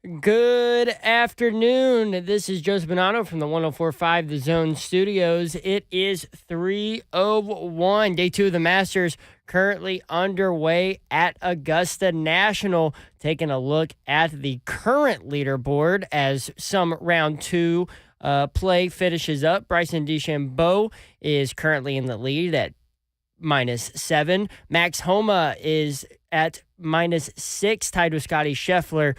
Good afternoon. This is Joseph Bonanno from the 104.5 The Zone Studios. It is 3:01. Day 2 of the Masters currently underway at Augusta National. Taking a look at the current leaderboard as some round 2 play finishes up. Bryson DeChambeau is currently in the lead at -7. Max Homa is at -6, tied with Scotty Scheffler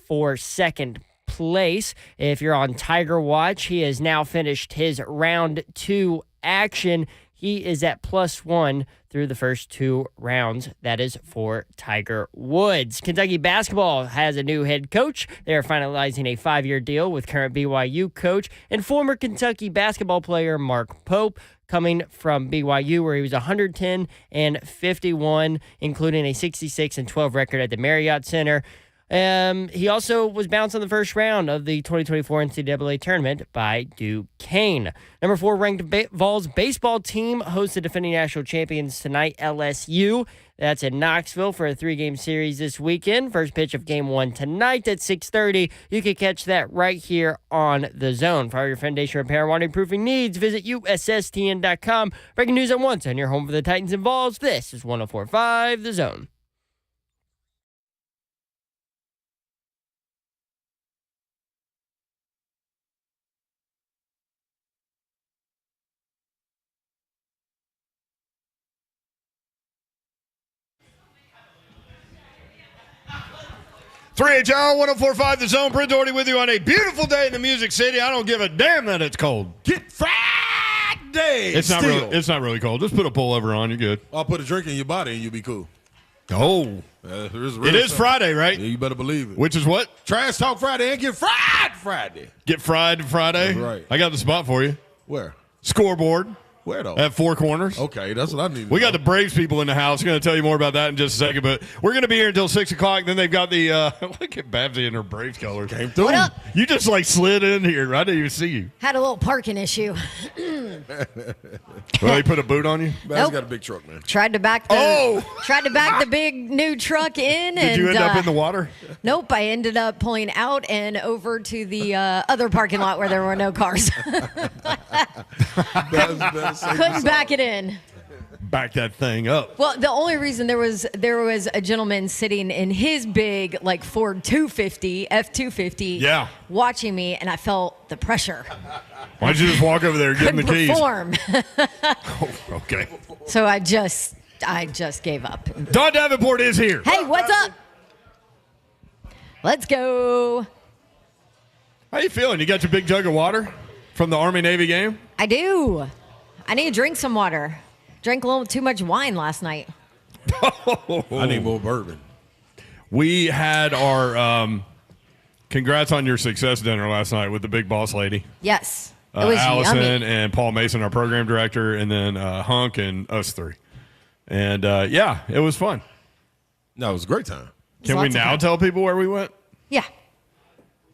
for second place. If you're on Tiger Watch, he has now finished his round 2 action. He is at +1 through the first 2 rounds. That is for Tiger Woods. Kentucky basketball has a new head coach. They are finalizing a 5-year deal with current BYU coach and former Kentucky basketball player Mark Pope, coming from BYU, where he was 110 and 51, including a 66-12 record at the Marriott Center. He also was bounced in the first round of the 2024 NCAA tournament by Duquesne. Number 4 ranked Vols baseball team hosts the defending national champions tonight, LSU. That's in Knoxville for a 3-game series this weekend. First pitch of Game 1 tonight at 6:30. You can catch that right here on The Zone. For all your foundation repair and waterproofing needs, visit USSTN.com. Breaking news at once on your home for the Titans and Vols. This is 104.5 The Zone. Three HL 104.5 The Zone. Brent Doherty with you on a beautiful day in the Music City. I don't give a damn that it's cold. Get Friday. It's not really cold. Just put a pullover on. You're good. I'll put a drink in your body and you'll be cool. Oh. It is Friday, right? Yeah, you better believe it. Which is what? Trash Talk Friday and Get Fried Friday. Get Fried Friday? That's right. I got the spot for you. Where? Scoreboard. Where though? At Four Corners. Okay, that's what I need. We got the Braves people in the house. I'm going to tell you more about that in just a second, but we're going to be here until 6 o'clock. Then they've got the look at Babsy in her Braves colors. Came through. What up? You just slid in here. I didn't even see you. Had a little parking issue. Well, they put a boot on you? Babsy's got a big truck, man. Tried to back the big new truck in. Did you end up in the water? Nope. I ended up pulling out and over to the other parking lot where there were no cars. Couldn't back it in. Back that thing up. Well, the only reason there was a gentleman sitting in his big Ford 250 F250, watching me, and I felt the pressure. Why don't you just walk over there and give him the keys? Perform. Oh, okay. So I just gave up. Don Davenport is here. Hey, what's up? Let's go. How you feeling? You got your big jug of water from the Army-Navy game? I do. I need to drink some water. Drank a little too much wine last night. I need more bourbon. We had our congrats on your success dinner last night with the big boss lady. Yes. It was Allison yummy. and Paul Mason, our program director, and then Hunk and us three. And, it was fun. No, it was a great time. Can we now tell people where we went? Yeah.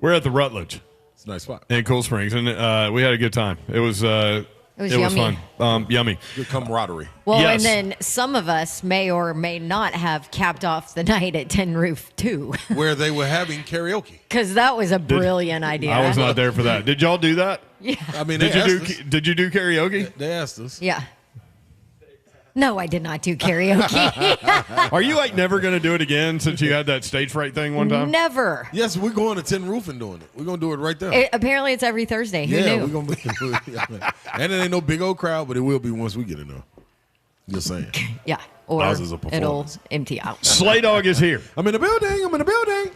We're at the Rutledge. It's a nice spot. In Cool Springs. And we had a good time. It was yummy. fun. Yummy. Good camaraderie. Well, Yes. and then some of us may or may not have capped off the night at Tin Roof, too. Where they were having karaoke. Because that was a brilliant idea. I was not there for that. Did y'all do that? Yeah. I mean, Did you do karaoke? They asked us. Yeah. No, I did not do karaoke. Are you never going to do it again since you had that stage fright thing one time? Never. Yes, we're going to Tin Roof and doing it. We're going to do it right there. Apparently, it's every Thursday. Who yeah, knew? we're going to be. And it ain't no big old crowd, but it will be once we get in there. Just saying. Yeah. Or Thousands of it'll performance. empty out. Slay Dog is here. I'm in the building.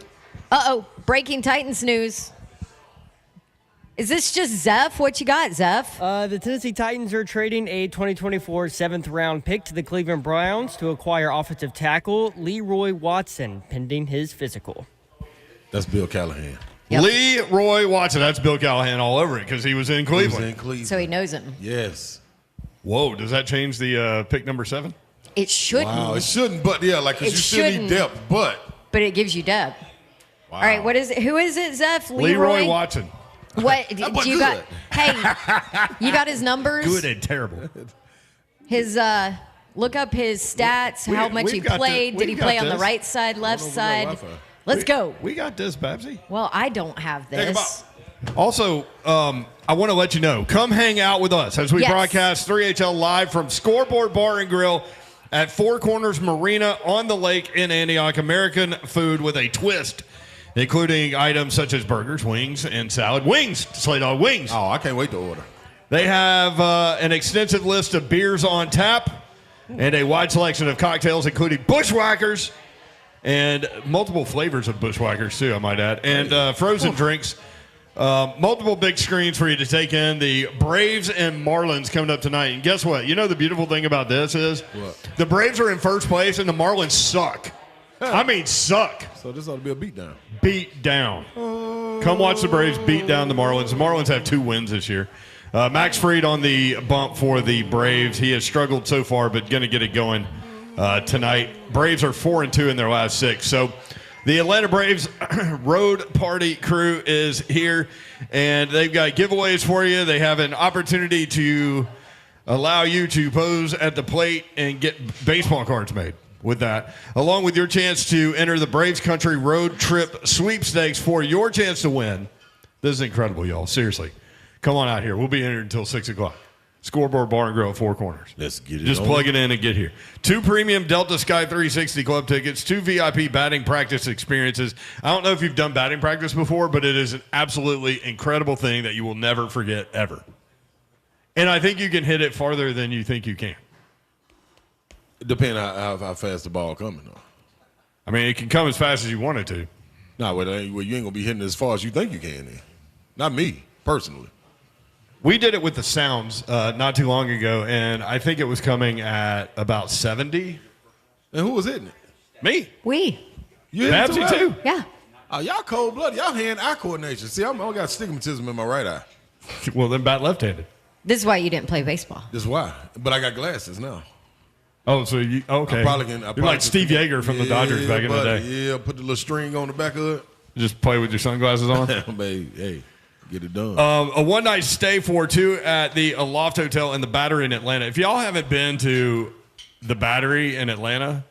Uh-oh. Breaking Titans news. Is this just Zeph? What you got, Zeph? The Tennessee Titans are trading a 2024 7th-round pick to the Cleveland Browns to acquire offensive tackle Leroy Watson, pending his physical. That's Bill Callahan. Yep. Leroy Watson. That's Bill Callahan all over it because he was in Cleveland. So he knows him. Yes. Whoa, does that change the pick number 7? It shouldn't. Wow, it shouldn't, but yeah, because you still need depth, but it gives you depth. wow. All right, what is it? Who is it, Zeph? Leroy Watson. What do you got? Hey, you got his numbers? Good and terrible. His look up his stats, how much he played. Did he play on the right side, left side? Let's go. We got this, Babsy. Well, I don't have this. Also, I want to let you know, come hang out with us as we broadcast 3HL live from Scoreboard Bar and Grill at Four Corners Marina on the lake in Antioch. American food with a twist, including items such as burgers, wings, and salad. Wings, Slay Dog, wings. Oh, I can't wait to order. They have an extensive list of beers on tap and a wide selection of cocktails, including Bushwhackers and multiple flavors of Bushwhackers, too, I might add, and frozen drinks. Multiple big screens for you to take in. The Braves and Marlins coming up tonight. And guess what? You know the beautiful thing about this is the Braves are in first place and the Marlins suck. I mean, suck. So this ought to be a beatdown. Beat down. Come watch the Braves beat down the Marlins. The Marlins have 2 wins this year. Max Fried on the bump for the Braves. He has struggled so far, but going to get it going tonight. Braves are 4-2 in their last 6. So the Atlanta Braves road party crew is here, and they've got giveaways for you. They have an opportunity to allow you to pose at the plate and get baseball cards made with that, along with your chance to enter the Braves Country Road Trip Sweepstakes for your chance to win. This is incredible, y'all. Seriously. Come on out here. We'll be in here until 6 o'clock. Scoreboard Bar and Grill at Four Corners. Let's get it. Just plug it in and get here. 2 premium Delta Sky 360 Club tickets, 2 VIP batting practice experiences. I don't know if you've done batting practice before, but it is an absolutely incredible thing that you will never forget ever. And I think you can hit it farther than you think you can. Depending on how fast the ball coming, though. I mean, it can come as fast as you want it to. No, well, you ain't going to be hitting as far as you think you can then. Not me, personally. We did it with the Sounds not too long ago, and I think it was coming at about 70. And who was hitting it? Me. You Babsy, too. Yeah. Oh, y'all cold-blooded. Y'all hand-eye coordination. See, I got astigmatism in my right eye. Well, then bat left-handed. This is why you didn't play baseball. This is why. But I got glasses now. Oh, so you okay? You're like Steve Yeager from the Dodgers back in the day. Yeah, put the little string on the back of it. Just play with your sunglasses on. Baby, hey, get it done. A one-night stay for 2 at the Aloft Hotel in the Battery in Atlanta. If y'all haven't been to the Battery in Atlanta,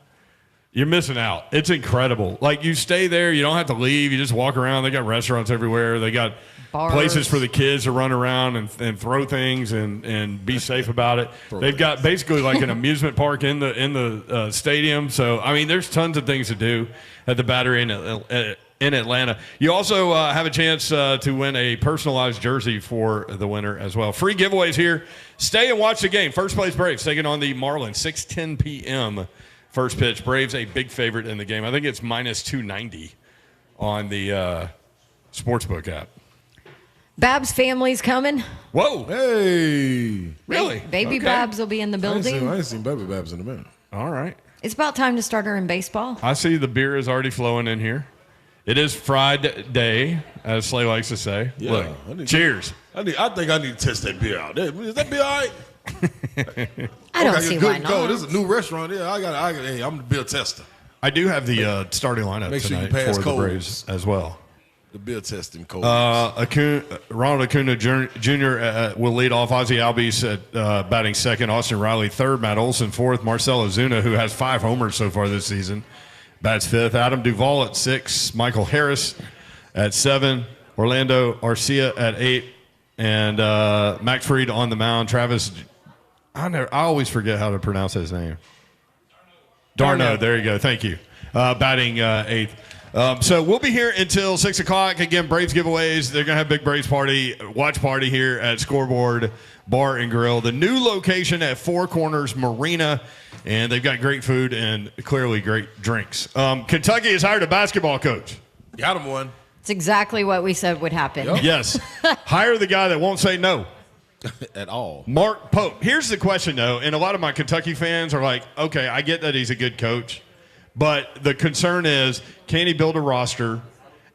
you're missing out. It's incredible. Like, you stay there, you don't have to leave. You just walk around. They got restaurants everywhere. They got bars, places for the kids to run around and throw things and be safe about it. They've got basically like an amusement park in the stadium. So, I mean, there's tons of things to do at the Battery in Atlanta. You also have a chance to win a personalized jersey for the winner as well. Free giveaways here. Stay and watch the game. First place Braves taking on the Marlins, 6:10 p.m. First pitch. Braves a big favorite in the game. I think it's minus 290 on the Sportsbook app. Babs family's coming. Whoa. Hey. Really? Baby Okay. Babs will be in the building. I ain't seen Baby Babs in a minute. All right. It's about time to start her in baseball. I see the beer is already flowing in here. It is Friday, as Slay likes to say. Yeah, Look, cheers. I think I need to test that beer out. Is that beer all right? I don't see why not. Go. This is a new restaurant. Yeah, hey, I'm the beer tester. I do have the starting lineup Make sure you tonight pass for codes. the Braves as well. The beer testing code. Ronald Acuna Jr. Will lead off. Ozzie Albies at batting second. Austin Riley third. Matt Olson fourth. Marcell Ozuna, who has 5 homers so far this season, bats fifth. Adam Duvall at 6. Michael Harris at 7. Orlando Arcia at 8. And Max Fried on the mound. Travis, I always forget how to pronounce his name. Darno. There you go. Thank you. Batting 8th. So we'll be here until 6 o'clock. Again, Braves giveaways. They're going to have a big Braves watch party here at Scoreboard Bar and Grill. The new location at Four Corners Marina. And they've got great food and clearly great drinks. Kentucky has hired a basketball coach. Got him one. It's exactly what we said would happen. Yep. Yes. Hire the guy that won't say no. At all. Mark Pope. Here's the question, though. And a lot of my Kentucky fans are like, okay, I get that he's a good coach. But the concern is, can he build a roster?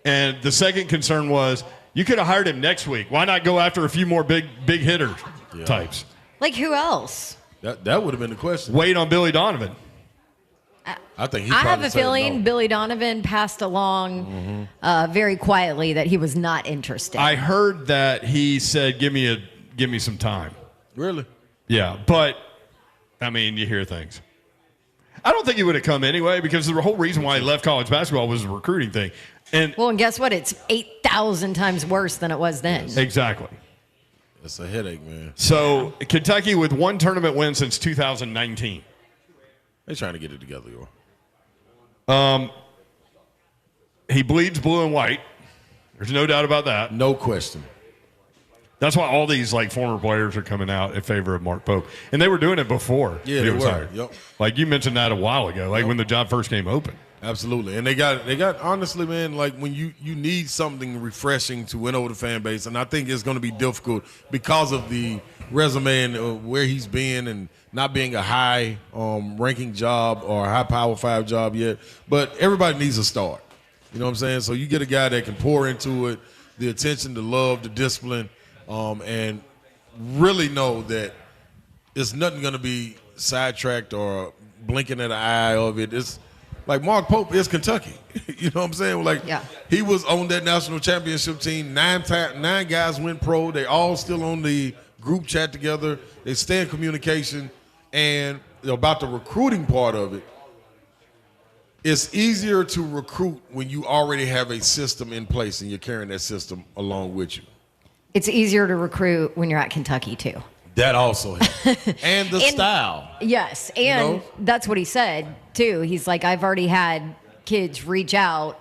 And the second concern was, you could have hired him next week. Why not go after a few more big hitter types? Like who else? That would have been the question. Wait on Billy Donovan. I think he I have probably a said feeling no. Billy Donovan passed along very quietly that he was not interested. I heard that he said, give me some time. Really? Yeah, but, I mean, you hear things. I don't think he would have come anyway because the whole reason why he left college basketball was the recruiting thing. And guess what? It's 8,000 times worse than it was then. Exactly. It's a headache, man. So Kentucky with one tournament win since 2019. They're trying to get it together, yo. He bleeds blue and white. There's no doubt about that. No question. That's why all these former players are coming out in favor of Mark Pope, and they were doing it before Yeah, he they was were. hired. Yep. Like you mentioned that a while ago, when the job first came open. Absolutely. And they got honestly, man, when you need something refreshing to win over the fan base, and I think it's going to be difficult because of the resume and where he's been and not being a high ranking job or a high Power 5 job yet. But everybody needs a start. You know what I'm saying? So you get a guy that can pour into it, the attention, the love, the discipline, and really know that it's nothing going to be sidetracked or blinking at an eye of it. It's like Mark Pope is Kentucky. You know what I'm saying? He was on that national championship team. Nine guys went pro. They all still on the group chat together. They stay in communication. And about the recruiting part of it, it's easier to recruit when you already have a system in place and you're carrying that system along with you. It's easier to recruit when you're at Kentucky, too. That also helps. And the style. Yes, and that's what he said, too. He's like, I've already had kids reach out,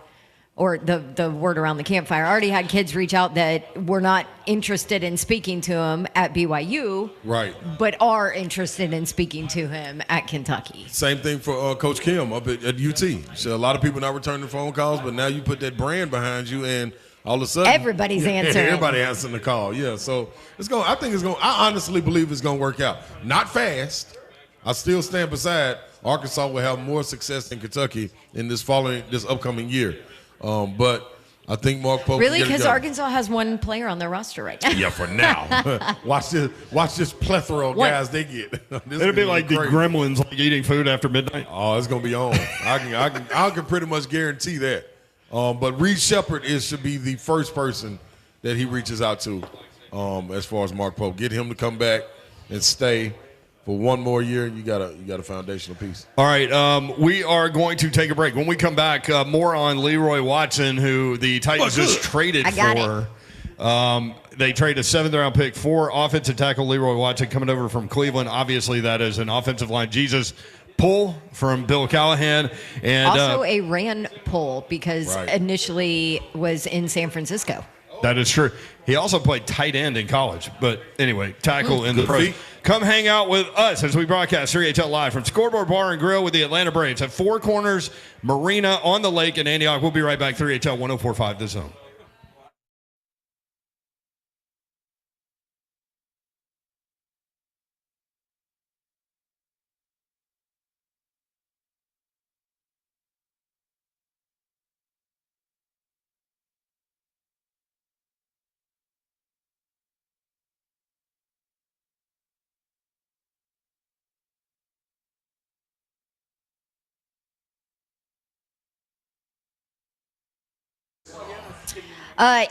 or the word around the campfire, I already had kids reach out that were not interested in speaking to him at BYU, right? But are interested in speaking to him at Kentucky. Same thing for Coach Kim up at UT. So a lot of people not returning phone calls, but now you put that brand behind you, and all of a sudden everybody's answering. Everybody answering the call. Yeah, so I honestly believe it's gonna work out. Not fast. I still stand beside Arkansas will have more success than Kentucky in this upcoming year. But I think Mark Pope really, because Arkansas has one player on their roster right now. Yeah, for now. Watch this plethora of guys they get. It'll be like crazy. The Gremlins eating food after midnight. Oh, it's gonna be on. I can pretty much guarantee that. But Reed Shepherd should be the first person that he reaches out to, as far as Mark Pope. Get him to come back and stay for one more year, and you got a foundational piece. All right, we are going to take a break. When we come back, more on Leroy Watson, who the Titans just traded for. They trade a 7th-round pick for offensive tackle Leroy Watson coming over from Cleveland. Obviously, that is an offensive line Jesus pull from Bill Callahan. And also a Rand pull because initially was in San Francisco. That is true. He also played tight end in college. But anyway, tackle in the pros. Come hang out with us as we broadcast 3HL Live from Scoreboard Bar and Grill with the Atlanta Braves at Four Corners Marina on the lake in Antioch. We'll be right back. 3HL 104.5 The Zone.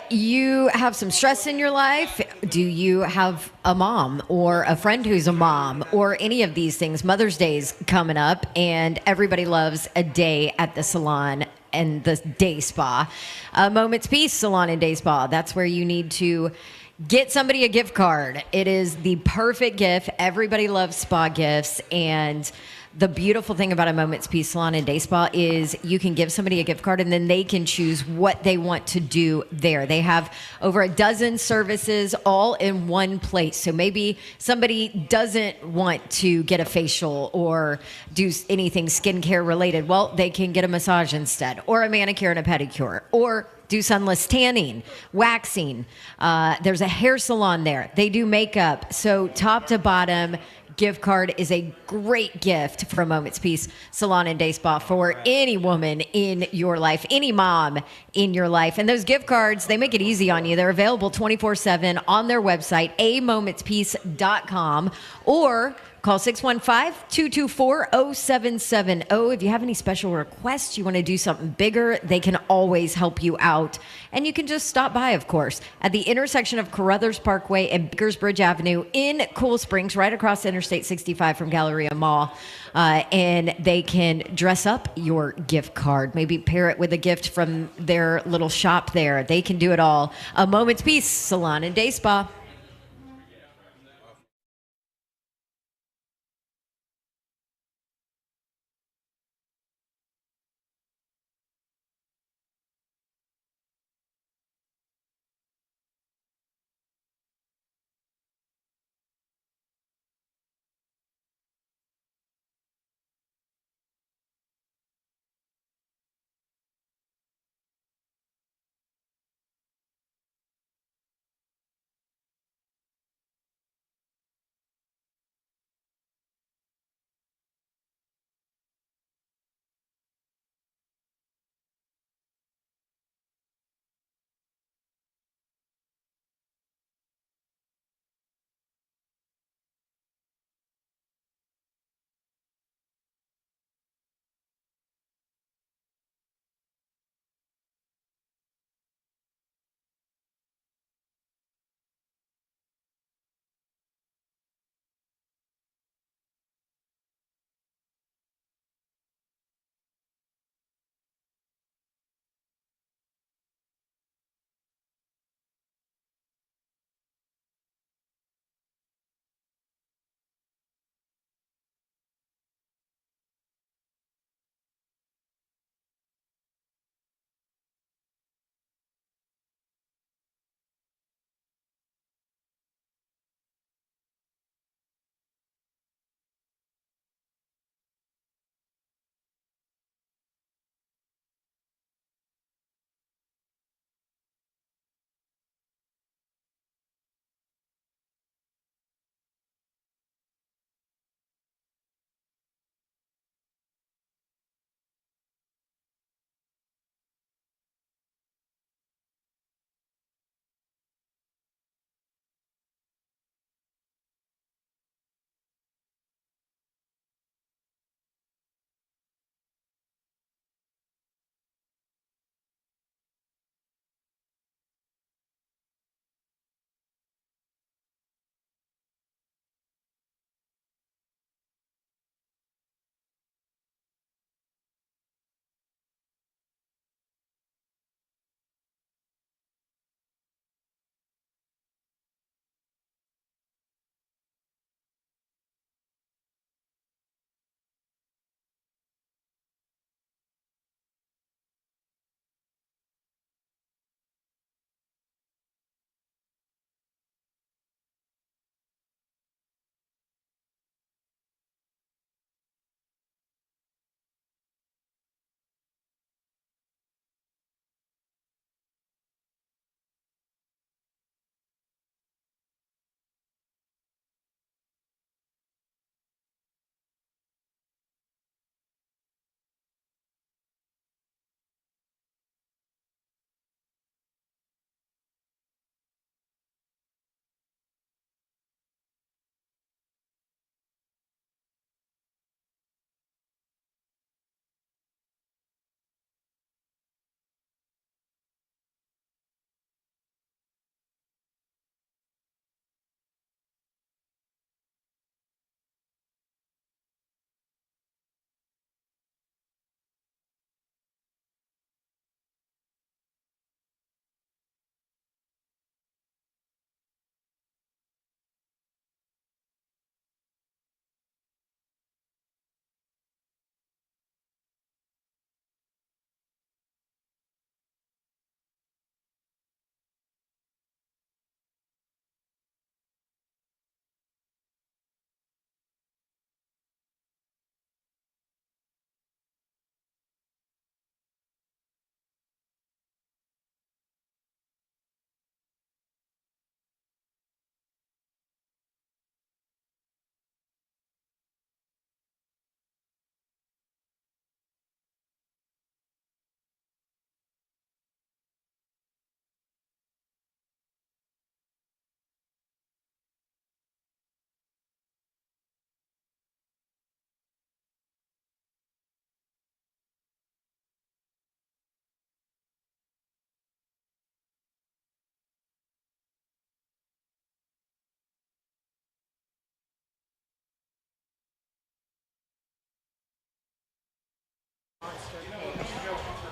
You have some stress in your life. Do you have a mom or a friend who's a mom or any of these things? Mother's Day's coming up, and everybody loves a day at the salon and the day spa. Moment's Peace Salon and Day Spa. That's where you need to get somebody a gift card. It is the perfect gift. Everybody loves spa gifts, and the beautiful thing about a Moment's Peace Salon and Day Spa is you can give somebody a gift card and then they can choose what they want to do there. They have over a dozen services all in one place. So maybe somebody doesn't want to get a facial or do anything skincare related. Well, they can get a massage instead, or a manicure and a pedicure, or do sunless tanning, waxing. There's a hair salon there. They do makeup. So top to bottom, gift card is a great gift for a Moment's Peace Salon and Day Spa for any woman in your life, any mom in your life. And those gift cards, they make it easy on you. They're available 24/7 on their website, amomentspeace.com, or Call 615-224-0770. If you have any special requests, you want to do something bigger, they can always help you out. And you can just stop by, of course, at the intersection of Carruthers Parkway and Bridge Avenue in Cool Springs, right across Interstate 65 from Galleria Mall. And they can dress up your gift card, maybe pair it with a gift from their little shop there. They can do it all. A Moment's Peace Salon and Day Spa.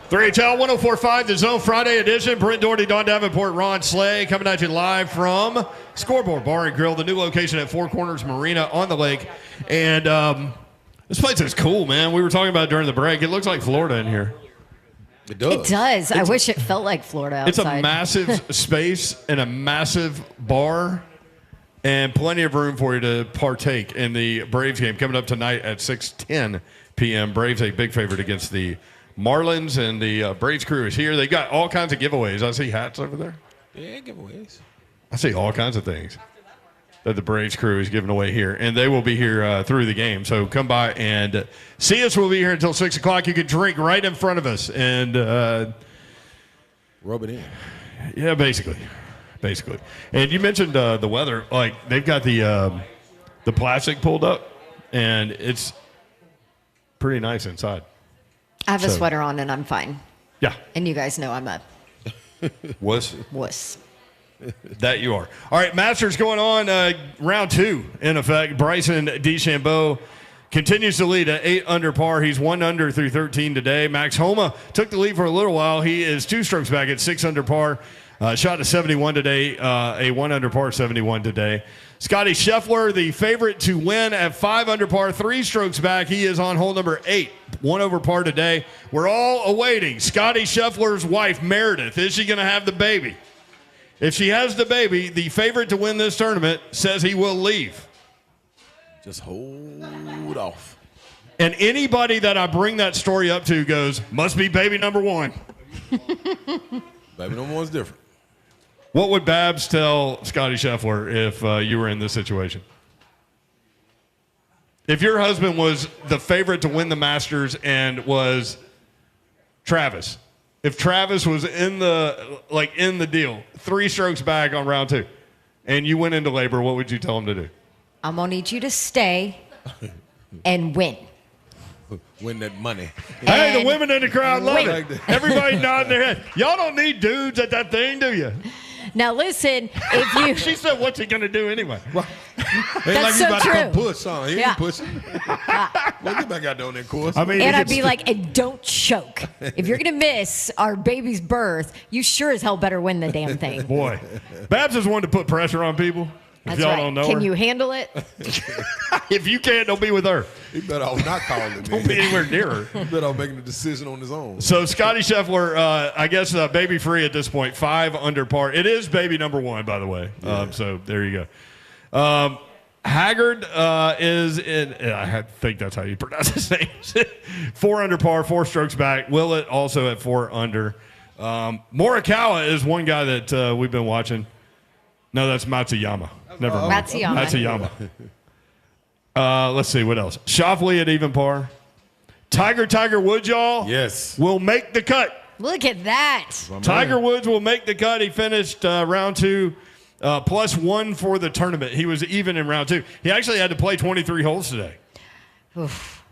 3HL 104.5, the Zone Friday edition. Brent Doherty, Don Davenport, Ron Slay coming at you live from Scoreboard Bar and Grill, the new location at Four Corners Marina on the lake. And this place is cool, man. We were talking about it during the break. It looks like Florida in here. It does. It does. I wish it felt like Florida outside. It's a massive space and a massive bar and plenty of room for you to partake in the Braves game coming up tonight at 6:10 p.m. Braves a big favorite against the Marlins, and the Braves crew is here. They got all kinds of giveaways. I see hats over there. Yeah, giveaways. I see all kinds of things that the Braves crew is giving away here, and they will be here through the game. So come by and see us. We'll be here until 6 o'clock. You can drink right in front of us and rub it in. Yeah, basically. And you mentioned the weather. Like, they've got the plastic pulled up, and it's pretty nice inside. I have a sweater on and I'm fine. Yeah. And you guys know I'm a wuss. That you are. All right, Masters going on round 2 in effect. Bryson DeChambeau continues to lead at 8 under par. He's 1 under through 13 today. Max Homa took the lead for a little while. He is 2 strokes back at 6 under par. Shot a 71 today, a 1 under par 71 today. Scotty Scheffler, the favorite to win at 5 under par, 3 strokes back. He is on hole number 8, 1 over par today. We're all awaiting Scotty Scheffler's wife, Meredith. Is she going to have the baby? If she has the baby, the favorite to win this tournament says he will leave. Just hold off. And anybody that I bring that story up to goes, must be baby number 1. Baby number 1's different. What would Babs tell Scotty Scheffler if you were in this situation? If your husband was the favorite to win the Masters and was Travis, if Travis was in the deal, 3 strokes back on round 2, and you went into labor, what would you tell him to do? I'm going to need you to stay and win. Win that money. Hey, the women in the crowd love Win. it. Everybody nodding their head. Y'all don't need dudes at that thing, do you? Now listen, if you She said, what's he going to do anyway? Ain't That's like so you about true. to come push, huh? He Yeah. ain't pushing. Well, get back out there on that course. I mean, and he I'd could be like, and don't choke. If you're gonna miss our baby's birth, you sure as hell better win the damn thing. boy, Babs is one to put pressure on people. That's if y'all right. don't know Can her. you handle it? If you can't, don't be with her. He better off not calling me. Don't be anywhere near her. He better off making a decision on his own. So Scotty Scheffler, I guess baby free at this point, 5 under par. It is baby number 1, by the way. Yeah. So there you go. Haggard is in, I think that's how you pronounce his name. 4 under par, 4 strokes back. Willett also at 4 under. Morikawa is one guy that we've been watching. No, that's Matsuyama. Never mind. Matsuyama. Let's see, what else? Shoffley at even par. Tiger Woods, y'all. Yes. Will make the cut. Look at that. Tiger Woods will make the cut. He finished round 2 +1 for the tournament. He was even in round 2. He actually had to play 23 holes today. Oof.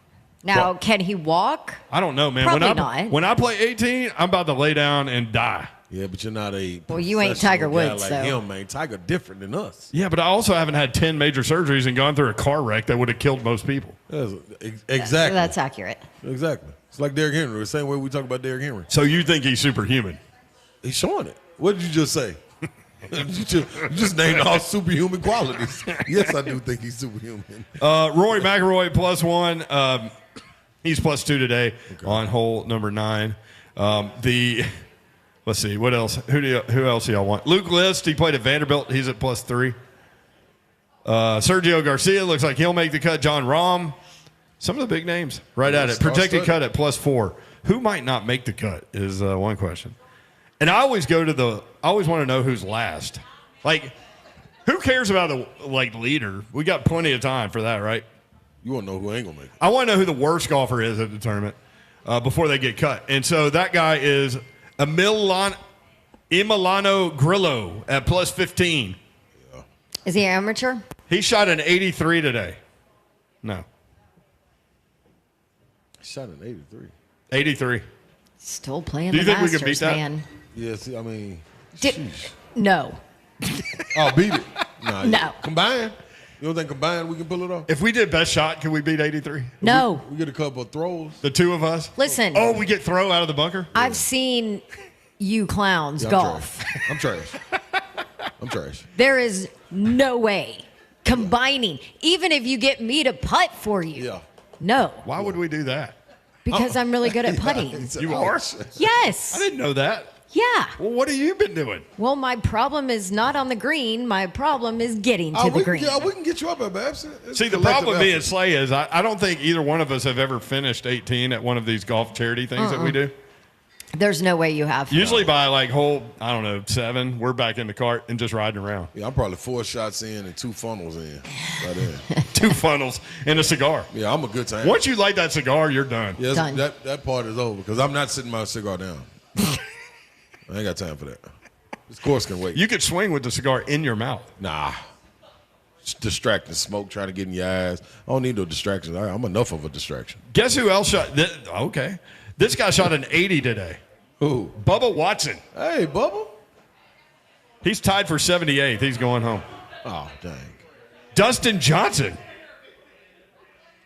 Now, can he walk? I don't know, man. Probably not. When I play 18, I'm about to lay down and die. Yeah, but you're not a Well, you ain't professional Tiger guy Woods, like so. him, man. Tiger different than us. Yeah, but I also haven't had 10 major surgeries and gone through a car wreck that would have killed most people. Exactly. That's accurate. Exactly. It's like Derrick Henry. The same way we talk about Derrick Henry. So you think he's superhuman? He's showing it. What did you just say? you just named all superhuman qualities. Yes, I do think he's superhuman. Rory McIlroy +1. He's +2 today on hole number 9. Let's see, what else? Who else do y'all want? Luke List, he played at Vanderbilt. He's at +3. Sergio Garcia looks like he'll make the cut. John Rahm, some of the big names right at it. Projected cut at +4. Who might not make the cut is one question. And I always want to know who's last. Like, who cares about the leader? We got plenty of time for that, right? You want to know who ain't going to make it. I want to know who the worst golfer is at the tournament before they get cut. And so that guy is Emiliano Grillo at +15. Is he an amateur? He shot an 83 today. No. He shot an 83. 83. Still playing Do you the think we Masters, can beat that? man. Yeah, see, I mean, No. oh, beat it. No. Combined. You don't think combined we can pull it off? If we did best shot, can we beat 83? No. We get a couple of throws. The two of us? Listen. Oh, we get throw out of the bunker? I've seen you clowns Yeah, golf. I'm trash. I'm trash. There is no way combining, even if you get me to putt for you. Yeah. No, Why would we do that? because I'm really good at putting. You are? Yes. I didn't know that. Yeah. Well, what have you been doing? Well, my problem is not on the green. My problem is getting to the green. We can get you up at Babs. See, the problem with me and Slay is I don't think either one of us have ever finished 18 at one of these golf charity things that we do. There's no way you have. Usually by like hole, I don't know, 7, we're back in the cart and just riding around. Yeah, I'm probably 4 shots in and 2 funnels in. Right in. 2 funnels and a cigar. Yeah, I'm a good time. Once you light that cigar, you're done. Yes, Done. that part is over because I'm not sitting my cigar down. I ain't got time for that. This course can wait. You could swing with the cigar in your mouth. Nah. It's distracting smoke trying to get in your eyes. I don't need no distractions. I'm enough of a distraction. Guess who else shot? Okay. This guy shot an 80 today. Who? Bubba Watson. Hey, Bubba. He's tied for 78th. He's going home. Oh, dang. Dustin Johnson.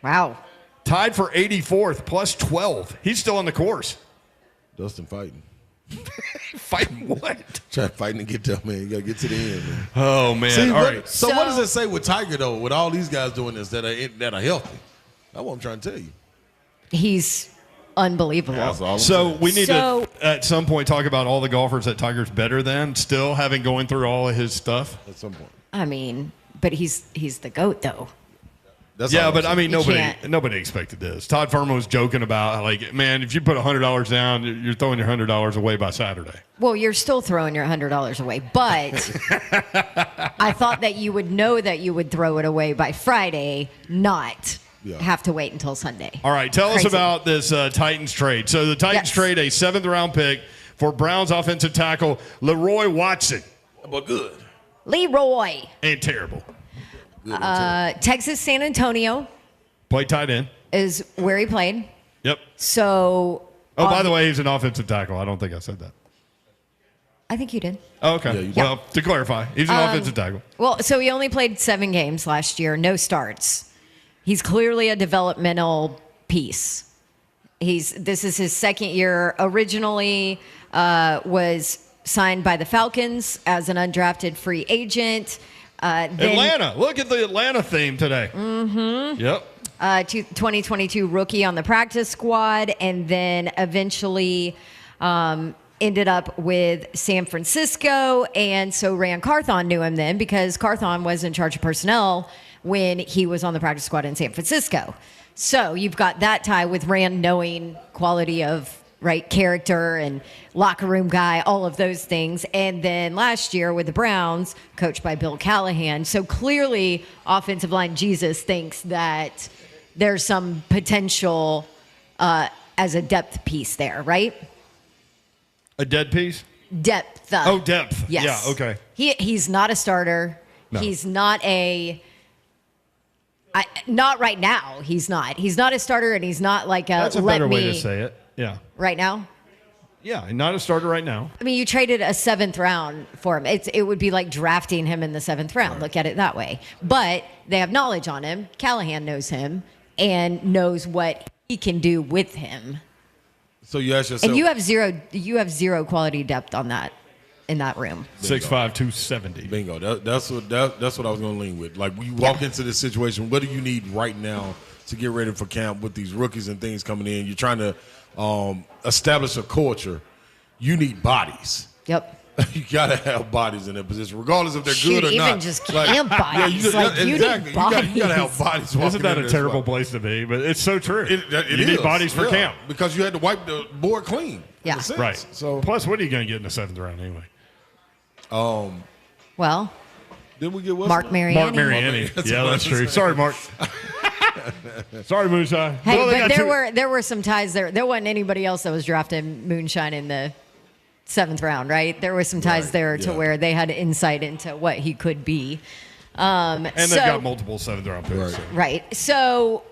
Wow. Tied for 84th, plus 12. He's still on the course. Dustin fighting. Fighting what? Fighting to get there, man. You got to get to the end, man. Oh, man. See, All right. So what does it say with Tiger, though, with all these guys doing this that are healthy? That's what I'm trying to tell you. He's unbelievable. That's all I'm So saying. we need to, at some point, talk about all the golfers that Tiger's better than, still having going through all of his stuff. At some point. I mean, but he's the GOAT, though. That's Yeah, all I'm but I saying. mean, can't. nobody expected this. Todd Furman was joking about, like, man, if you put $100 down, you're throwing your $100 away by Saturday. Well, you're still throwing your $100 away, but I thought that you would know that you would throw it away by Friday, not have to wait until Sunday. All right, tell us Crazy. about this Titans trade. So the Titans trade a 7th-round pick for Browns offensive tackle Leroy Watson. But good. Leroy. And terrible. Texas San Antonio Played tight end. is where he played. Yep. So. Oh, by the way, he's an offensive tackle. I don't think I said that. I think you did. Oh, okay. Yeah, you did. Well, to clarify, he's an offensive tackle. Well, so he only played 7 games last year, no starts. He's clearly a developmental piece. This is his 2nd year. Originally was signed by the Falcons as an undrafted free agent. Then, Atlanta. Look at the Atlanta theme today. Mm-hmm. Yep. 2022 rookie on the practice squad, and then eventually ended up with San Francisco. And so Rand Carthon knew him then because Carthon was in charge of personnel when he was on the practice squad in San Francisco. So you've got that tie with Rand knowing quality of character and locker room guy, all of those things. And then last year with the Browns, coached by Bill Callahan. So clearly offensive line Jesus thinks that there's some potential as a depth piece there, right? A dead piece? Depth. Oh, depth. Yes. Yeah, okay. He's not a starter. No. He's not not right now. He's not. He's not a starter, and he's not like a That's a better way to say it. Yeah. right now. Yeah, not a starter right now. I mean, you traded a 7th round for him. It would be like drafting him in the 7th round. Right. Look at it that way. But they have knowledge on him. Callahan knows him and what he can do with him. So you ask yourself. And you have zero quality depth on that in that room. 6'5", 270. Bingo. That's what I was going to lean with. Like, when you walk into this situation, what do you need right now to get ready for camp with these rookies and things coming in? You're trying to establish a culture. You need bodies. Yep. You gotta have bodies in that position, regardless if they're Shoot, good or even not. just camp bodies. Exactly. You need bodies. You gotta have bodies. Isn't that in a there terrible as well. place to be? But it's so true. It you need is, bodies for yeah, camp. because you had to wipe the board clean. Yeah. in a sense. Right. So Plus, what are you going to get in the 7th round anyway? Well, then we get what's Mark Mariani. Mark Mariani. That's Yeah, what that's I'm true. saying. Sorry, Mark. Sorry, Moonshine. Hey, Well, they but got there were some ties there. There wasn't anybody else that was drafting Moonshine in the 7th round, right? There were some ties Right, there to yeah. where they had insight into what he could be. And they've got multiple 7th-round picks. Right. so. Right. So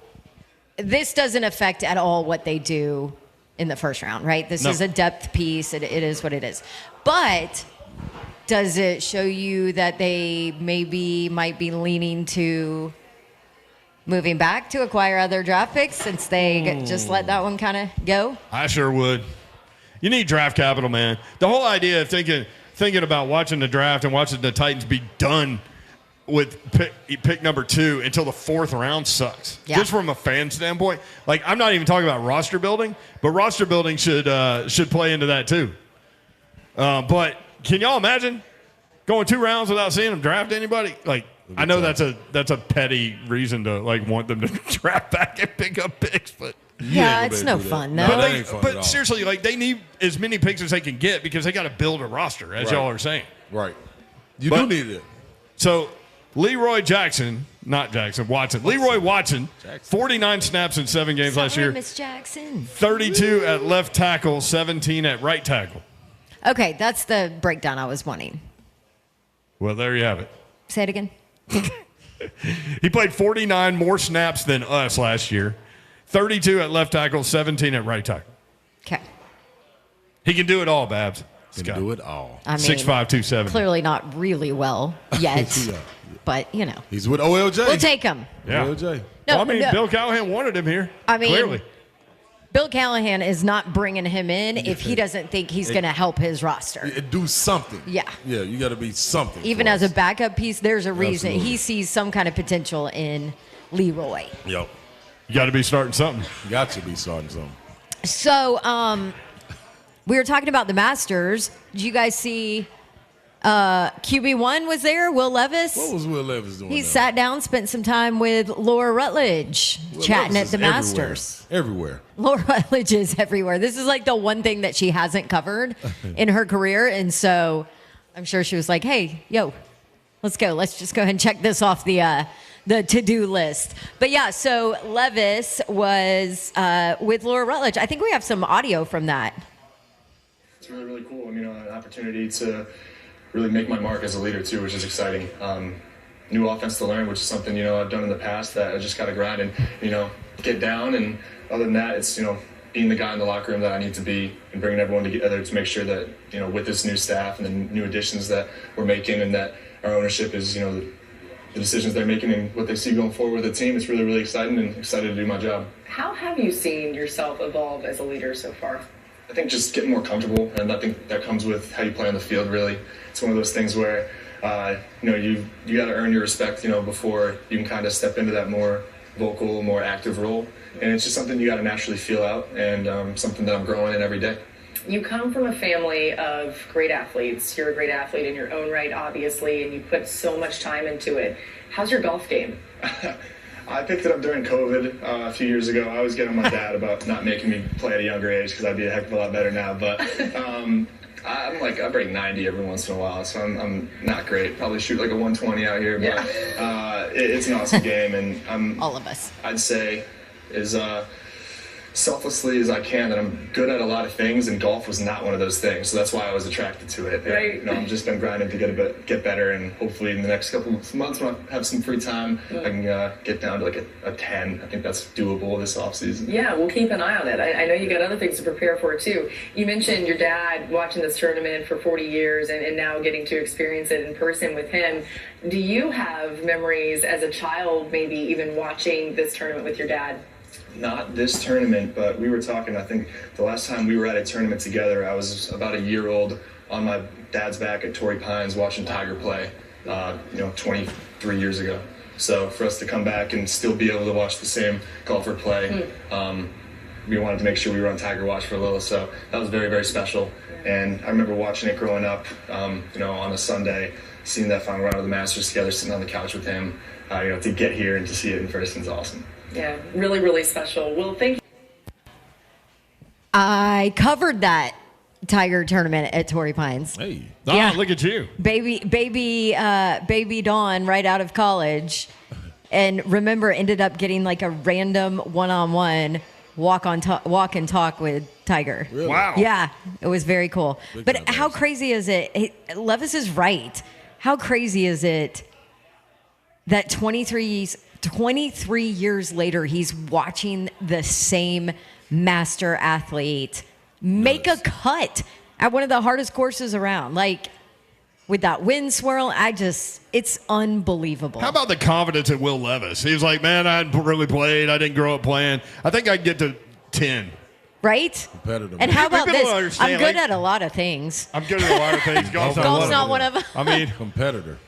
this doesn't affect at all what they do in the 1st round, right? This No. is a depth piece. It is what it is. But Does it show you that they maybe might be leaning to moving back to acquire other draft picks since they just let that one kind of go? I sure would. You need draft capital, man. The whole idea of thinking about watching the draft and watching the Titans be done with pick number 2 until the 4th round sucks. Yeah. Just from a fan standpoint. Like, I'm not even talking about roster building, but roster building should play into that too. But can y'all imagine going 2 rounds without seeing them draft anybody? Like, I know that's a petty reason to like want them to draft back and pick up picks, but Yeah, it's no fun, though. No, that ain't fun at all. but seriously, like they need as many picks as they can get because they got to build a roster, as y'all are saying. Right. You do need it. So Watson. Leroy Watson, 49 snaps in 7 games last year. Miss Jackson. 32 at left tackle, 17 at right tackle. Okay, that's the breakdown I was wanting. Well, there you have it. Say it again. He played 49 more snaps than us last year. 32 at left tackle, 17 at right tackle. Okay. He can do it all, Babs. Can do it all. I mean, 6'5", 270. clearly not really well yet, Yeah. but, you know. He's with OLJ. We'll take him. Yeah. OLJ. No, Well, I mean, no. Bill Callahan wanted him here. I mean, clearly. Bill Callahan is not bringing him in if he doesn't think he's going to help his roster. Do something. Yeah. Yeah, you got to be something. Even for as a us. backup piece, there's a reason. Absolutely. He sees some kind of potential in Leroy. Yep. You got to be starting something. Got to be starting something. So, we were talking about the Masters. Did you guys see QB1 was there, Will Levis? What was Will Levis doing? He now? sat down, spent some time with Laura Rutledge, Will chatting Levis at the is Masters. Everywhere. Laura Rutledge is everywhere. This is like the one thing that she hasn't covered in her career. And so I'm sure she was like, hey, yo, let's go. Let's just go ahead and check this off the to-do list. But yeah, so Levis was with Laura Rutledge. I think we have some audio from that. It's really, really cool. I mean, an opportunity to really make my mark as a leader too, which is exciting. New offense to learn, which is something, I've done in the past that I just got to grind and, get down. And other than that, it's, being the guy in the locker room that I need to be and bringing everyone together to make sure that, with this new staff and the new additions that we're making and that our ownership is, the decisions they're making and what they see going forward with the team, it's really, really exciting and excited to do my job. How have you seen yourself evolve as a leader so far? I think just getting more comfortable, and I think that comes with how you play on the field, really. It's one of those things where, you got to earn your respect, before you can kind of step into that more vocal, more active role. And it's just something you got to naturally feel out, and something that I'm growing in every day. You come from a family of great athletes. You're a great athlete in your own right, obviously, and you put so much time into it. How's your golf game? I picked it up during COVID a few years ago. I was getting on my dad about not making me play at a younger age because I'd be a heck of a lot better now. But I break 90 every once in a while, so I'm not great. Probably shoot like a 120 out here, but it's an awesome game, and All of us. I'd say is selflessly as I can that I'm good at a lot of things, and golf was not one of those things. So that's why I was attracted to it. Right. I've just been grinding to get better, and hopefully in the next couple of months when I have some free time, I can get down to like a 10. I think that's doable this offseason. Yeah, we'll keep an eye on it. I know you got other things to prepare for, too. You mentioned your dad watching this tournament for 40 years and now getting to experience it in person with him. Do you have memories as a child, maybe even watching this tournament with your dad? Not this tournament, but we were talking, I think the last time we were at a tournament together, I was about a year old on my dad's back at Torrey Pines watching Tiger play, 23 years ago. So for us to come back and still be able to watch the same golfer play, we wanted to make sure we were on Tiger Watch for a little. So that was very, very special. And I remember watching it growing up, on a Sunday, seeing that final round of the Masters together, sitting on the couch with him, to get here and to see it in person is awesome. Yeah, really, really special. Well, thank you. I covered that Tiger tournament at Torrey Pines. Hey. Yeah. Look at you. Baby Dawn right out of college. And remember, ended up getting like a random one-on-one walk and talk with Tiger. Really? Wow. Yeah, it was very cool. Big But time, how Levis. crazy is it? Levis is right. How crazy is it that 23 years later, he's watching the same master athlete make a cut at one of the hardest courses around? Like, with that wind swirl. It's unbelievable. How about the confidence in Will Levis? He was like, man, I hadn't really played. I didn't grow up playing. I think I'd get to 10. Right? Competitive. And how about People don't this? understand, I'm good like- at a lot of things. I'm good at a lot of things. Golf's Golf's not not one one of them. I mean, Competitor.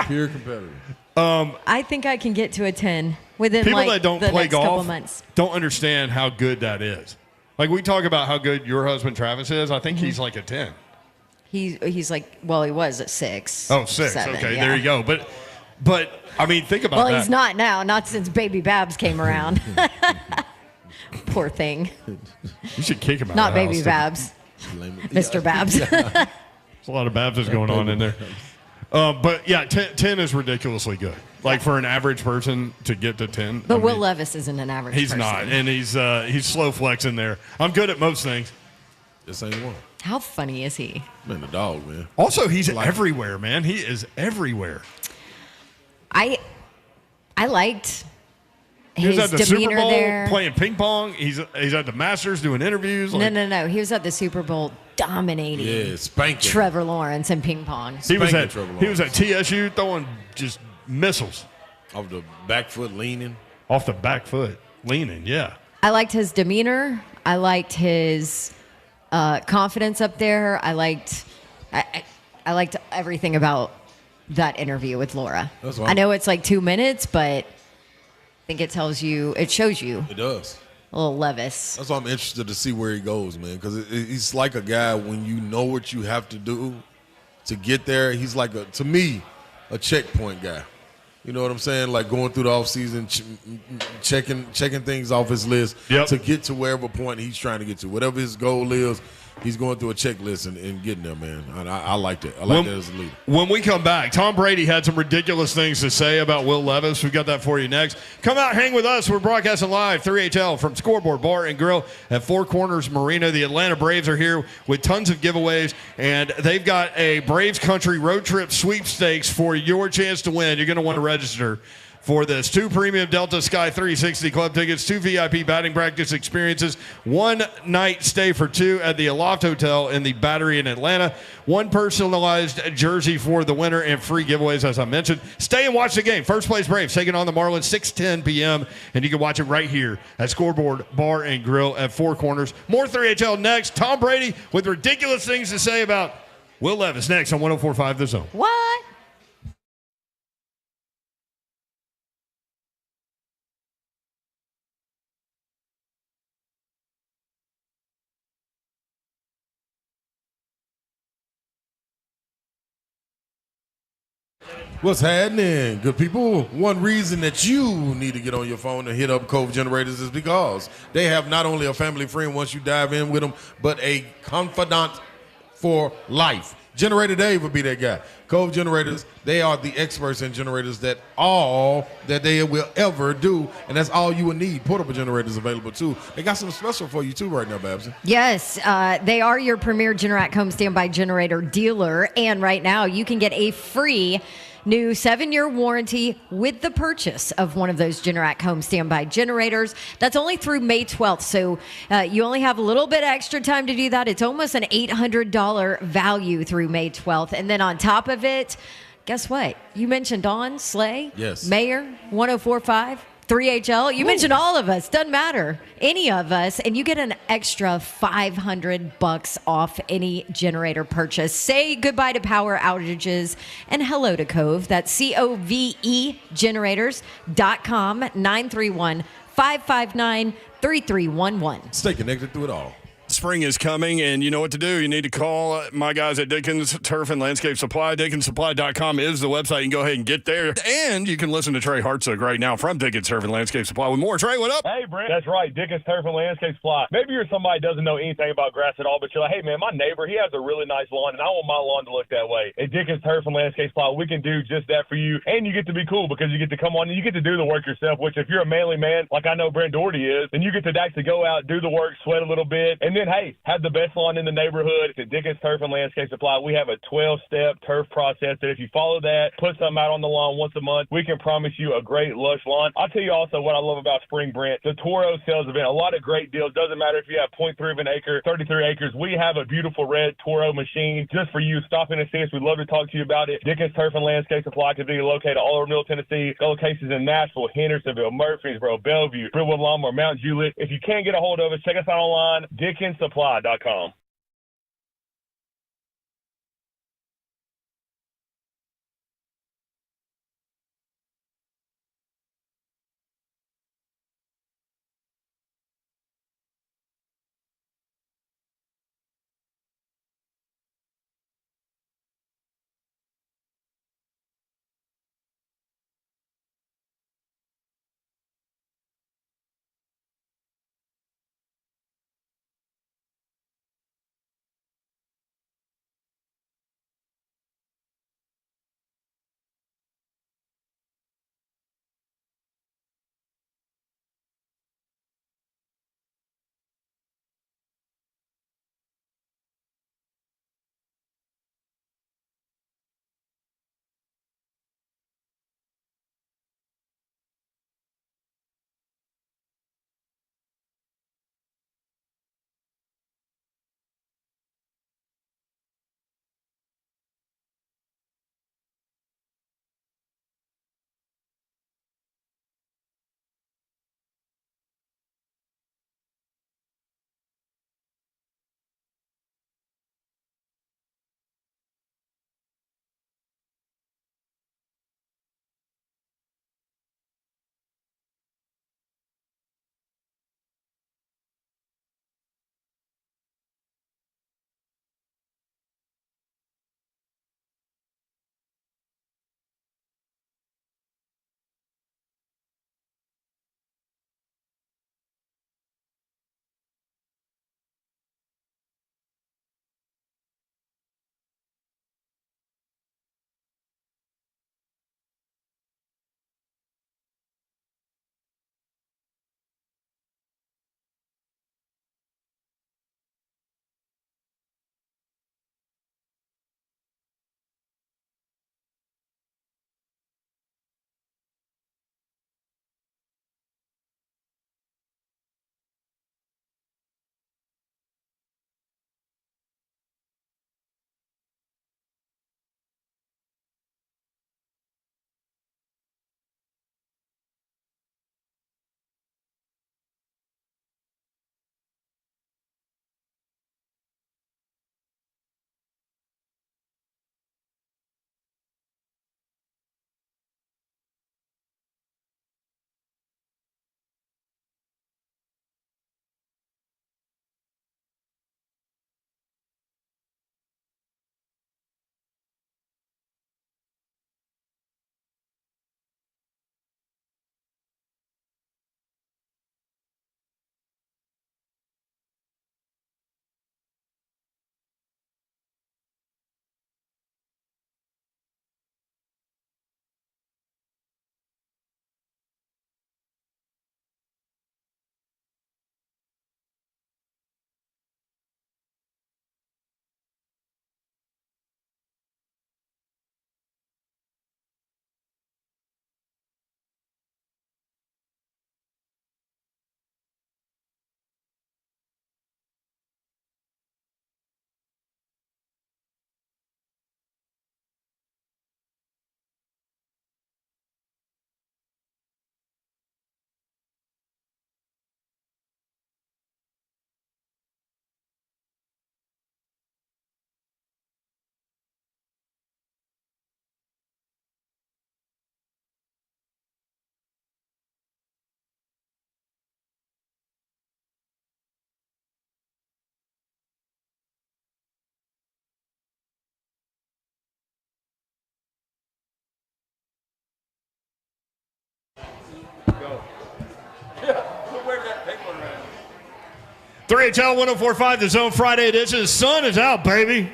Pure competitor. I think I can get to a 10 within people like that don't the play next couple golf months. don't understand how good that is. Like, we talk about how good your husband Travis is. I think he's like a 10. He's like, well, he was at 6. Oh, 6. 7, Okay, yeah. there you go. But I mean, think about Well, that. he's not now. Not since Baby Babs came around. Poor thing. You should kick him out Not of the Baby house. Babs. Mr. Babs. There's a lot of Babses going on in there. But yeah, 10 is ridiculously good. Like, for an average person to get to 10. But Will Levis isn't an average He's person. not, and he's slow flexing there. I'm good at most things. This ain't one. How funny is he? Man, the dog, man. Also, he's everywhere, man. He is everywhere. I liked He was his at the Super demeanor Bowl there. playing ping pong. He's at the Masters doing interviews. No. He was at the Super Bowl dominating Yeah, spanking. Trevor Lawrence in ping pong. He was Spanking at Trevor he was at TSU throwing just missiles Off the back foot leaning. off the back foot, leaning. Yeah. I liked his demeanor. I liked his confidence up there. I liked everything about that interview with Laura. That's right. I know it's like 2 minutes, but I think it shows you It does. a little Levis. That's why I'm interested to see where he goes, man. Because he's like a guy, when you know what you have to do to get there, he's like, to me, a checkpoint guy. You know what I'm saying? Like, going through the offseason, checking things off his list to get to wherever point he's trying to get to. Whatever his goal is, he's going through a checklist and getting there, man. I liked it. I like that as a leader. When we come back, Tom Brady had some ridiculous things to say about Will Levis. We've got that for you next. Come out, hang with us. We're broadcasting live 3HL from Scoreboard Bar and Grill at Four Corners Marina. The Atlanta Braves are here with tons of giveaways, and they've got a Braves Country road trip sweepstakes for your chance to win. You're going to want to register for this. 2 premium Delta Sky 360 club tickets, 2 VIP batting practice experiences, 1 night stay for 2 at the Aloft Hotel in the Battery in Atlanta, 1 personalized jersey for the winner, and free giveaways, as I mentioned. Stay and watch the game. First place Braves taking on the Marlins, 6:10 p.m., and you can watch it right here at Scoreboard Bar and Grill at Four Corners. More 3HL next. Tom Brady with ridiculous things to say about Will Levis next on 104.5 The Zone. What? What's happening, good people? One reason that you need to get on your phone and hit up Cove Generators is because they have not only a family friend once you dive in with them, but a confidant for life. Generator Dave will be that guy. Cove Generators, they are the experts in generators that they will ever do, and that's all you will need. Portable generators available too. They got something special for you too right now, Babson. Yes, they are your premier Generac home standby generator dealer, and right now you can get a free new 7-year warranty with the purchase of one of those Generac home standby generators. That's only through May 12th, so you only have a little bit extra time to do that. It's almost an $800 value through May 12th. And then on top of it, guess what? You mentioned Dawn, Slay, yes, Mayor, 104.5. 3HL. You mentioned all of us. Doesn't matter. Any of us. And you get an extra $500 off any generator purchase. Say goodbye to power outages and hello to Cove. That's COVE generators.com 931-559-3311. Stay connected through it all. Spring is coming, and you know what to do. You need to call my guys at Dickens Turf and Landscape Supply. DickensSupply.com is the website. You can go ahead and get there. And you can listen to Trey Hartsook right now from Dickens Turf and Landscape Supply with more. Trey, what up? Hey, Brent. That's right, Dickens Turf and Landscape Supply. Maybe you're somebody that doesn't know anything about grass at all, but you're like, hey, man, my neighbor, he has a really nice lawn, and I want my lawn to look that way. At Dickens Turf and Landscape Supply, we can do just that for you, and you get to be cool because you get to come on and you get to do the work yourself, which if you're a manly man, like I know Brent Doherty is, then you get to actually go out, do the work, sweat a little bit, and then then, hey, have the best lawn in the neighborhood. It's at Dickens Turf and Landscape Supply. We have a 12-step turf process that if you follow that, put something out on the lawn once a month, we can promise you a great, lush lawn. I'll tell you also what I love about Spring Brent, the Toro sales event. A lot of great deals. Doesn't matter if you have 0.3 of an acre, 33 acres. We have a beautiful red Toro machine just for you. Stop in and see us. We'd love to talk to you about it. Dickens Turf and Landscape Supply can be located all over Middle Tennessee. Got locations in Nashville, Hendersonville, Murfreesboro, Bellevue, Brentwood Lawnmower, Mount Juliet. If you can't get a hold of us, check us out online, dickenssupply.com. Go. Yeah, where that big one ran. 3HL 1045, the Zone Friday edition. The sun is out, baby.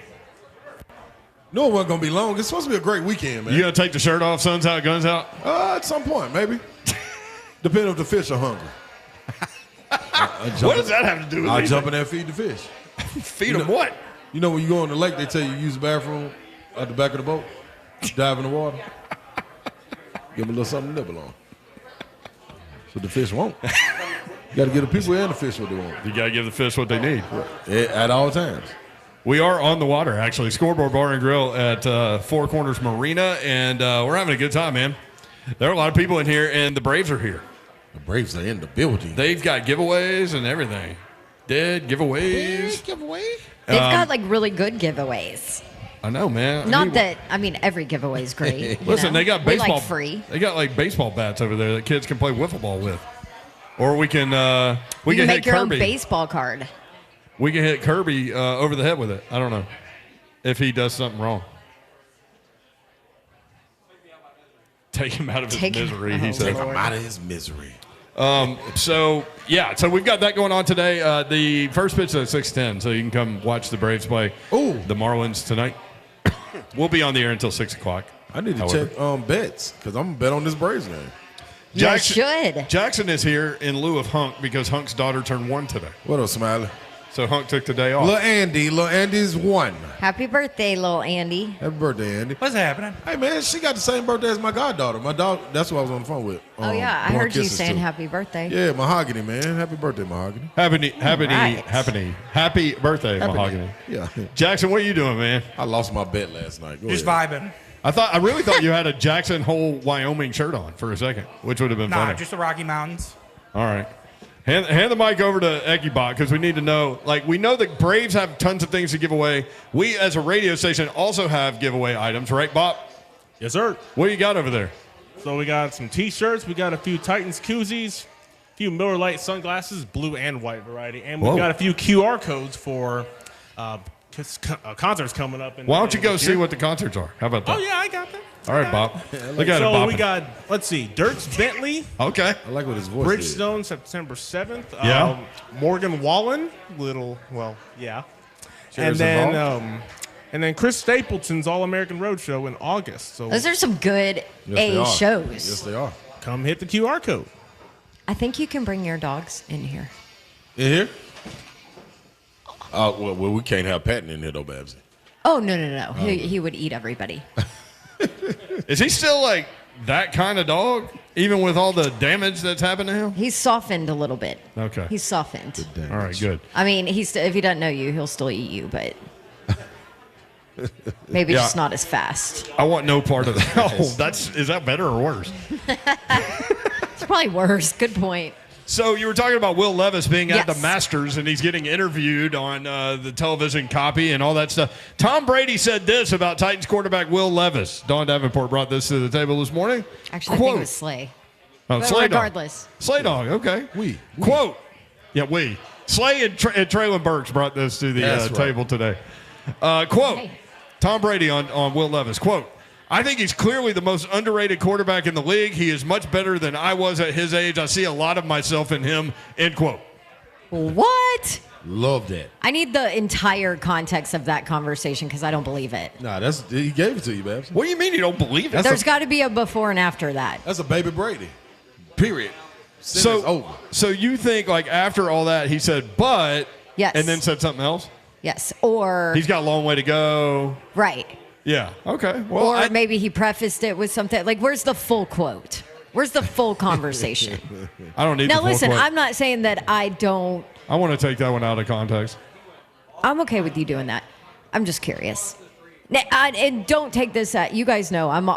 No, it wasn't going to be long. It's supposed to be a great weekend, man. You going to take the shirt off, sun's out, guns out? At some point, maybe. Depending if the fish are hungry. What does that have to do with I'll anything? jump in there and feed the fish. Feed them what? You know when you go in the lake, they tell you use the bathroom at the back of the boat. Dive in the water. Give them a little something to nibble on. So the fish won't. You got to give the people and the fish what they want. You got to give the fish what they need. At all times. We are on the water, actually. Scoreboard Bar and Grill at Four Corners Marina, and we're having a good time, man. There are a lot of people in here, and the Braves are here. The Braves are in the building. They've got giveaways and everything. Dead giveaways. They've got like really good giveaways. I know, man. Not that, I mean, every giveaway is great. Listen, they got baseball. We like free. They got like baseball bats over there that kids can play wiffle ball with. Or we can you can make hit your Kirby. own baseball card. We can hit Kirby over the head with it. I don't know if he does something wrong. Take him out of his misery, he said. Take him out of his misery. So we've got that going on today. The first pitch is at 6:10, so you can come watch the Braves play the Marlins tonight. We'll be on the air until 6 o'clock. I need to check bets because I'm going to bet on this Braves game. You should. Jackson is here in lieu of Hunk because Hunk's daughter turned 1 today. What up, Smiley? So Hunk took the day off. Little Andy's 1. Happy birthday, little Andy. Happy birthday, Andy. What's happening? Hey, man, she got the same birthday as my goddaughter. My dog, that's who I was on the phone with. Oh, yeah. I blowing heard you kisses saying to. happy birthday. Yeah, Mahogany, man. Happy birthday, Mahogany. Happy birthday, Mahogany. Yeah. Jackson, what are you doing, man? I lost my bet last night. Go Just ahead. vibing. I really thought you had a Jackson Hole, Wyoming shirt on for a second, which would have been Nah, funny. just the Rocky Mountains. All right. Hand the mic over to Ekibot because we need to know. Like, we know the Braves have tons of things to give away. We, as a radio station, also have giveaway items, right, Bob? Yes, sir. What do you got over there? So we got some T-shirts. We got a few Titans koozies, a few Miller Lite sunglasses, blue and white variety, and we've got a few QR codes for concerts coming up. Why don't you go see what the concerts are? How about that? Oh, yeah, I got that. All right, Bob. Look at it, So Bob. we got, let's see, Dirks Bentley, Okay. I like what his voice is. Bridgestone, September 7th. Yeah. Morgan Wallen, yeah. Shares And then Chris Stapleton's All-American Roadshow in August. So Those are some good shows. Yes, they are. come hit the QR code. I think you can bring your dogs in here. In here? Well, we can't have Patton in here, though, Babsy. Oh, no. He would eat everybody. Is he still like that kind of dog, even with all the damage that's happened to him? He's softened a little bit. Okay. He's softened. All right, good. I mean, if he doesn't know you, he'll still eat you, but maybe just not as fast. I want no part of that. Oh, is that better or worse? It's probably worse. Good point. So you were talking about Will Levis being at Yes. the Masters, and he's getting interviewed on the television copy and all that stuff. Tom Brady said this about Titans quarterback Will Levis. Dawn Davenport brought this to the table this morning. Actually, I think it was Slay. Oh, But Slay regardless. Dog. Slay Dog, okay. Quote. Yeah, we. Slay and Traylon Burks brought this to the table today. Quote. Hey. Tom Brady on Will Levis. Quote. I think he's clearly the most underrated quarterback in the league. He is much better than I was at his age. I see a lot of myself in him, end quote. What? Love that. I need the entire context of that conversation because I don't believe it. Nah, he gave it to you, Babs. What do you mean you don't believe it? There's got to be a before and after that. That's a baby Brady. Period. So, over. so you think like after all that he said, but, Yes. and then said something else? Yes. Or, He's got a long way to go. right. Yeah. Okay. Well, Or maybe he prefaced it with something like, where's the full quote? Where's the full conversation? I don't need Now, the full listen, quote. I'm not saying that I don't. I want to take that one out of context. I'm okay with you doing that. I'm just curious. And don't take this at you guys know I'm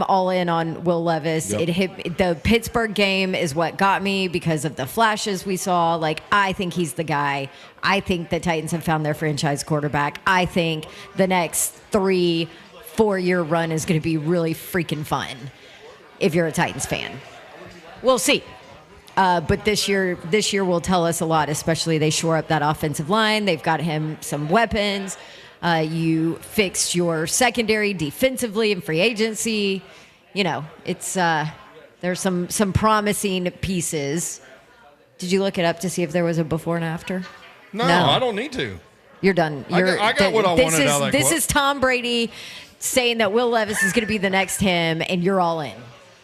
all in on Will Levis. Yep. It hit the Pittsburgh game is what got me because of the flashes we saw. Like I think he's the guy. I think the Titans have found their franchise quarterback. I think the next 3-4 year run is going to be really freaking fun if you're a Titans fan. We'll see. But this year will tell us a lot, especially they shore up that offensive line. They've got him some weapons. You fixed your secondary defensively in free agency. You know, it's there's some promising pieces. Did you look it up to see if there was a before and after? No, I don't need to. You're done. I got what I wanted out of that This quote. is Tom Brady saying that Will Levis is going to be the next him, and you're all in.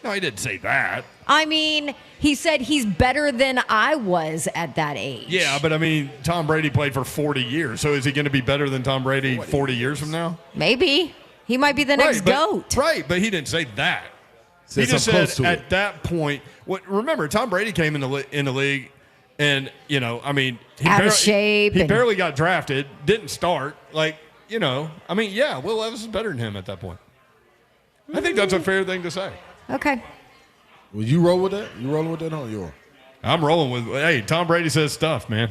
No, he didn't say that. I mean, he said he's better than I was at that age. Yeah, but I mean, Tom Brady played for 40 years. So is he going to be better than Tom Brady 40 years from now? Maybe. He might be the next GOAT. Right, but he didn't say that. He just said at that point. Remember, Tom Brady came in the league, and I mean, out of shape. He barely got drafted, didn't start. Will Levis is better than him at that point. I think that's a fair thing to say. Okay. Will you roll with that? You rolling with that on your? I'm rolling with. Hey, Tom Brady says stuff, man.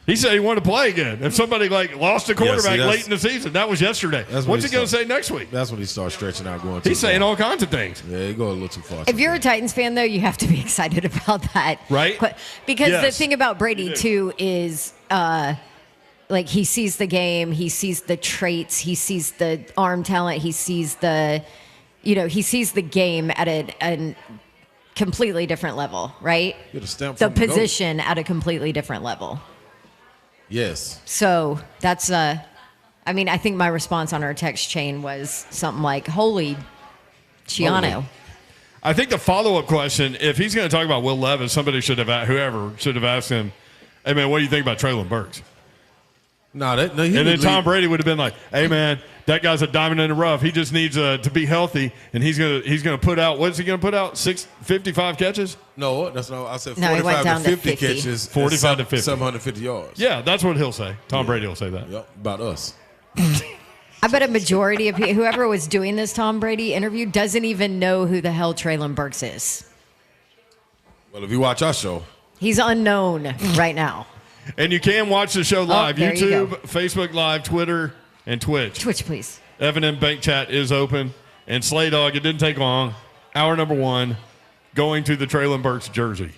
He said he wanted to play again. If somebody lost a quarterback late in the season, that was yesterday. What's he going to say next week? That's when he starts stretching out, going. He's saying all kinds of things. Yeah, he go a little too far. If you're a Titans fan, though, you have to be excited about that, right? Because the thing about Brady too is, he sees the game, he sees the traits, he sees the arm talent, he sees the game at a completely different level, right? Get a stamp the from the position at a completely different level. Yes. So that's I think my response on our text chain was something like, "Holy Chiano." I think the follow-up question, if he's going to talk about Will Levis, whoever should have asked him, "Hey man, what do you think about Treylon Burks?" And then Tom Brady would have been like, "Hey man, that guy's a diamond in the rough. He just needs to be healthy, and he's gonna put out. What is he gonna put out? 55 catches? No, that's not. I said 45 to 50 catches, 45 to 50, 750 yards. Yeah, that's what he'll say. Tom Brady will say that. Yep, about us. I bet a majority of whoever was doing this Tom Brady interview doesn't even know who the hell Treylon Burks is. Well, if you watch our show, he's unknown right now. And you can watch the show live. YouTube, you Facebook Live, Twitter, and Twitch. Twitch, please. Evan and Bank Chat is open. And Slay Dog, it didn't take long. Hour number 1, going to the Treylon Burks jersey.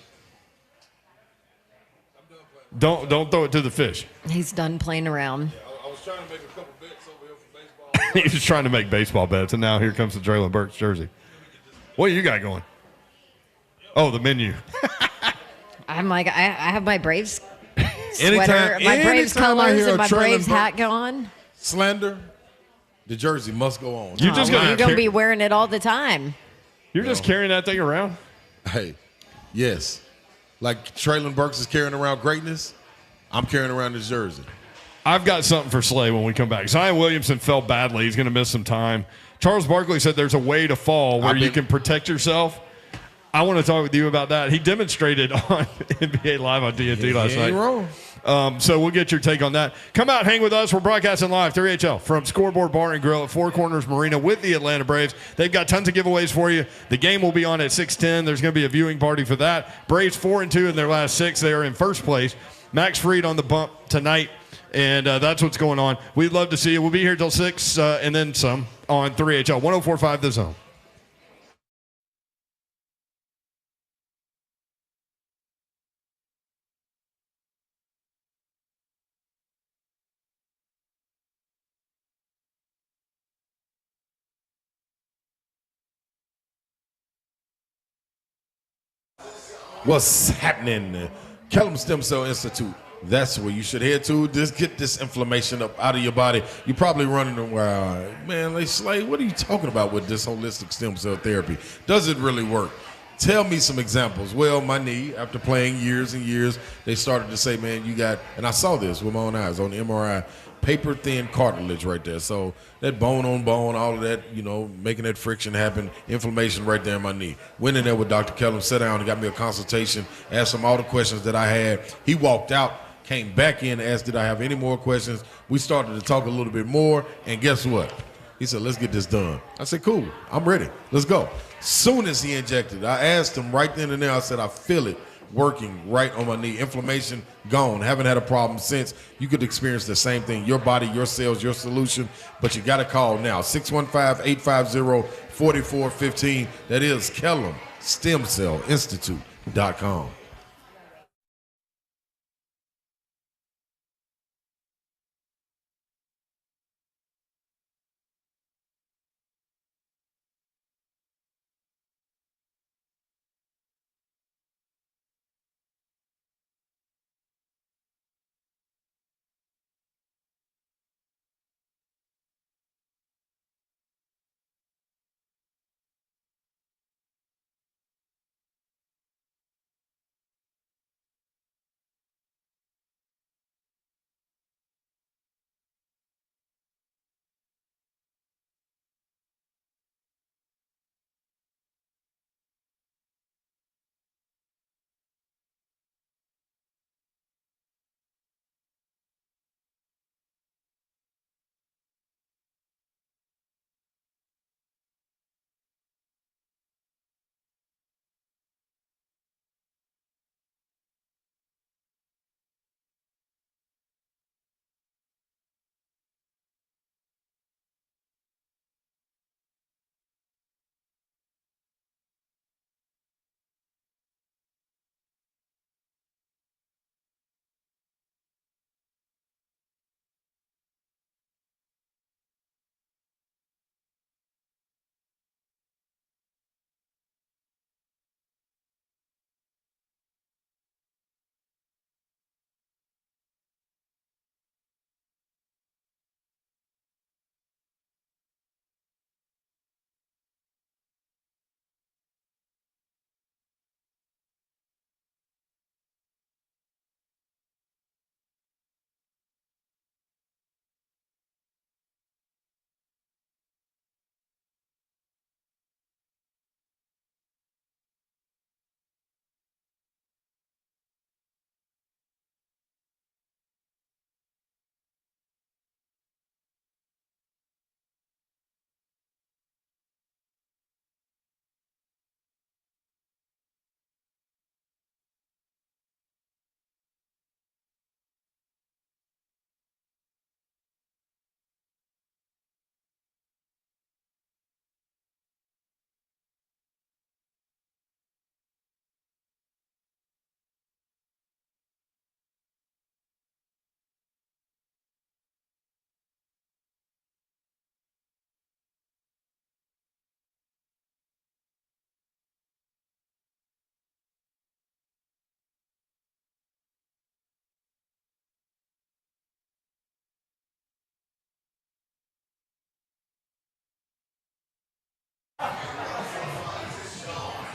Don't throw it to the fish. He's done playing around. I was trying to make a couple bets over here for baseball. He was trying to make baseball bets, and now here comes the Treylon Burks jersey. What do you got going? Oh, the menu. I'm like, I have my Braves sweater, my Braves colors, and my Braves hat going. Slander, the jersey must go on. You're going to be wearing it all the time. You're just carrying that thing around? Hey, yes. Like Treylon Burks is carrying around greatness, I'm carrying around this jersey. I've got something for Slay when we come back. Zion Williamson fell badly. He's going to miss some time. Charles Barkley said there's a way to fall where you can protect yourself. I want to talk with you about that. He demonstrated on NBA Live on TNT last night. Wrong. So we'll get your take on that. Come out, hang with us. We're broadcasting live 3HL from Scoreboard Bar and Grill at Four Corners Marina with the Atlanta Braves. They've got tons of giveaways for you. The game will be on at 6:10. There's going to be a viewing party for that. Braves 4-2 in their last 6. They are in first place. Max Fried on the bump tonight, and that's what's going on. We'd love to see you. We'll be here till 6 and then some on 3HL 104.5 The Zone. What's happening? Kellum Stem Cell Institute. That's where you should head to. Just get this inflammation up out of your body. You're probably running around, man, Slay, what are you talking about with this holistic stem cell therapy? Does it really work? Tell me some examples. Well, my knee, after playing years and years, they started to say, man, you got, and I saw this with my own eyes on the MRI, paper thin cartilage right there. So that bone on bone, all of that, making that friction happen, inflammation right there in my knee. Went in there with Dr. Kellum, sat down and got me a consultation, asked him all the questions that I had. He walked out, came back in, asked did I have any more questions. We started to talk a little bit more, and guess what? He said, let's get this done. I said, cool, I'm ready. Let's go. Soon as he injected, I asked him right then and there, I said, I feel it working right on my knee. Inflammation gone. Haven't had a problem since. You could experience the same thing. Your body, your cells, your solution. But you got to call now. 615-850-4415. That is Kellum Stem Cell Institute.com.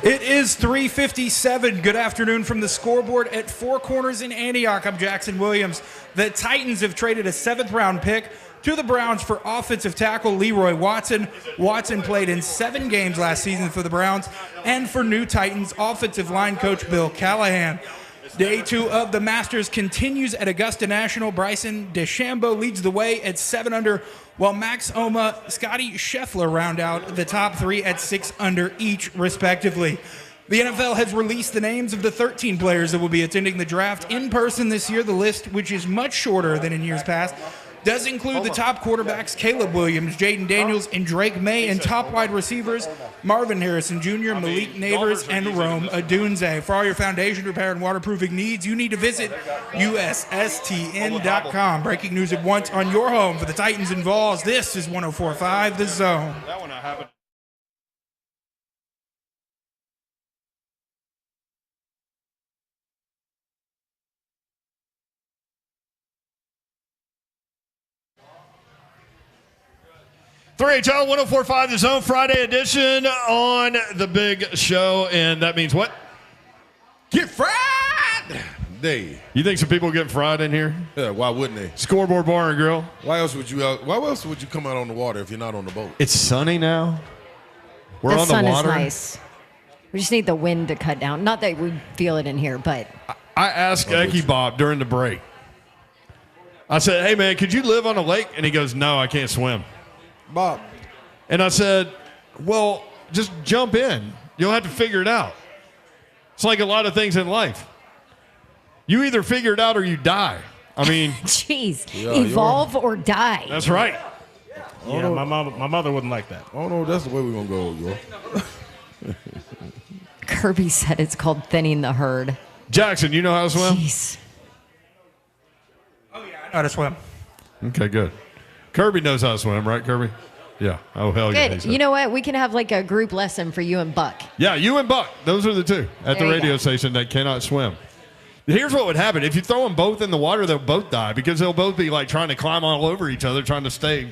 It is 3:57. Good afternoon from the scoreboard at Four Corners in Antioch. I'm Jackson Williams. The Titans have traded a 7th-round pick to the Browns for offensive tackle Leroy Watson. Watson played in 7 games last season for the Browns, and for new Titans offensive line coach Bill Callahan. Day 2 of the Masters continues at Augusta National. Bryson DeChambeau leads the way at 7 under, while Max Homa, Scotty Scheffler round out the top 3 at 6 under each, respectively. The NFL has released the names of the 13 players that will be attending the draft in person this year. The list, which is much shorter than in years past, does include the top quarterbacks Caleb Williams, Jaden Daniels, and Drake May, and top wide receivers Marvin Harrison Jr., Malik Neighbors, and Rome Odunze. For all your foundation repair and waterproofing needs, you need to visit USSTN.com. Breaking news at once on your home for the Titans and Vols. This is 104.5 The Zone. That one I haven't. HL 104.5 The Zone Friday edition on the big show, and that means what? Get fried day. You think some people get fried in here? Yeah, why wouldn't they? Scoreboard Bar and Grill. Why else would you come out on the water if you're not on the boat? It's sunny now. We're The on the sun water. is nice. We just need the wind to cut down. Not that we feel it in here, but I asked Eki Bob during the break. I said, "Hey man, could you live on a lake?" And he goes, "No, I can't swim." Bob. And I said, "Well, just jump in. You'll have to figure it out." It's like a lot of things in life. You either figure it out or you die. I mean, jeez, Yeah, evolve or die. that's right. Yeah, my mother wouldn't like that. I don't know if that's the way we're going to go, yo. Kirby said it's called thinning the herd. Jackson, you know how to swim? Jeez. Oh, yeah, I know how to swim. Okay, good. Kirby knows how to swim, right, Kirby? Yeah. Oh, hell yeah. he Good. said. You know what? We can have like a group lesson for you and Buck. Yeah, you and Buck. Those are the two at the There you radio go. station that cannot swim. Here's what would happen. If you throw them both in the water, they'll both die because they'll both be like trying to climb all over each other, trying to stay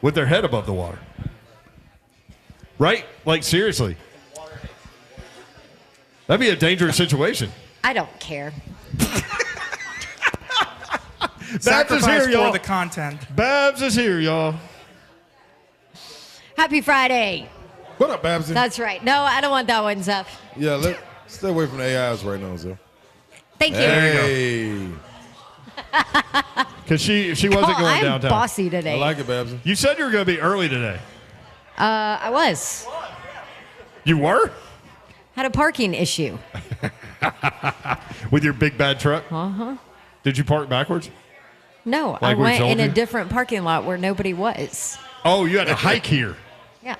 with their head above the water. Right? Like, seriously. That'd be a dangerous situation. I don't care. Babs is Sacrifice here, y'all. for the content. Babs is here, y'all. Happy Friday. What up, Babsy? That's right. No, I don't want that one, Zeph. Yeah, stay away from the AIs right now, Zeph. Thank you. Hey. Because she wasn't going I'm downtown. bossy I today. like it, Babsy. You said you were going to be early today. I was. You were? Had a parking issue. With your big bad truck? Uh-huh. Did you park backwards? No, Like I we went told in a you? different parking lot where nobody was. Oh, you had to hike here. Yeah.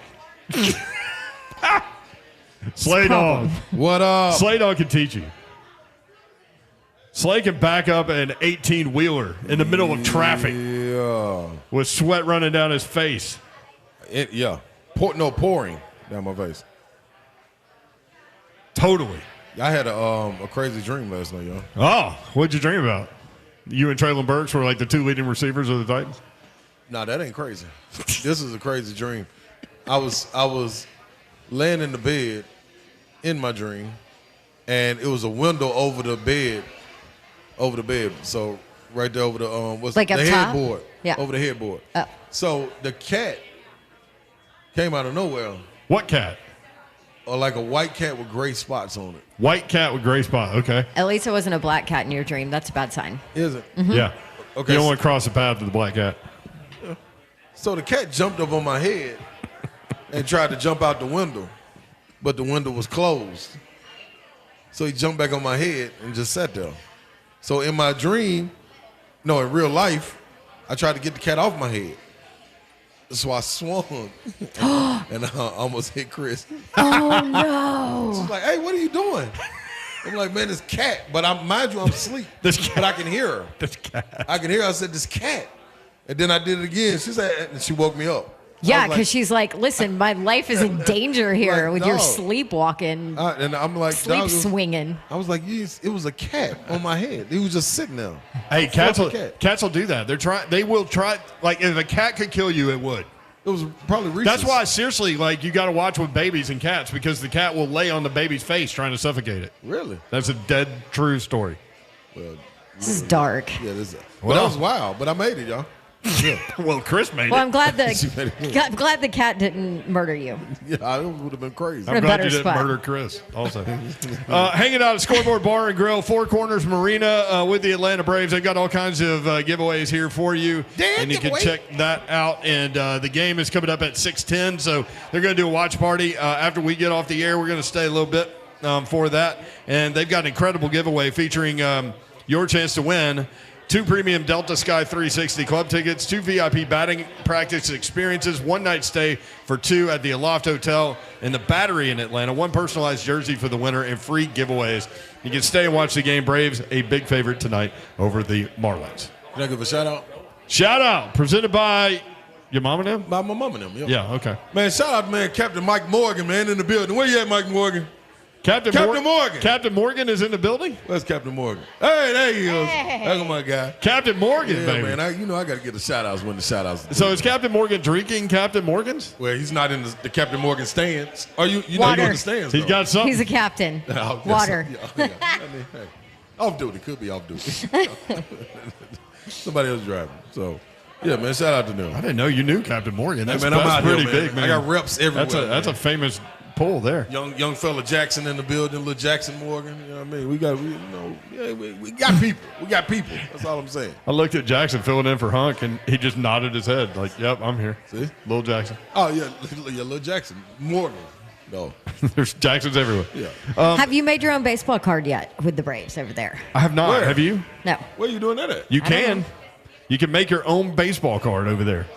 Slay Dog. What up? Slay Dog can teach you. Slay can back up an 18-wheeler in the middle of traffic Yeah. with sweat running down his face. Yeah. Pouring down my face. Totally. I had a crazy dream last night, y'all. Oh, what'd you dream about? You and Traylon Burks were like the two leading receivers of the Titans? No, that ain't crazy. This is a crazy dream. I was laying in the bed in my dream, and it was a window over the bed. So right there over the what's Like the up top? headboard. Yeah. Over the headboard. Oh. So the cat came out of nowhere, What cat? or like a white cat with gray spots on it. White cat with gray spot. Okay. At least it wasn't a black cat in your dream. That's a bad sign. Is it? Yeah. Okay. You don't want to cross the path with the black cat. So the cat jumped up on my head and tried to jump out the window, but the window was closed. So he jumped back on my head and just sat there. So in my dream, no, in real life, I tried to get the cat off my head. So I swung and I almost hit Chris. Oh, no. She's like, "Hey, what are you doing?" I'm like, "Man, this cat." But mind you, I'm asleep. This cat. But I can hear her. This cat. I can hear her. I said, "This cat." And then I did it again. She said, and she woke me up. Yeah, I was like, because she's like, listen, my life is in danger here Like, with your dog. sleepwalking, and I'm like, sleep dog, swinging. I was like, yes, it was a cat on my head. He was just sitting there. Hey, Fluffy cats will do that. They will try. Like if a cat could kill you, it would. It was probably Reese's. That's why, seriously, like, you got to watch with babies and cats because the cat will lay on the baby's face trying to suffocate it. Really? That's a dead true story. Well, This is dark. yeah, well, that was wild, but I made it, y'all. Yeah. Well, Chris made Well, it. I'm glad the cat didn't murder you. Yeah, it would have been crazy. In a I'm glad better you didn't spot. murder Chris also. Hanging out at Scoreboard Bar and Grill, Four Corners Marina with the Atlanta Braves. They've got all kinds of giveaways here for you. And you can check that out. And the game is coming up at 6:10, so they're going to do a watch party. After we get off the air, we're going to stay a little bit for that. And they've got an incredible giveaway featuring your chance to win 2 premium Delta Sky 360 club tickets, 2 VIP batting practice experiences, 1 night stay for 2 at the Aloft Hotel in the Battery in Atlanta, 1 personalized jersey for the winner, and free giveaways. You can stay and watch the game. Braves, a big favorite tonight over the Marlins. Can I give a shout out? Shout out, presented by your mom and them? By my mom and them, Yeah, okay. Man, shout out, man, Captain Mike Morgan, man, in the building. Where you at, Mike Morgan? Captain Morgan. Captain Morgan is in the building? Where's Captain Morgan? Hey, there he is. That's my guy. Captain Morgan, Yeah, baby. man, I got to get the shout-outs when the shout-outs. So is Captain Morgan drinking Captain Morgan's? Well, he's not in the Captain Morgan stands. Are you know you're Water. in the stands, He's though. got something. He's a captain. Oh, Water. yeah. I mean, hey, off duty. Could be off duty. Somebody else driving. So, yeah, man, shout out to them. I didn't know you knew Captain Morgan. That's, man, I'm that's out here, pretty man. big, man. I got reps everywhere. That's a famous pull there. Young fella Jackson in the building, little Jackson Morgan. You know what I mean? We got people. We got people. That's all I'm saying. I looked at Jackson filling in for Hunk, and he just nodded his head like, "Yep, I'm here." See, Little Jackson. Oh yeah, little Jackson Morgan. No, There's Jacksons everywhere. yeah. Have you made your own baseball card yet with the Braves over there? I have not. Where? Have you? No. Where you doing that at? You I don't can. know. You can make your own baseball card over there.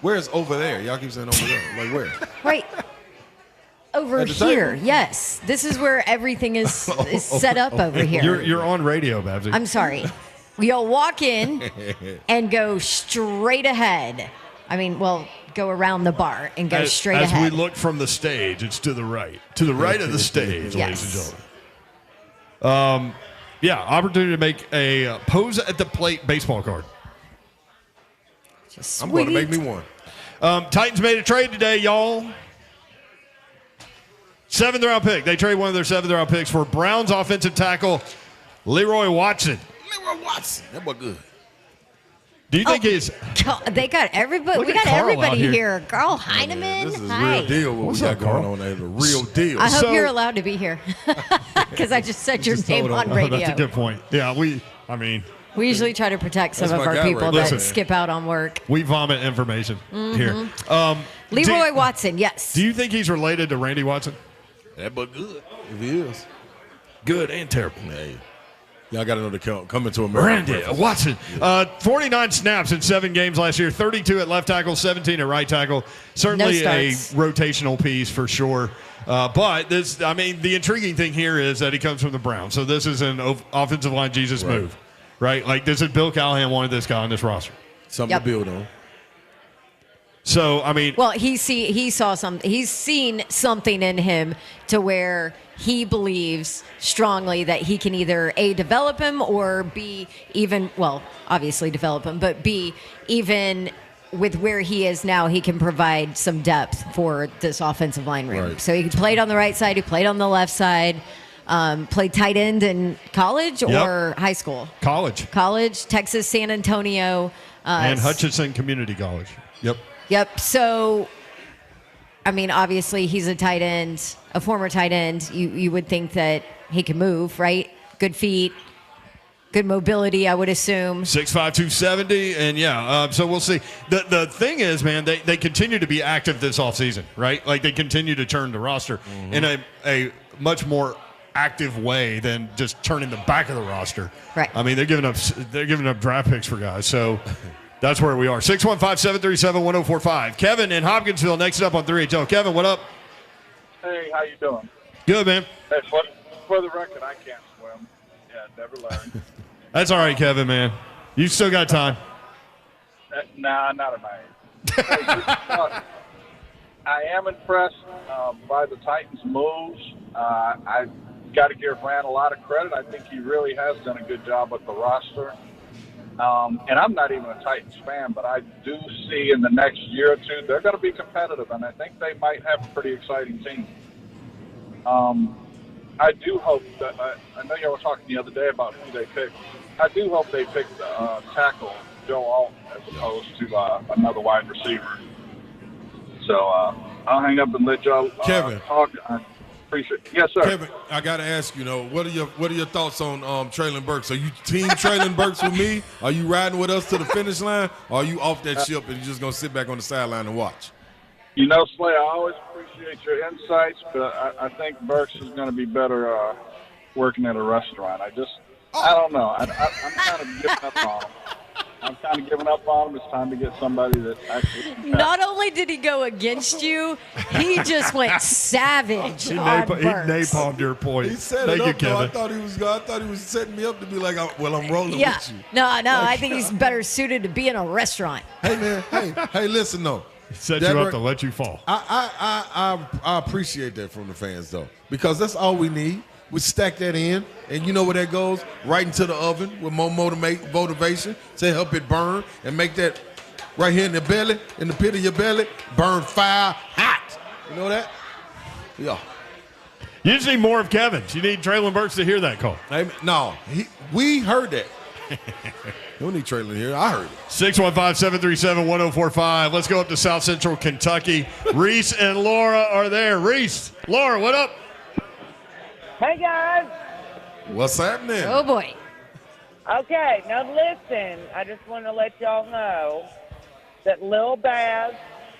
Where's over there? Y'all keep saying over there. Like where? Right. Over At the here, table? yes. This is where everything is set up over here. You're on radio, Babsy. I'm sorry. You'll walk in and go straight ahead. I mean, well, go around the bar and go straight as ahead. we look from the stage, it's to the right. To the right of the stage, Yes. ladies and gentlemen. Yeah, opportunity to make a pose at the plate baseball card. I'm going to make me one. Titans made a trade today, y'all. 7th round pick. They trade one of their 7th round picks for Browns offensive tackle Leroy Watson. Leroy Watson. That boy good. Do you think he's They got everybody. Look We at got Carl everybody out here. here. Carl Heineman. This is Hi. real deal. What What's we got up, going Carl? on there? The real deal. I hope So- you're allowed to be here because I just said your name on Oh, radio. that's a good point. Yeah, we We usually try to protect some That's of my our guy people right that there. skip out on work. we vomit information here. Leroy Watson, yes. Do you think he's related to Randy Watson? That boy good. If he is. Good and terrible. Hey. Y'all got to know the coming to America. Randy Watson. 49 snaps in 7 games last year, 32 at left tackle, 17 at right tackle. Certainly No a starts. rotational piece for sure. But the intriguing thing here is that he comes from the Browns. So this is an offensive line Jesus move, right? Like this is Bill Callahan wanted this guy on this roster. Something to build on. So, Well, he's seen something in him to where he believes strongly that he can either A, develop him or B, even, well, obviously develop him, but B, even with where he is now, he can provide some depth for this offensive line room. Right. So he played on the right side, he played on the left side, played tight end in college or high school? college. College, Texas, San Antonio. And Hutchinson Community College. Yep. Yep. So, I mean, obviously, he's a tight end, a former tight end. You would think that he can move, right? Good feet, good mobility, I would assume. 6'5", 270, and so we'll see. The thing is, man, they continue to be active this offseason, right? Like they continue to turn the roster in a much more active way than just turning the back of the roster. Right. I mean, they're giving up draft picks for guys. So that's where we are. 615-737-1045. Kevin in Hopkinsville next up on 3HL. Kevin, what up? Hey, how you doing? Good, man. Hey, for the record, I can't swim. Yeah, never learned. That's all right, Kevin, man. You still got time. Nah, not at my age. Hey, I am impressed by the Titans' moves. I got to give Rand a lot of credit. I think he really has done a good job with the roster. And I'm not even a Titans fan, but I do see in the next year or two they're going to be competitive, and I think they might have a pretty exciting team. I do hope that I know y'all were talking the other day about who they picked. I do hope they pick tackle Joe Alton as opposed to another wide receiver. So I'll hang up and let y'all Kevin. talk. I appreciate it. Yes, sir. Kevin, I got to ask you, what are your thoughts on Traylon Burks? Are you team Traylon Burks with me? Are you riding with us to the finish line? Or are you off that ship and you're just going to sit back on the sideline and watch? Slay, I always appreciate your insights, but I think Burks is going to be better working at a restaurant. I don't know. I'm kind of giving up on him. It's time to get somebody that actually. Not only did he go against you, he just went savage He on Burks. napalmed your point. He set Thank it you, up, though. Kevin. I thought he was setting me up to be like, well, I'm rolling Yeah. with you. No, I think he's better suited to be in a restaurant. Hey, man. Hey, listen, though. He set you up to let you fall. I appreciate that from the fans, though, because that's all we need. We stack that in, and you know where that goes? Right into the oven with more motivation to help it burn and make that right here in the belly, in the pit of your belly, burn fire hot. You know that? Yeah. You just need more of Kevin's. You need Traylon Burks to hear that call. Hey, no, we heard that. We don't need Traylon here. I heard it. 615-737-1045. Let's go up to South Central Kentucky. Reese and Laura are there. Reese, Laura, what up? Hey, guys. What's happening? Oh, boy. Okay, now listen. I just want to let y'all know that Lil Baz,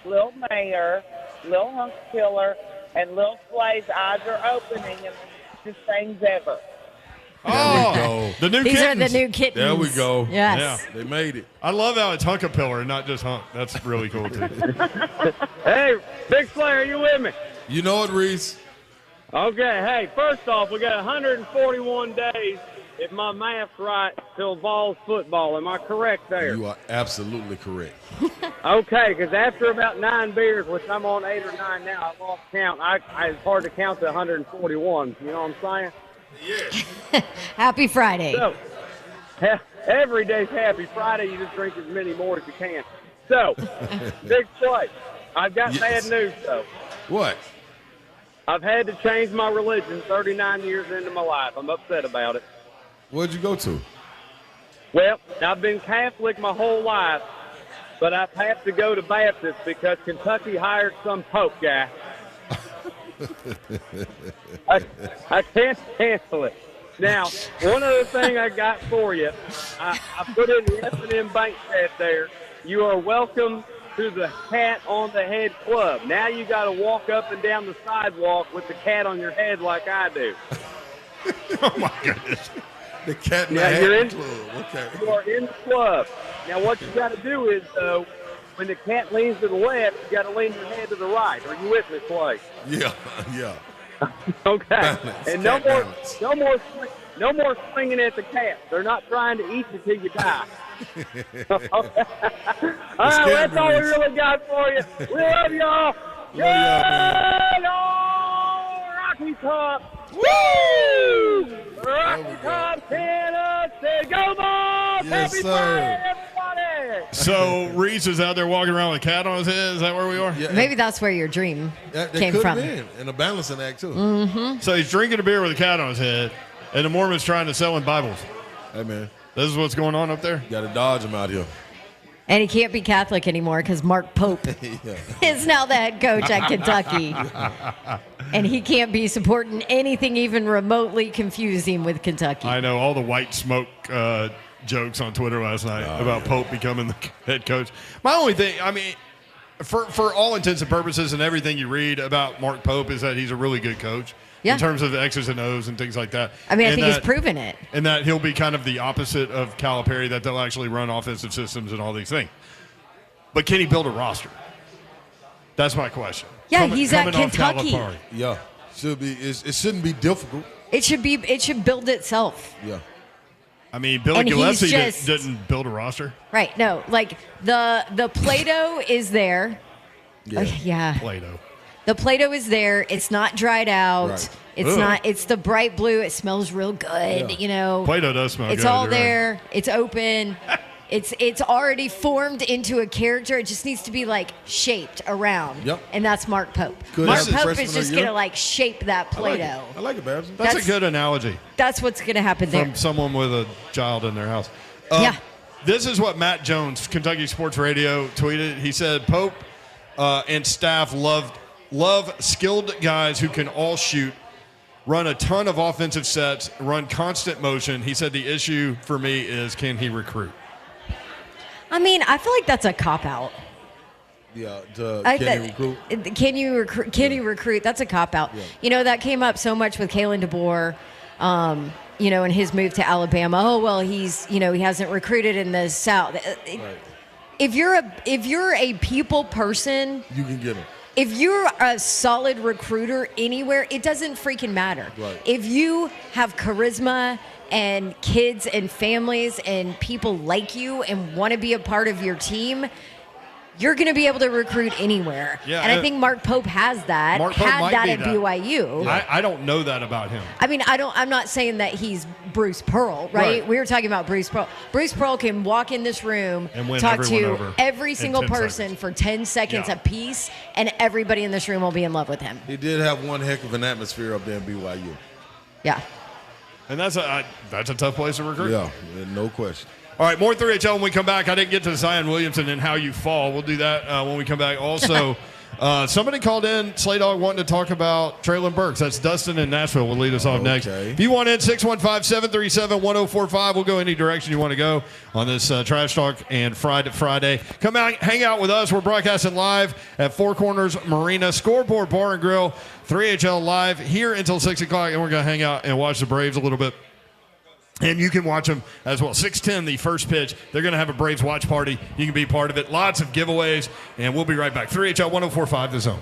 Lil Mayor, Lil Hunk Killer, and Lil Slay's eyes are opening and the best things ever. There we go. The new These kittens. are the new kittens. There we go. Yes. Yeah. They made it. I love how it's Hunkapillar and not just Hunk. That's really cool, too. Hey, Big Slayer, are you with me? You know it, Reese. Okay, hey, first off, we got 141 days, if my math's right, till Vols football. Am I correct there? You are absolutely correct. Okay, because after about 9 beers, which I'm on 8 or 9 now, I lost count. It's hard to count to 141. You know what I'm saying? Happy Friday. So, every day's happy Friday. You just drink as many more as you can. So, Big Slay, I've got bad news, though. What? I've had to change my religion 39 years into my life. I'm upset about it. Where'd you go to? Well, I've been Catholic my whole life, but I've had to go to Baptist because Kentucky hired some Pope guy. I can't handle it. Now, one other thing I got for you, I put in the F&M bank chat there. You are welcome to the Cat on the Head Club. Now you got to walk up and down the sidewalk with the cat on your head like I do. Oh, my goodness. The Cat in the Now, Head Club. Okay. You are in the club. Now what you got to do is, when the cat leans to the left, you got to lean your head to the right. Are you with me, Clay? Yeah. Okay. Balance. And Cat balance. no more swinging at the cat. They're not trying to eat you till you die. All right, that's all we really got for you. We love y'all. Good old Rocky Top. Woo! Rocky Top, Tennessee. Go Vols! Yes, Happy sir. Friday, everybody! So Reese is out there walking around with a cat on his head. Is that where we are? Yeah. Maybe that's where your dream That came could from. have been. And a balancing act, too. Mm-hmm. So he's drinking a beer with a cat on his head, and the Mormon's trying to sell him Bibles. Hey, man. This is what's going on up there? You got to dodge him out here. And he can't be Catholic anymore because Mark Pope is now the head coach at Kentucky. And he can't be supporting anything even remotely confusing with Kentucky. I know all the white smoke jokes on Twitter last night about Pope becoming the head coach. My only thing, I mean, for all intents and purposes and everything you read about Mark Pope is that he's a really good coach. Yeah. In terms of the X's and O's and things like that. I mean, I And think he's proven it. And that he'll be kind of the opposite of Calipari, that they'll actually run offensive systems and all these things. But can he build a roster? That's my question. Yeah, he's at coming off Kentucky. Calipari. Yeah. Should be. It shouldn't be difficult. It should build itself. Yeah. I mean, Billy And he's Gillespie just- didn't build a roster. Right. No, like the Play-Doh is there. Yeah. Yeah. Play-Doh. The Play-Doh is there. It's not dried out. Right. It's Ugh. not. It's the bright blue. It smells real good. Yeah. You know. Play-Doh does smell It's good. all you're right. there. It's open. It's already formed into a character. It just needs to be like shaped around. Yep. And that's Mark Pope. Good. Mark This is Pope freshman is of the just year. gonna like shape that Play-Doh. I like it, Babs. That's a good analogy That's what's gonna happen there. from someone with a child in their house. Yeah. This is what Matt Jones, Kentucky Sports Radio, tweeted. He said, Pope and staff love skilled guys who can all shoot, run a ton of offensive sets, run constant motion. He said the issue for me is, can he recruit? I mean, I feel like that's a cop-out. Yeah, Can you recruit? Can you recruit? That's a cop out. Yeah. That came up so much with Kalen DeBoer, and his move to Alabama. Oh well, he hasn't recruited in the South. Right. If you're a people person, You can get them. if you're a solid recruiter anywhere, it doesn't freaking matter. Right. If you have charisma and kids and families and people like you and want to be a part of your team, you're going to be able to recruit anywhere. Yeah, and I think Mark Pope has that. Mark Pope had might that be at that. BYU. I don't know that about him. I mean, I'm not saying that he's Bruce Pearl, right? We were talking about Bruce Pearl. Bruce Pearl can walk in this room, And win talk everyone to over every in single 10 person seconds. for 10 seconds Yeah. apiece, and everybody in this room will be in love with him. He did have one heck of an atmosphere up there in BYU. Yeah. And that's a tough place to recruit. Yeah, no question. All right, more 3HL when we come back. I didn't get to Zion Williamson and how you fall. We'll do that when we come back. Also, somebody called in, Slay Dog, wanting to talk about Traylon Burks. That's Dustin in Nashville. We'll lead us off next. If you want in, 615-737-1045. We'll go any direction you want to go on this Trash Talk and Friday. Come out, hang out with us. We're broadcasting live at Four Corners Marina, Scoreboard Bar and Grill, 3HL live here until 6 o'clock, and we're going to hang out and watch the Braves a little bit. And you can watch them as well. 6:10, the first pitch. They're going to have a Braves watch party. You can be part of it. Lots of giveaways, and we'll be right back. 3HL 1045, The Zone.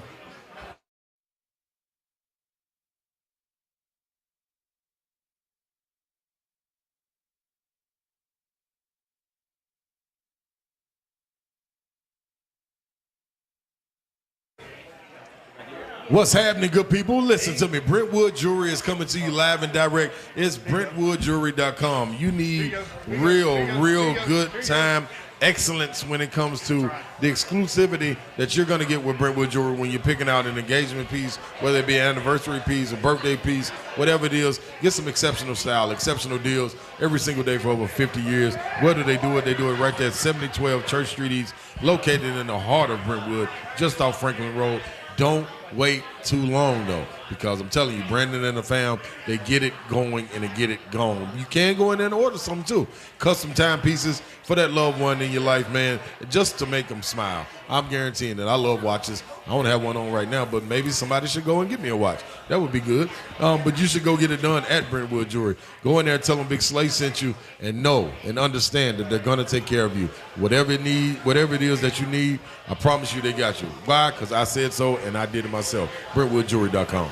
What's happening, good people? Listen to me. Brentwood Jewelry is coming to you live and direct. It's BrentwoodJewelry.com. You need real good time excellence when it comes to the exclusivity that you're going to get with Brentwood Jewelry when you're picking out an engagement piece, whether it be an anniversary piece, a birthday piece, whatever it is. Get some exceptional style, exceptional deals every single day for over 50 years. Where do they do it? They do it right there at 7012 Church Street East, located in the heart of Brentwood, just off Franklin Road. Don't wait too long, though, because I'm telling you, Brandon and the fam, they get it going and they get it gone. You can go in there and order something, too. Custom timepieces for that loved one in your life, man, just to make them smile. I'm guaranteeing that. I love watches. I don't have one on right now, but maybe somebody should go and get me a watch. That would be good. But you should go get it done at Brentwood Jewelry. Go in there and tell them Big Slay sent you, and know and understand that they're going to take care of you. Whatever it is that you need, I promise you they got you. Why? Because I said so, and I did it myself. BrentwoodJewelry.com.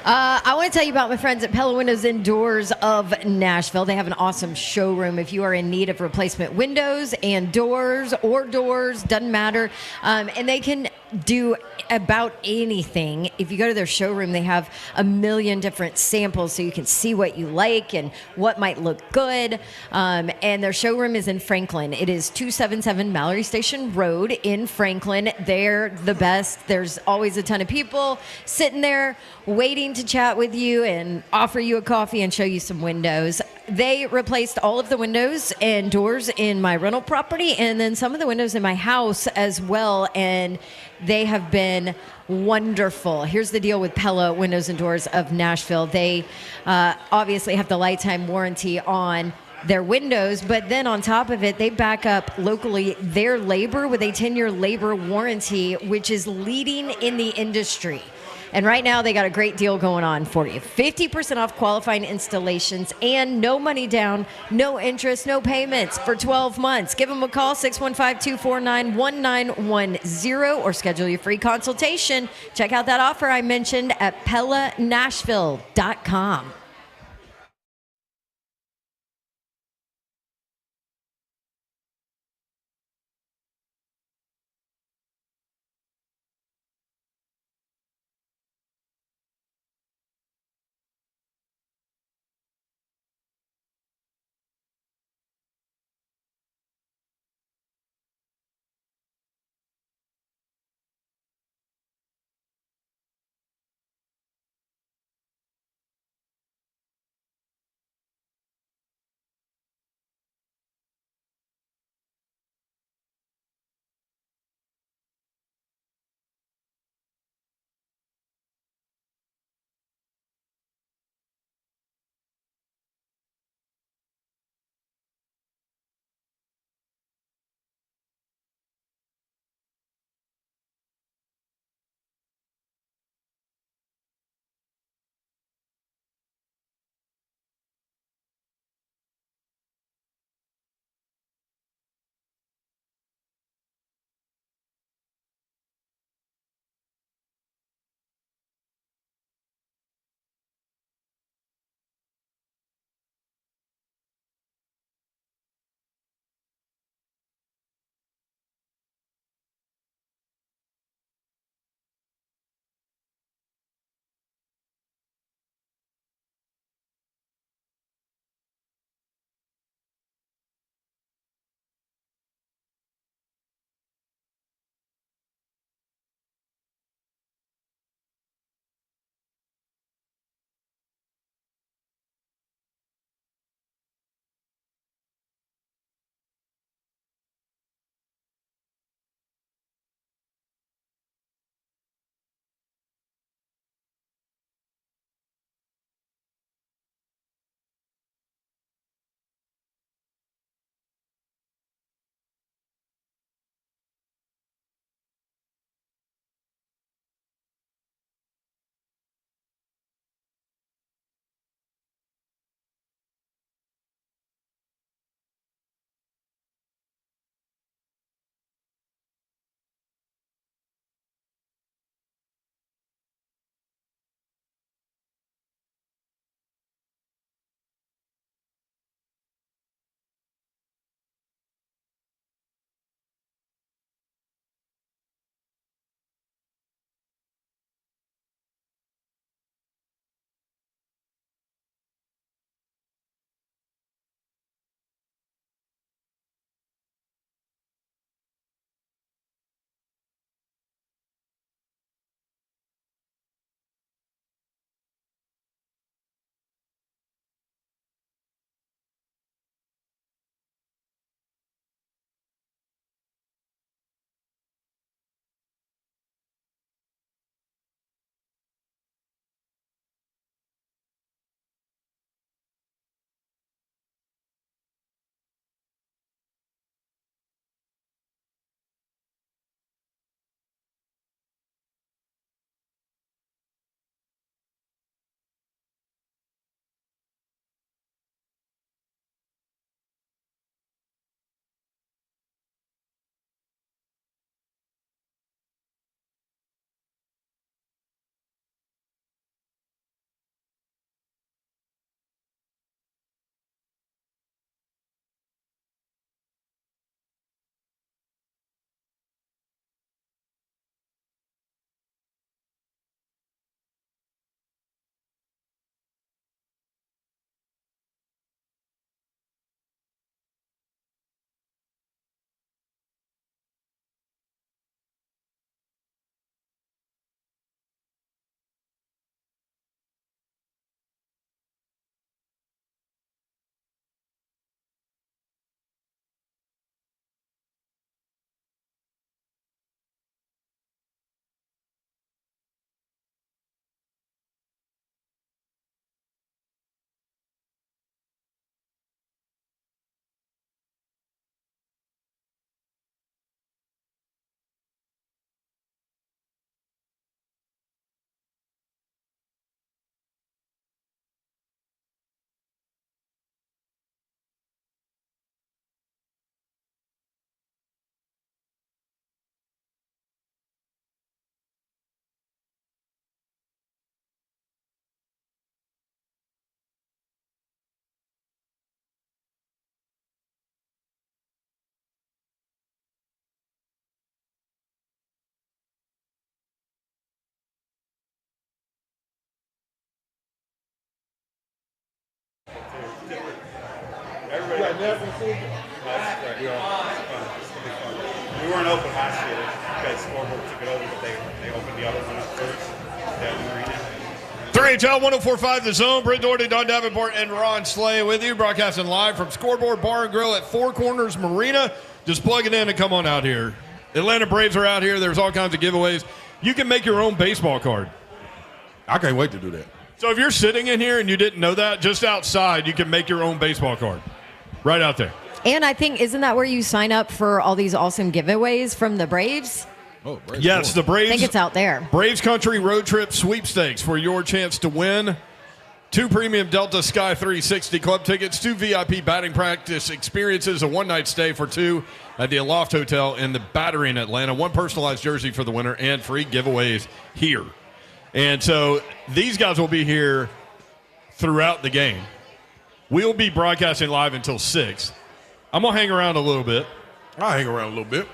I want to tell you about my friends at Pella Windows and Doors of Nashville. They have an awesome showroom. If you are in need of replacement windows and doors or doors, doesn't matter. And they can do about anything. If you go to their showroom, they have a million different samples so you can see what you like and what might look good. And their showroom is in Franklin. It is 277 Mallory Station Road in Franklin. They're the best. There's always a ton of people sitting there waiting to chat with you and offer you a coffee and show you some windows. They replaced all of the windows and doors in my rental property and then some of the windows in my house as well, and they have been wonderful. Here's the deal with Pella Windows and Doors of Nashville. They obviously have the lifetime warranty on their windows, but then on top of it, they back up locally their labor with a 10-year labor warranty, which is leading in the industry. And right now, they got a great deal going on for you. 50% off qualifying installations and no money down, no interest, no payments for 12 months. Give them a call, 615-249-1910, or schedule your free consultation. Check out that offer I mentioned at PellaNashville.com. We weren't open last year. Because Scoreboard took it over, but they opened the other one up first. That 3HL 104.5 The Zone. Britt Doherty, Don Davenport, and Ron Slay with you, broadcasting live from Scoreboard Bar and Grill at Four Corners Marina. Just plug it in and come on out here. Atlanta Braves are out here. There's all kinds of giveaways. You can make your own baseball card. I can't wait to do that. So if you're sitting in here and you didn't know that, just outside, you can make your own baseball card. Right out there. And I think, isn't that where you sign up for all these awesome giveaways from the Braves? Oh, Braves. Yes, the Braves. I think it's out there. Braves Country Road Trip Sweepstakes for your chance to win 2 premium Delta Sky 360 club tickets, 2 VIP batting practice experiences, a one-night stay for 2 at the Aloft Hotel in the Battery in Atlanta, 1 personalized jersey for the winner, and free giveaways here. And so these guys will be here throughout the game. We'll be broadcasting live until 6. I'm going to hang around a little bit. I'll hang around a little bit.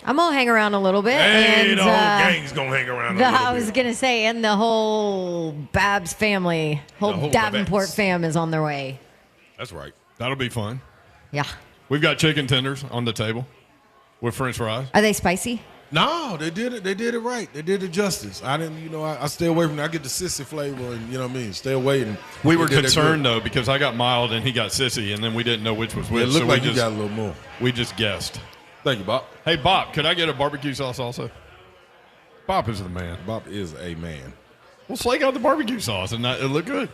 I'm going to hang around a little bit. Hey, and the whole gang's going to hang around a little bit. I was going to say, and the whole Babs family, whole Davenport Babs. fam is on their way. That's right. That'll be fun. Yeah. We've got chicken tenders on the table with French fries. Are they spicy? No, they did it. They did it right. They did it justice. I didn't, I stay away from it. I get the sissy flavor, and you know what I mean. Stay away. And we were concerned though because I got mild and he got sissy, and then we didn't know which was which. It looked so like we you got a little more. We just guessed. Thank you, Bob. Hey, Bob, could I get a barbecue sauce also? Bob is the man. Bob is a man. Well, Slay got the barbecue sauce, and it looked good.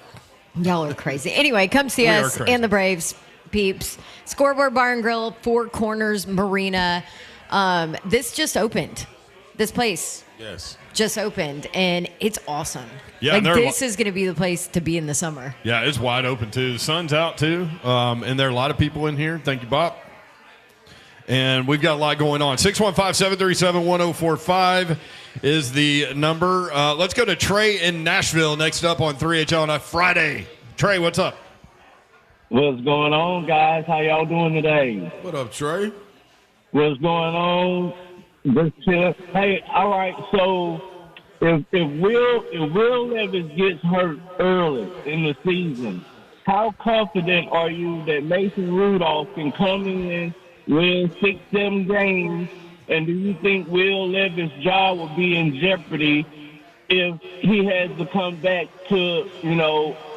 Y'all are crazy. Anyway, come see us and the Braves, peeps. Scoreboard Bar and Grill, Four Corners Marina. This just opened. This place just opened, and it's awesome. Yeah, this is going to be the place to be in the summer. Yeah, it's wide open, too. The sun's out, too, and there are a lot of people in here. Thank you, Bob. And we've got a lot going on. 615-737-1045 is the number. Let's go to Trey in Nashville next up on 3HL on a Friday. Trey, what's up? What's going on, guys? How y'all doing today? What up, Trey? What's going on? Just chill. Hey, all right. So if Will Levis gets hurt early in the season, how confident are you that Mason Rudolph can come in, win 6-7 games, and do you think Will Levis' job will be in jeopardy if he has to come back to,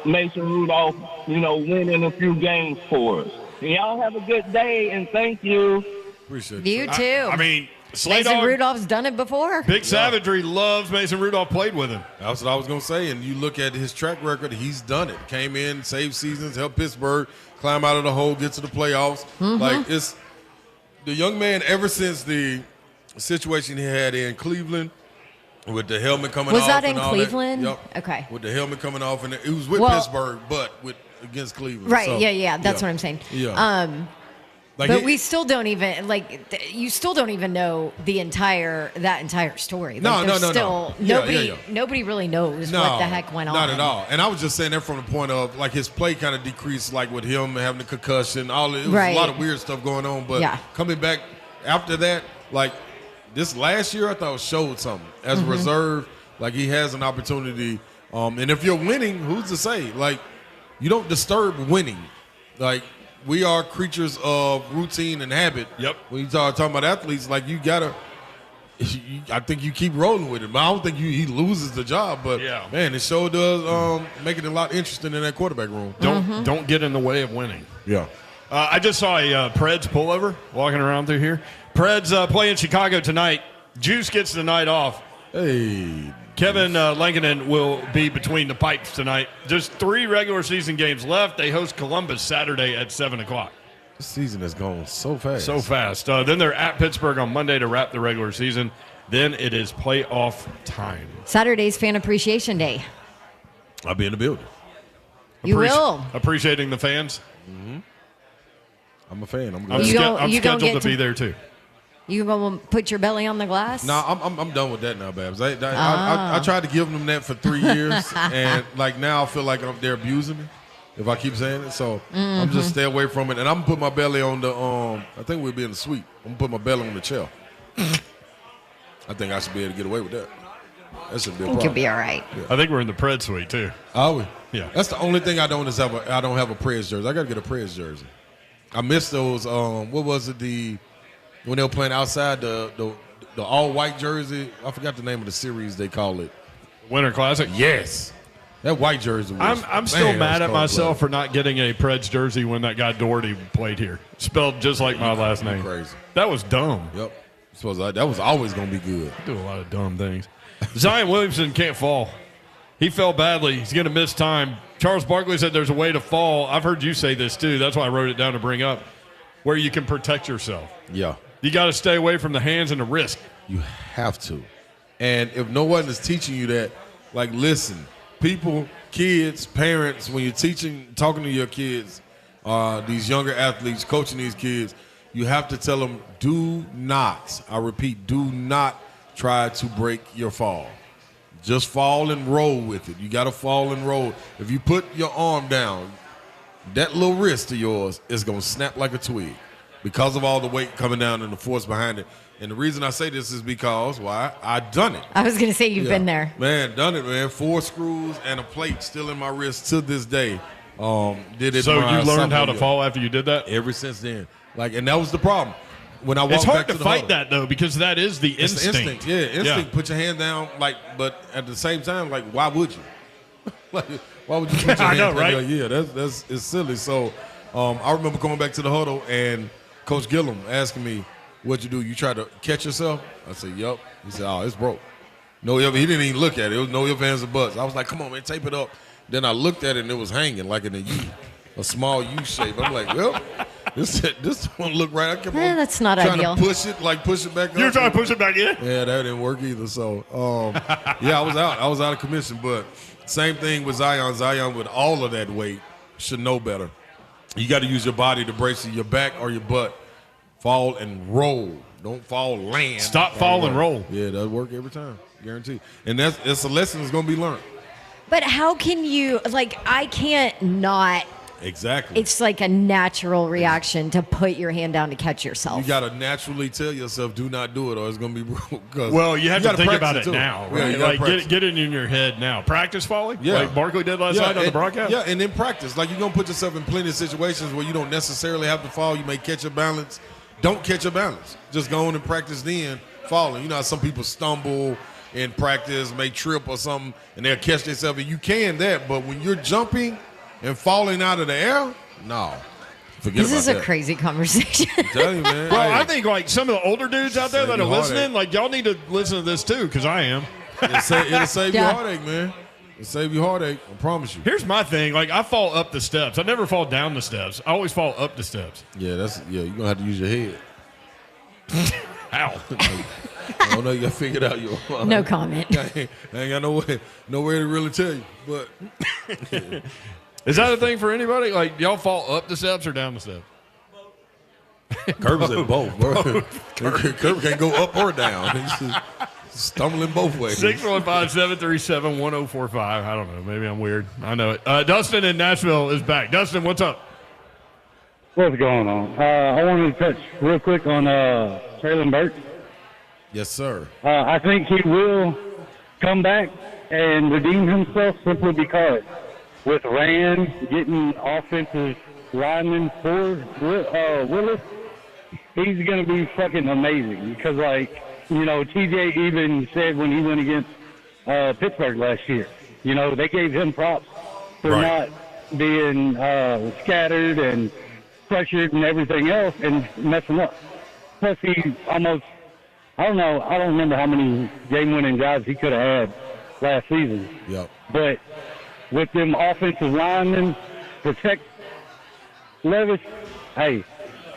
Mason Rudolph, winning a few games for us? And y'all have a good day, and thank you. Appreciate you. You too. I mean, Mason Rudolph's done it before. Big Savagery loves Mason Rudolph, played with him. That's what I was going to say. And you look at his track record, he's done it. Came in, saved seasons, helped Pittsburgh climb out of the hole, get to the playoffs. Mm-hmm. Like, it's the young man, ever since the situation he had in Cleveland with the helmet coming off. Was that in and all Cleveland? Yep. Okay. With the helmet coming off. And it was with Pittsburgh, but against Cleveland. Right, So, yeah. That's what I'm saying. Yeah. But we still don't even you still don't even know that entire story. No. Nobody really knows what the heck went on. Not at all. And I was just saying that from the point of his play kind of decreased, with him having the concussion, it was a lot of weird stuff going on. But coming back after that, this last year, I thought showed something as a reserve. He has an opportunity. And if you're winning, who's to say? You don't disturb winning. We are creatures of routine and habit. Yep. When you talking about athletes, you gotta. I think you keep rolling with him. I don't think he loses the job, but man, it sure does make it a lot interesting in that quarterback room. Don't get in the way of winning. Yeah. I just saw a Preds pullover walking around through here. Preds play in Chicago tonight. Juice gets the night off. Hey. Kevin Lankinen will be between the pipes tonight. Just 3 regular season games left. They host Columbus Saturday at 7 o'clock. This season has gone so fast. So fast. Then they're at Pittsburgh on Monday to wrap the regular season. Then it is playoff time. Saturday's Fan Appreciation Day. I'll be in the building. You will. Appreciating the fans? Mm-hmm. I'm a fan. I'm scheduled to be there, too. You gonna put your belly on the glass? No, I'm done with that now, Babs. I tried to give them that for 3 years, and now I feel like they're abusing me if I keep saying it. So I'm just stay away from it, and I'm gonna put my belly on the. I think we'll be in the suite. I'm gonna put my belly on the chair. I think I should be able to get away with that. That should be a I think problem. you'll be all right. I think we're in the Pred suite too. Are we? Yeah. That's the only thing I don't have a Preds jersey. I got to get a Preds jersey. I missed those. What was it? When they were playing outside the all white jersey. I forgot the name of the series they call it. Winter Classic. Yes. That white jersey. I'm still mad at myself for not getting a Preds jersey when that guy Doherty played here. Spelled just like my last name. Crazy. That was dumb. Yep. That was always going to be good. I do a lot of dumb things. Zion Williamson can't fall. He fell badly. He's going to miss time. Charles Barkley said there's a way to fall. I've heard you say this too. That's why I wrote it down to bring up, where you can protect yourself. Yeah. You got to stay away from the hands and the wrist. You have to. And if no one is teaching you that, like, listen, people, kids, parents, when you're talking to your kids, these younger athletes, coaching these kids, you have to tell them, do not, I repeat, do not try to break your fall. Just fall and roll with it. You got to fall and roll. If you put your arm down, that little wrist of yours is going to snap like a twig because of all the weight coming down and the force behind it. And the reason I say this is because, why? I done it. I was going to say you've been there. Man, done it, man. 4 screws and a plate still in my wrist to this day. Did it. So you learned how to fall after you did that? Ever since then. And that was the problem. When I walked it's hard back to to the fight huddle, that, though, because that is the it's instinct. The instinct. Yeah, instinct. Put your hand down, but at the same time, why would you? Why would you put your I hand know, down? right? Yeah, that's it's silly. So I remember going back to the huddle and Coach Gillum asking me, what'd you do? You tried to catch yourself? I said, yup. He said, oh, it's broke. No, he didn't even look at it. It was no ifs, ands, or buts. I was like, come on, man, tape it up. Then I looked at it, and it was hanging like in a small U shape. I'm like, well, this one look right. I kept on that's not trying ideal. to push it back up. You were trying to push it back in? Yeah, that didn't work either. So, I was out. I was out of commission. But same thing with Zion. Zion, with all of that weight, should know better. You got to use your body to brace your back or your butt. Fall and roll. Don't fall, land. Stop, fall, and roll. Yeah, that'll work every time. Guaranteed. And that's a lesson that's going to be learned. But how can you, I can't not. Exactly. It's like a natural reaction to put your hand down to catch yourself. You got to naturally tell yourself, do not do it, or it's going to be broke. Well, you have to think about it too. now, Yeah, right? Get it in your head now. Practice falling, like Barkley did last night on the broadcast. Yeah, and then practice. You're going to put yourself in plenty of situations where you don't necessarily have to fall. You may catch your balance. Don't catch your balance. Just go on and practice then falling. You know how some people stumble in practice, may trip or something, and they'll catch themselves. And you can that, but when you're jumping and falling out of the air, no. Forget this is about a that. crazy conversation. I'm telling you, man. Well, I think some of the older dudes out there Save that are your listening, y'all need to listen to this too, because I am. It'll save you heartache, man. It'll save you heartache. I promise you. Here's my thing: I fall up the steps. I never fall down the steps. I always fall up the steps. Yeah, you're gonna have to use your head. How? I don't know. You got to figure it out. No comment. I ain't got no way to really tell you. But is that a thing for anybody? Y'all fall up the steps or down the steps? Kirby said both. Kirby can't go up or down. He's just stumbling both ways. 615-737-1045. I don't know. Maybe I'm weird. I know it. Dustin in Nashville is back. Dustin, what's up? What's going on? I wanted to touch real quick on Traylon Burks. Yes, sir. I think he will come back and redeem himself simply because with Rand getting offensive linemen for Willis, he's going to be fucking amazing. Because, TJ even said when he went against Pittsburgh last year, they gave him props for not being scattered and pressured and everything else and messing up. Plus, he almost, I don't remember how many game-winning drives he could have had last season. Yep. But with them offensive linemen protect Levis, hey,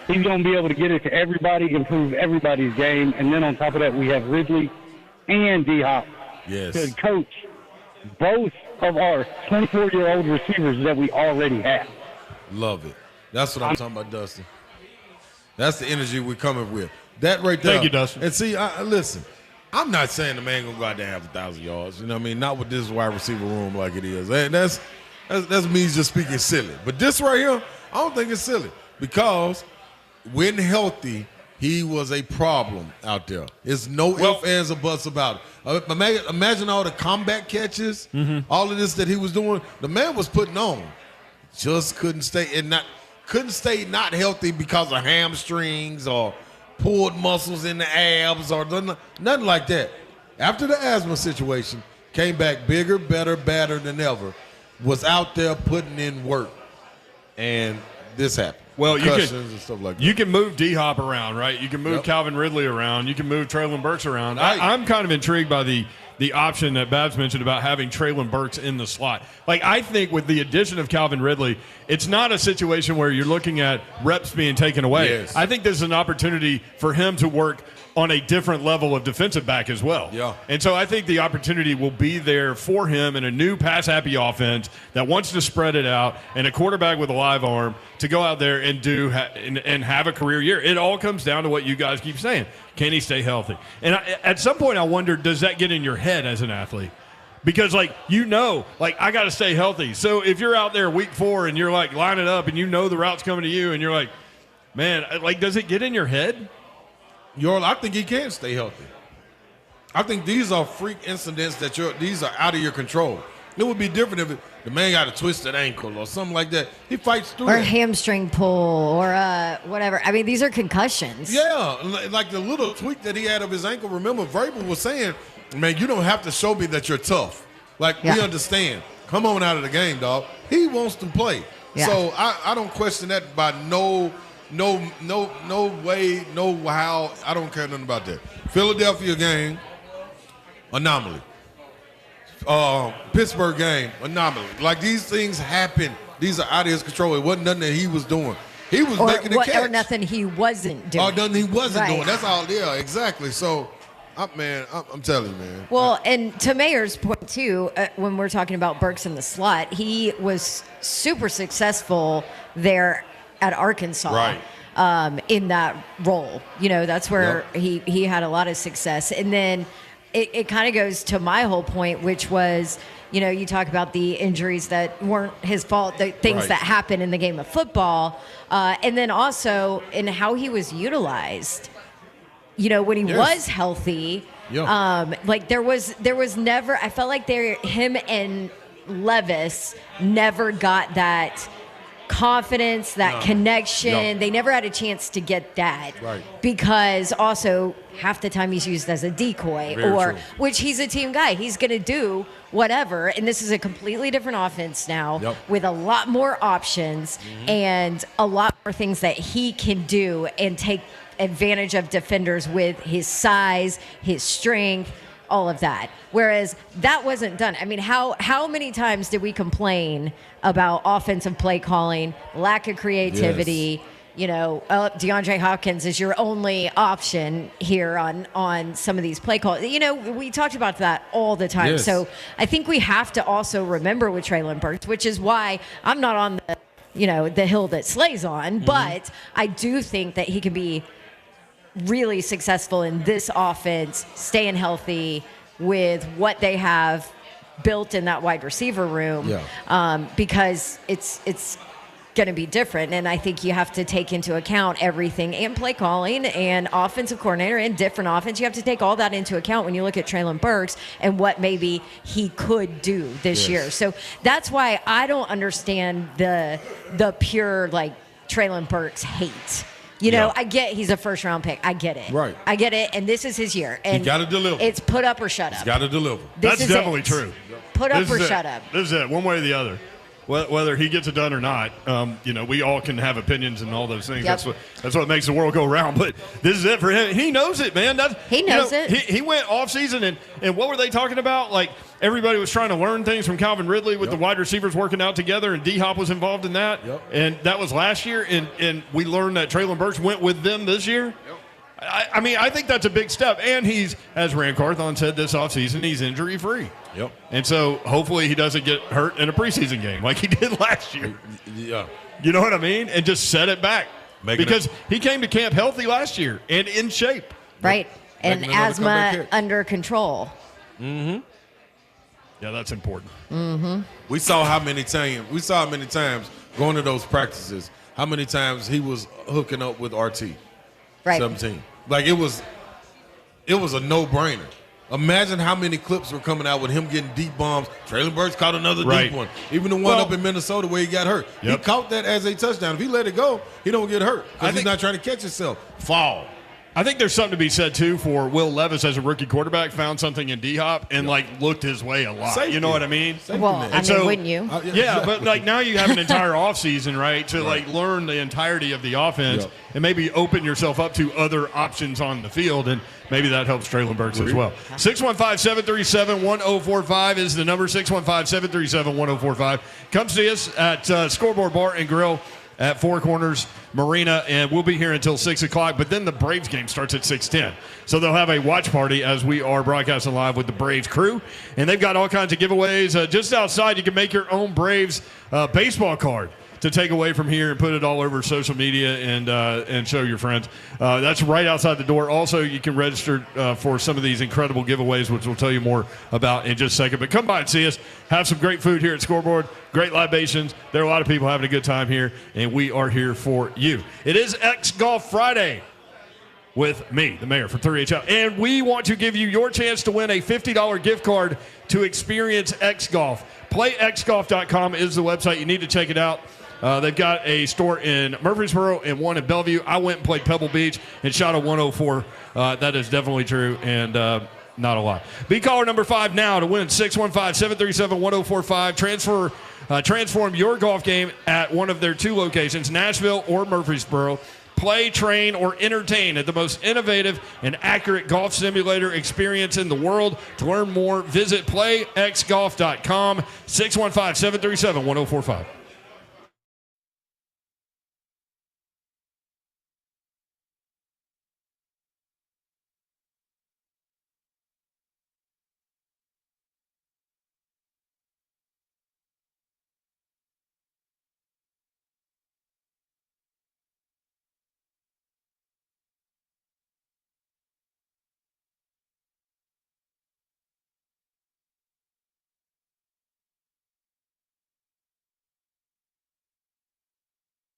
he's going to be able to get it to everybody, improve everybody's game. And then on top of that, we have Ridley and D-Hop to coach both of our 24-year-old receivers that we already have. Love it. That's what I'm talking about, Dustin. That's the energy we're coming with. That right there. Thank you, Dustin. And see, listen, I'm not saying the man going to go out there and have 1,000 yards. You know what I mean? Not with this wide receiver room like it is. And that's me just speaking silly. But this right here, I don't think it's silly because when healthy, he was a problem out there. There's no ifs, ands, or buts about it. Imagine all the combat catches, all of this that he was doing. The man was putting on. Just couldn't stay not healthy because of hamstrings or pulled muscles in the abs or nothing like that. After the asthma situation, came back bigger, better, badder than ever. Was out there putting in work, and this happened. Well, and stuff like that. You can move D-Hop around, right? You can move Calvin Ridley around. You can move Traylon Burks around. Right. I'm kind of intrigued by the option that Babs mentioned about having Traylon Burks in the slot. Like, I think with the addition of Calvin Ridley, it's not a situation where you're looking at reps being taken away. Yes. I think there's an opportunity for him to work on a different level of defensive back as well. Yeah. And so I think the opportunity will be there for him in a new pass-happy offense that wants to spread it out and a quarterback with a live arm to go out there and and have a career year. It all comes down to what you guys keep saying. Can he stay healthy? And at some point I wonder, does that get in your head as an athlete? Because, I got to stay healthy. So if you're out there week 4 and you're, lining up and you know the route's coming to you and you're like, man, does it get in your head? I think he can stay healthy. I think these are freak incidents these are out of your control. It would be different if the man got a twisted ankle or something like that. He fights through or it. hamstring pull or whatever. I mean, these are concussions. Yeah, like the little tweak that he had of his ankle. Remember, Vrabel was saying, man, you don't have to show me that you're tough. We understand. Come on out of the game, dog. He wants to play. Yeah. So I don't question that by no way, no how. I don't care nothing about that. Philadelphia game, anomaly. Pittsburgh game, anomaly. These things happen. These are out of his control. It wasn't nothing that he was doing. He was making a catch. Or nothing he wasn't doing. Or nothing he wasn't doing. That's all. Yeah, exactly. So, I'm telling you, man. Well, and to Mayer's point, too, when we're talking about Burks in the slot, he was super successful there at Arkansas. Right. In that role. That's where he had a lot of success. And then it kind of goes to my whole point, which was, you talk about the injuries that weren't his fault, the things that happen in the game of football, and then also in how he was utilized. When he was healthy, there was never, I felt like him and Levis never got that confidence, that connection. They never had a chance to get that. Right. Because also half the time he's used as a decoy which he's a team guy. He's going to do whatever. And this is a completely different offense now with a lot more options and a lot more things that he can do and take advantage of defenders with his size, his strength, all of that. Whereas that wasn't done. I mean, how many times did we complain about offensive play calling, lack of creativity? DeAndre Hopkins is your only option here on some of these play calls. We talked about that all the time. Yes. So I think we have to also remember with Traylon Burks, which is why I'm not on the hill that Slay's on, but I do think that he can be really successful in this offense, staying healthy with what they have built in that wide receiver room, because it's going to be different. And I think you have to take into account everything and play calling and offensive coordinator and different offense. You have to take all that into account when you look at Traylon Burks and what maybe he could do this year. So that's why I don't understand the pure Traylon Burks hate. I get he's a first-round pick. I get it. Right. I get it, and this is his year. And he got to deliver. It's put up or shut up. He's got to deliver. That's definitely true. Put up or shut up. This is it, one way or the other. Whether he gets it done or not, we all can have opinions and all those things. Yep. That's what makes the world go round. But this is it for him. He knows it, man. He knows it. He went off season and what were they talking about? Everybody was trying to learn things from Calvin Ridley with the wide receivers working out together, and D-Hop was involved in that. Yep. And that was last year. And we learned that Traylon Burks went with them this year. Yep. I think that's a big step. And he's, as Rand Carthon said this offseason, he's injury-free. Yep. And so hopefully he doesn't get hurt in a preseason game like he did last year. Yeah. You know what I mean? And just set it back. Because he came to camp healthy last year and in shape. Right. And asthma under control. Mm-hmm. Yeah, that's important. Mm-hmm. We saw how many times going to those practices, how many times he was hooking up with RT. Right. 17. Like it was a no-brainer. Imagine how many clips were coming out with him getting deep bombs. Traylon Burks caught another deep one. Even the one up in Minnesota where he got hurt. He caught that as a touchdown. If he let it go, he don't get hurt because he's not trying to catch himself. Fall. I think there's something to be said, too, for Will Levis as a rookie quarterback, found something in D-Hop and, looked his way a lot. Safety. You know what I mean? Well, wouldn't you? Yeah, but, now you have an entire offseason, right, to, learn the entirety of the offense and maybe open yourself up to other options on the field, and maybe that helps Traylon Burks as well. 615-737-1045 is the number, 615-737-1045. Come see us at Scoreboard Bar and Grill at Four Corners Marina, and we'll be here until 6 o'clock, but then the Braves game starts at 6:10. So they'll have a watch party as we are broadcasting live with the Braves crew, and they've got all kinds of giveaways. Just outside, you can make your own Braves baseball card to take away from here and put it all over social media and show your friends. That's right outside the door. Also, you can register for some of these incredible giveaways, which we'll tell you more about in just a second. But come by and see us. Have some great food here at Scoreboard. Great libations. There are a lot of people having a good time here, and we are here for you. It is X Golf Friday with me, the mayor, for 3HL. And we want to give you your chance to win a $50 gift card to experience X Golf. PlayXGolf.com is the website. You need to check it out. They've got a store in Murfreesboro and one in Bellevue. I went and played Pebble Beach and shot a 104. That is definitely true and not a lot. Be caller number 5 now to win 615-737-1045. Transform your golf game at one of their 2 locations, Nashville or Murfreesboro. Play, train, or entertain at the most innovative and accurate golf simulator experience in the world. To learn more, visit playxgolf.com, 615-737-1045.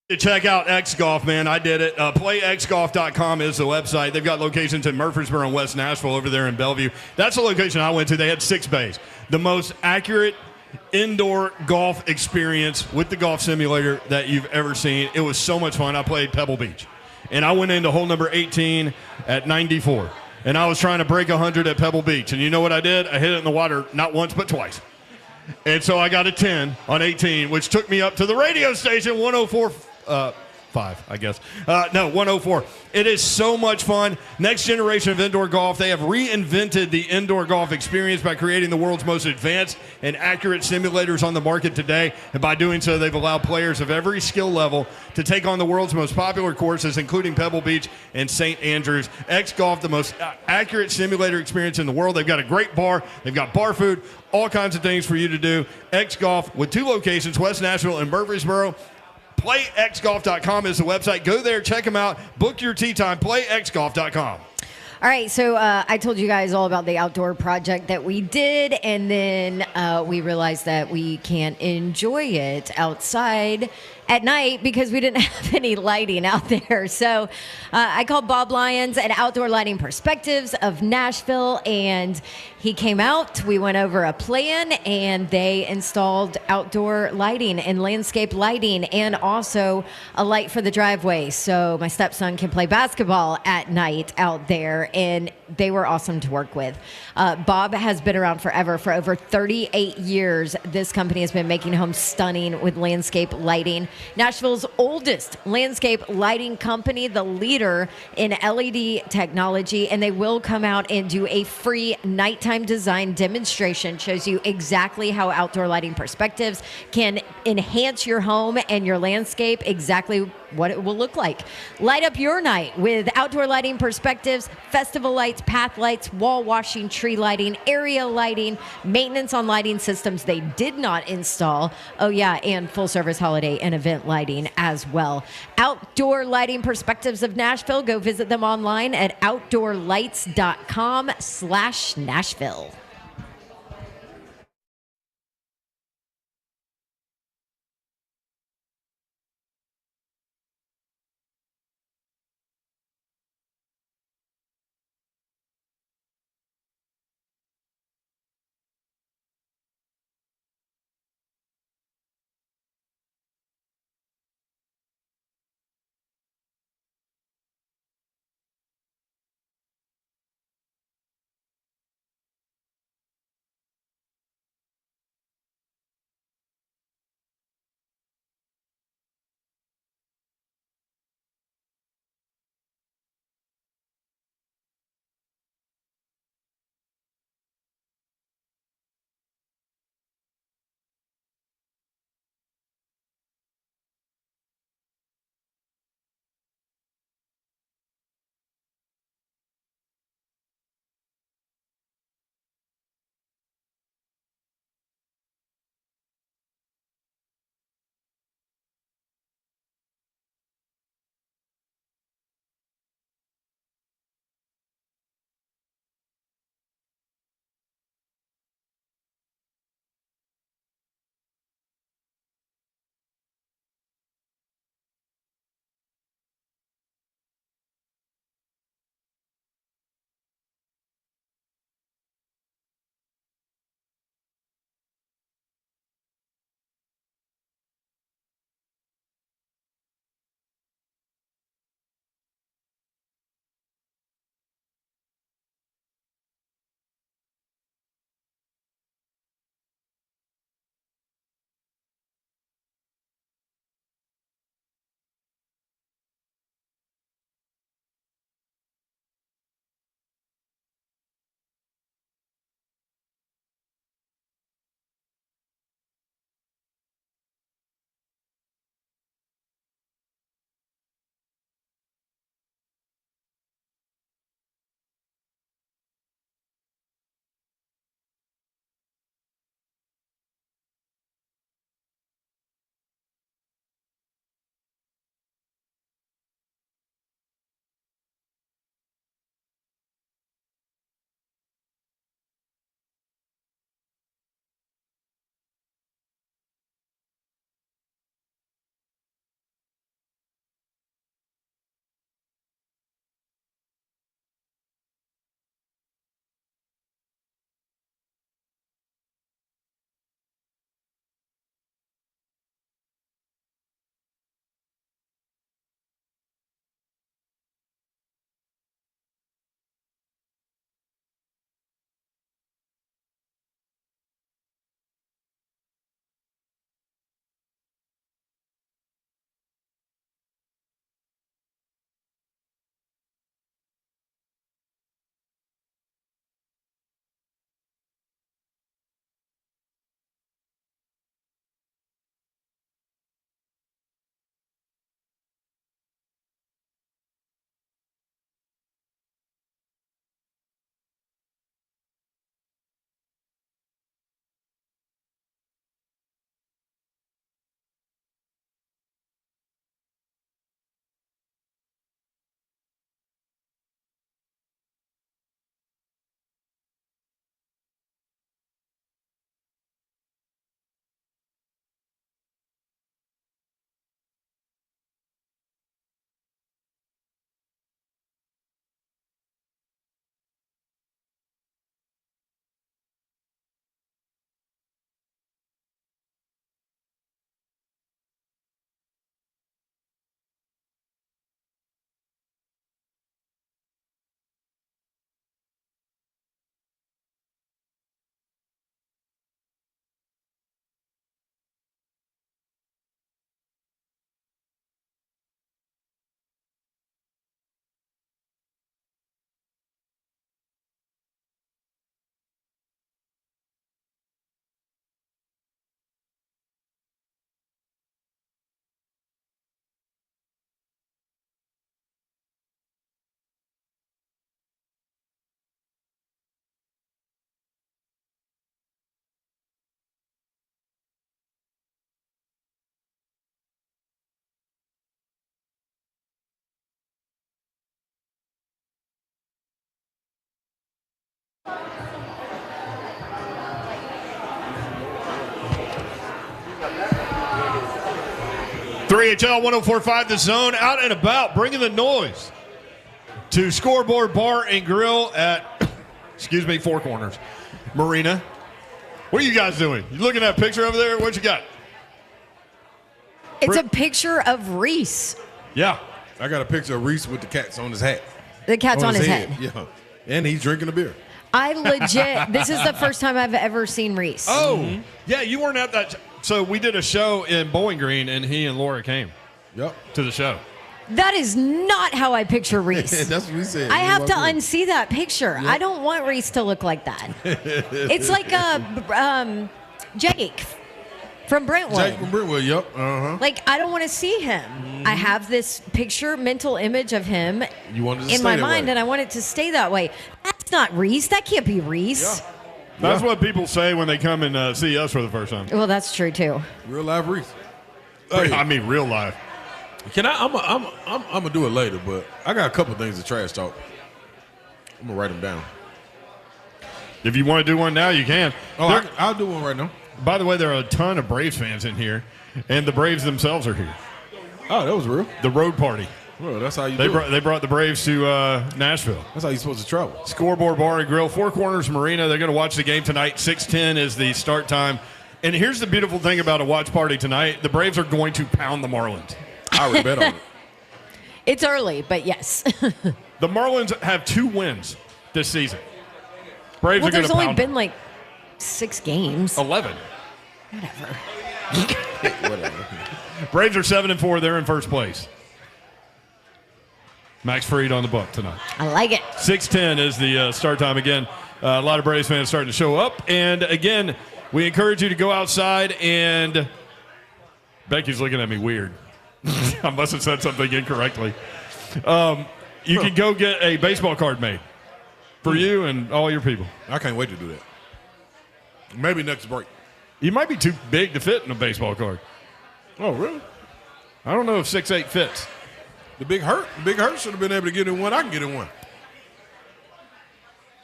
To check out X Golf, man. I did it. PlayXGolf.com is the website. They've got locations in Murfreesboro and West Nashville over there in Bellevue. That's the location I went to. They had 6 bays. The most accurate indoor golf experience with the golf simulator that you've ever seen. It was so much fun. I played Pebble Beach. And I went into hole number 18 at 94. And I was trying to break 100 at Pebble Beach. And you know what I did? I hit it in the water not once but twice. And so I got a 10 on 18, which took me up to the radio station 104.5, I guess. No, 104. It is so much fun. Next generation of indoor golf. They have reinvented the indoor golf experience by creating the world's most advanced and accurate simulators on the market today. And by doing so, they've allowed players of every skill level to take on the world's most popular courses, including Pebble Beach and St. Andrews. X Golf, the most accurate simulator experience in the world. They've got a great bar. They've got bar food, all kinds of things for you to do. X Golf with 2 locations, West Nashville and Murfreesboro. PlayXGolf.com is the website. Go there, check them out. Book your tee time. PlayXGolf.com. All right, so I told you guys all about the outdoor project that we did, and then we realized that we can't enjoy it outside at night because we didn't have any lighting out there. So I called Bob Lyons at Outdoor Lighting Perspectives of Nashville, and he came out. We went over a plan, and they installed outdoor lighting and landscape lighting and also a light for the driveway so my stepson can play basketball at night out there, and they were awesome to work with. Bob has been around forever. For over 38 years, this company has been making homes stunning with landscape lighting. Nashville's oldest landscape lighting company, the leader in LED technology, and they will come out and do a free nighttime design demonstration. Shows you exactly how Outdoor Lighting Perspectives can enhance your home and your landscape, exactly what it will look like. Light up your night with Outdoor Lighting Perspectives, festival lights, path lights, wall washing, tree lighting, area lighting, maintenance on lighting systems they did not install. Oh yeah, and full service holiday and event lighting as well. Outdoor Lighting Perspectives of Nashville. Go visit them online at outdoorlights.com/Nashville. 3HL 104.5 The Zone, out and about, bringing the noise to Scoreboard Bar and Grill at, Four Corners Marina. What are you guys doing? You looking at that picture over there? What you got? It's a picture of Reese. Yeah. I got a picture of Reese with the cats on his hat. The cat's on his head. Yeah. And he's drinking a beer. I legit, this is the first time I've ever seen Reese. Oh, yeah, you weren't at that. So we did a show in Bowling Green, and he and Laura came to the show. That is not how I picture Reese. That's what we said. I have to unsee that picture. I don't want Reese to look like that. It's like Jake from Brentwood. Jake from Brentwood, yep. Uh-huh. Like, I don't want to see him. I have this mental image of him in my mind, and I want it to stay that way. That's not Reese. That can't be Reese. Yeah. That's what people say when they come and see us for the first time. Well, that's true, too. Real live Reese. Hey. I mean, real live. Can I'm gonna do it later, but I got a couple things to trash talk. I'm gonna write them down. If you want to do one now, you can. Oh, I'll do one right now. By the way, there are a ton of Braves fans in here, and the Braves themselves are here. Oh, that was real. The road party. Well, that's how you do it. They brought the Braves to Nashville. That's how you're supposed to travel. Scoreboard Bar and Grill, Four Corners Marina. They're going to watch the game tonight. 6:10 is the start time. And here's the beautiful thing about a watch party tonight. The Braves are going to pound the Marlins. I would bet on it. It's early, but yes. The Marlins have 2 wins this season. Braves are going to pound there's only been like 6 games. 11. Whatever. Braves are 7-4. They're in first place. Max Fried on the buck tonight. I like it. 6:10 is the start time again. A lot of Braves fans starting to show up. And again, we encourage you to go outside and Becky's looking at me weird. I must have said something incorrectly. You can go get a baseball card made for you and all your people. I can't wait to do that. Maybe next break. You might be too big to fit in a baseball card. Oh, really? I don't know if 6'8" fits. The Big Hurt should have been able to get in one. I can get in one.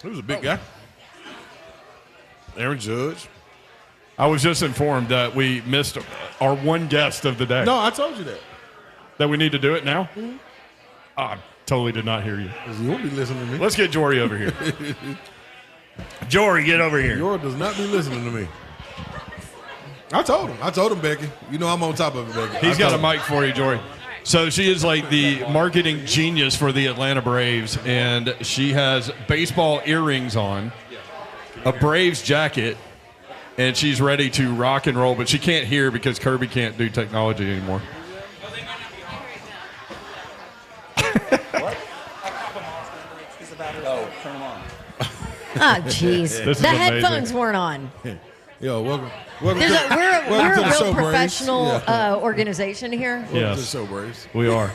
He was a big guy. Aaron Judge. I was just informed that we missed our one guest of the day. No, I told you that. That we need to do it now? Mm-hmm. I totally did not hear you. You won't be listening to me. Let's get Jory over here. Jory, get over here. Jory does not be listening to me. I told him, Becky. You know I'm on top of it, Becky. He's got a mic for you, Jory. So she is like the marketing genius for the Atlanta Braves, and she has baseball earrings on, a Braves jacket, and she's ready to rock and roll, but she can't hear because Kirby can't do technology anymore. Oh, turn them on. Oh, jeez. The headphones weren't on. Yo, welcome we're to a the real show, professional organization here. Yes. To the show, Braves. We are.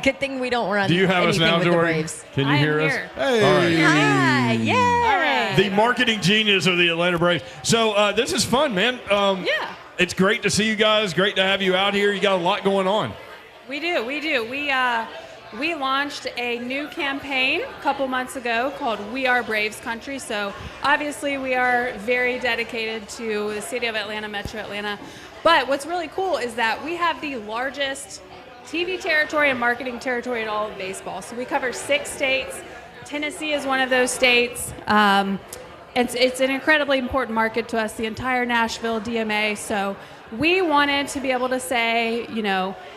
Good thing we don't run. Do you have us now, with the Jory? Braves. Can you hear us? Hey. All right. Hi, yeah. The marketing genius of the Atlanta Braves. So this is fun, man. Yeah. It's great to see you guys. Great to have you out here. You got a lot going on. We do. We launched a new campaign a couple months ago called We Are Braves Country. So obviously we are very dedicated to the city of Atlanta, Metro Atlanta. But what's really cool is that we have the largest TV territory and marketing territory in all of baseball. So we cover 6 states. Tennessee is one of those states. It's an incredibly important market to us, the entire Nashville DMA. So we wanted to be able to say,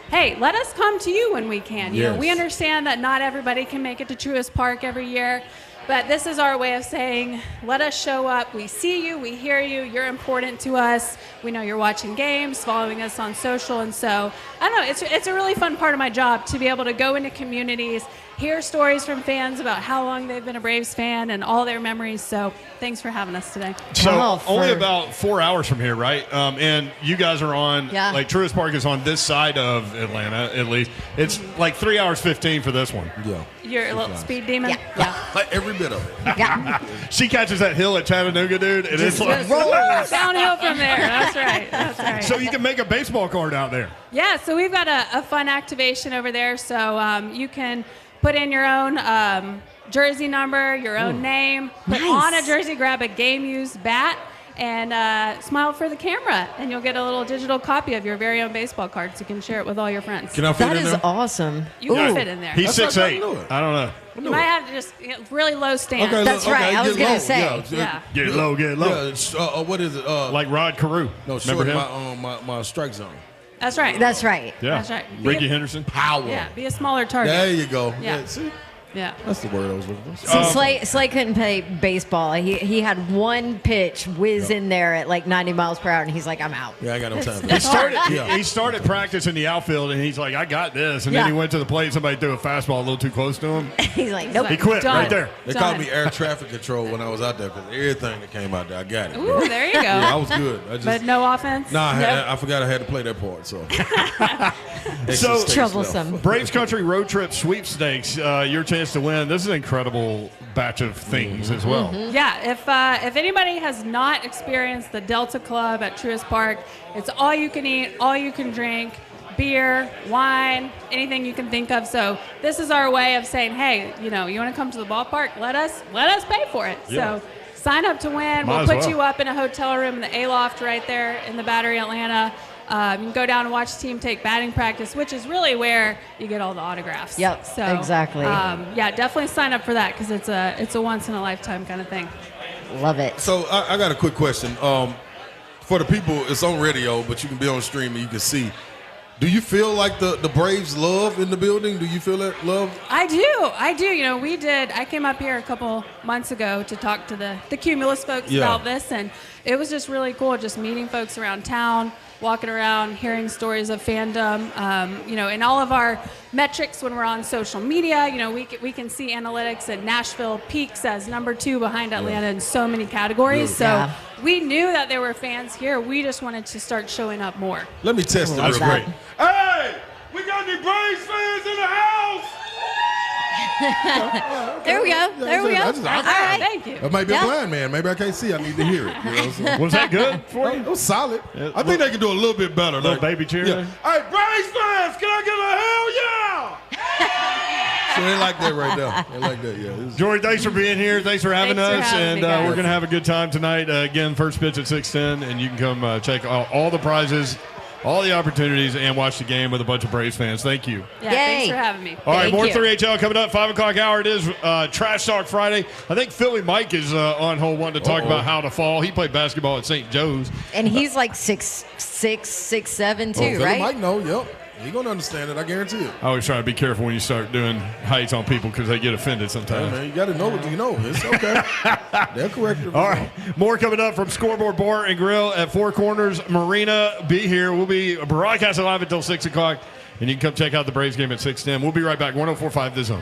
hey, let us come to you when we can. You know, we understand that not everybody can make it to Truist Park every year, but this is our way of saying, let us show up. We see you, we hear you, you're important to us. We know you're watching games, following us on social, and so, I don't know, it's a really fun part of my job to be able to go into communities, hear stories from fans about how long they've been a Braves fan and all their memories. So thanks for having us today. So only about 4 hours from here, right? And you guys are on, like Truist Park is on this side of Atlanta, at least. It's like 3 hours 15 for this one. Yeah. You're a little speed demon? Yeah. Like every bit of it. Yeah. She catches that hill at Chattanooga, dude, and it's like rolls downhill from there. That's right. So you can make a baseball card out there. Yeah, so we've got a fun activation over there. So you can put in your own jersey number, your own name, put on a jersey, grab a game-used bat, and smile for the camera, and you'll get a little digital copy of your very own baseball card so you can share it with all your friends. Can I fit That in is there? awesome. You can fit in there. He's That's 6'8". not gonna do it. I don't know. You might have to just really low stand. Okay, That's look, right. okay, I was get gonna low. say. Yeah. Get low, get low. Yeah, it's, what is it? Like Rod Carew. No, Remember short him? my strike zone. That's right. That's right. Yeah. That's right. Ricky Henderson. Power. Yeah, be a smaller target. There you go. Yeah. See, Yeah. that's the word I was looking for. See, Slay couldn't play baseball. He had one pitch whiz in there at like 90 miles per hour, and he's like, I'm out. Yeah, I got no time for He that. started, Yeah. he started practice in the outfield, and he's like, I got this. And then Yeah. he went to the plate. Somebody threw a fastball a little too close to him. He's like, nope. He quit Done. right there. They Done. called me air traffic control when I was out there because everything that came out there, I got it. Ooh, there you go. Yeah, I was good. I just, But no offense? Nah, I forgot I had to play that part. So, Extra So- stakes Troublesome. left. Braves Country Road Trip Sweepstakes, your chance to win. This is an incredible batch of things as well. Yeah, if anybody has not experienced the Delta Club at Truist Park, it's all you can eat, all you can drink, beer, wine, anything you can think of. So this is our way of saying, hey, you want to come to the ballpark? Let us pay for it. Yeah. So sign up to win. Might We'll as put well. you up in a hotel room in the A-Loft right there in the Battery, Atlanta. You can go down and watch the team take batting practice, which is really where you get all the autographs. Yep, So, exactly. yeah, definitely sign up for that because it's a once in a lifetime kind of thing. Love it. So I got a quick question. For the people, it's on radio, but you can be on stream and you can see. Do you feel like the Braves love in the building? Do you feel that love? I do. I came up here a couple months ago to talk to the Cumulus folks about this, and it was just really cool just meeting folks around town, walking around, hearing stories of fandom. In all of our metrics when we're on social media, we can see analytics, and Nashville peaks as number 2 behind Atlanta in so many categories. Yeah. So we knew that there were fans here. We just wanted to start showing up more. Let me test it real That's quick. great. Hey, we got any Braves fans in the house? There we go. There we go. All right. Thank you. That might be Yeah. a blind man. Maybe I can't see. I need to hear it. So. Was that good for you? It was solid. Yeah, I think they can do a little bit better. Little baby cheer Yeah. there? Hey, Braves fans, can I get a hell yeah? So they like that right there. They like that, yeah. This is- Jory, thanks for being here. Thanks for having Thanks for us. having And me, guys. we're going to have a good time tonight. Again, first pitch at 6:10, and you can come check all the prizes, all the opportunities, and watch the game with a bunch of Braves fans. Thank you. Yeah, Yay. thanks for having me. All right, Thank more you. 3HL coming up, 5 o'clock hour. It is Trash Talk Friday. I think Philly Mike is on hold wanting to talk about how to fall. He played basketball at St. Joe's. And he's like 6'7" too, Philly right? Mike know, yep. He's going to understand it, I guarantee it. I always try to be careful when you start doing heights on people because they get offended Hey, sometimes. man, you got to know what you know. It's okay. They'll correct it. All right, more coming up from Scoreboard Bar and Grill at Four Corners Marina. Be here. We'll be broadcasting live until 6 o'clock, and you can come check out the Braves game at 6:10. We'll be right back. 104.5 The Zone.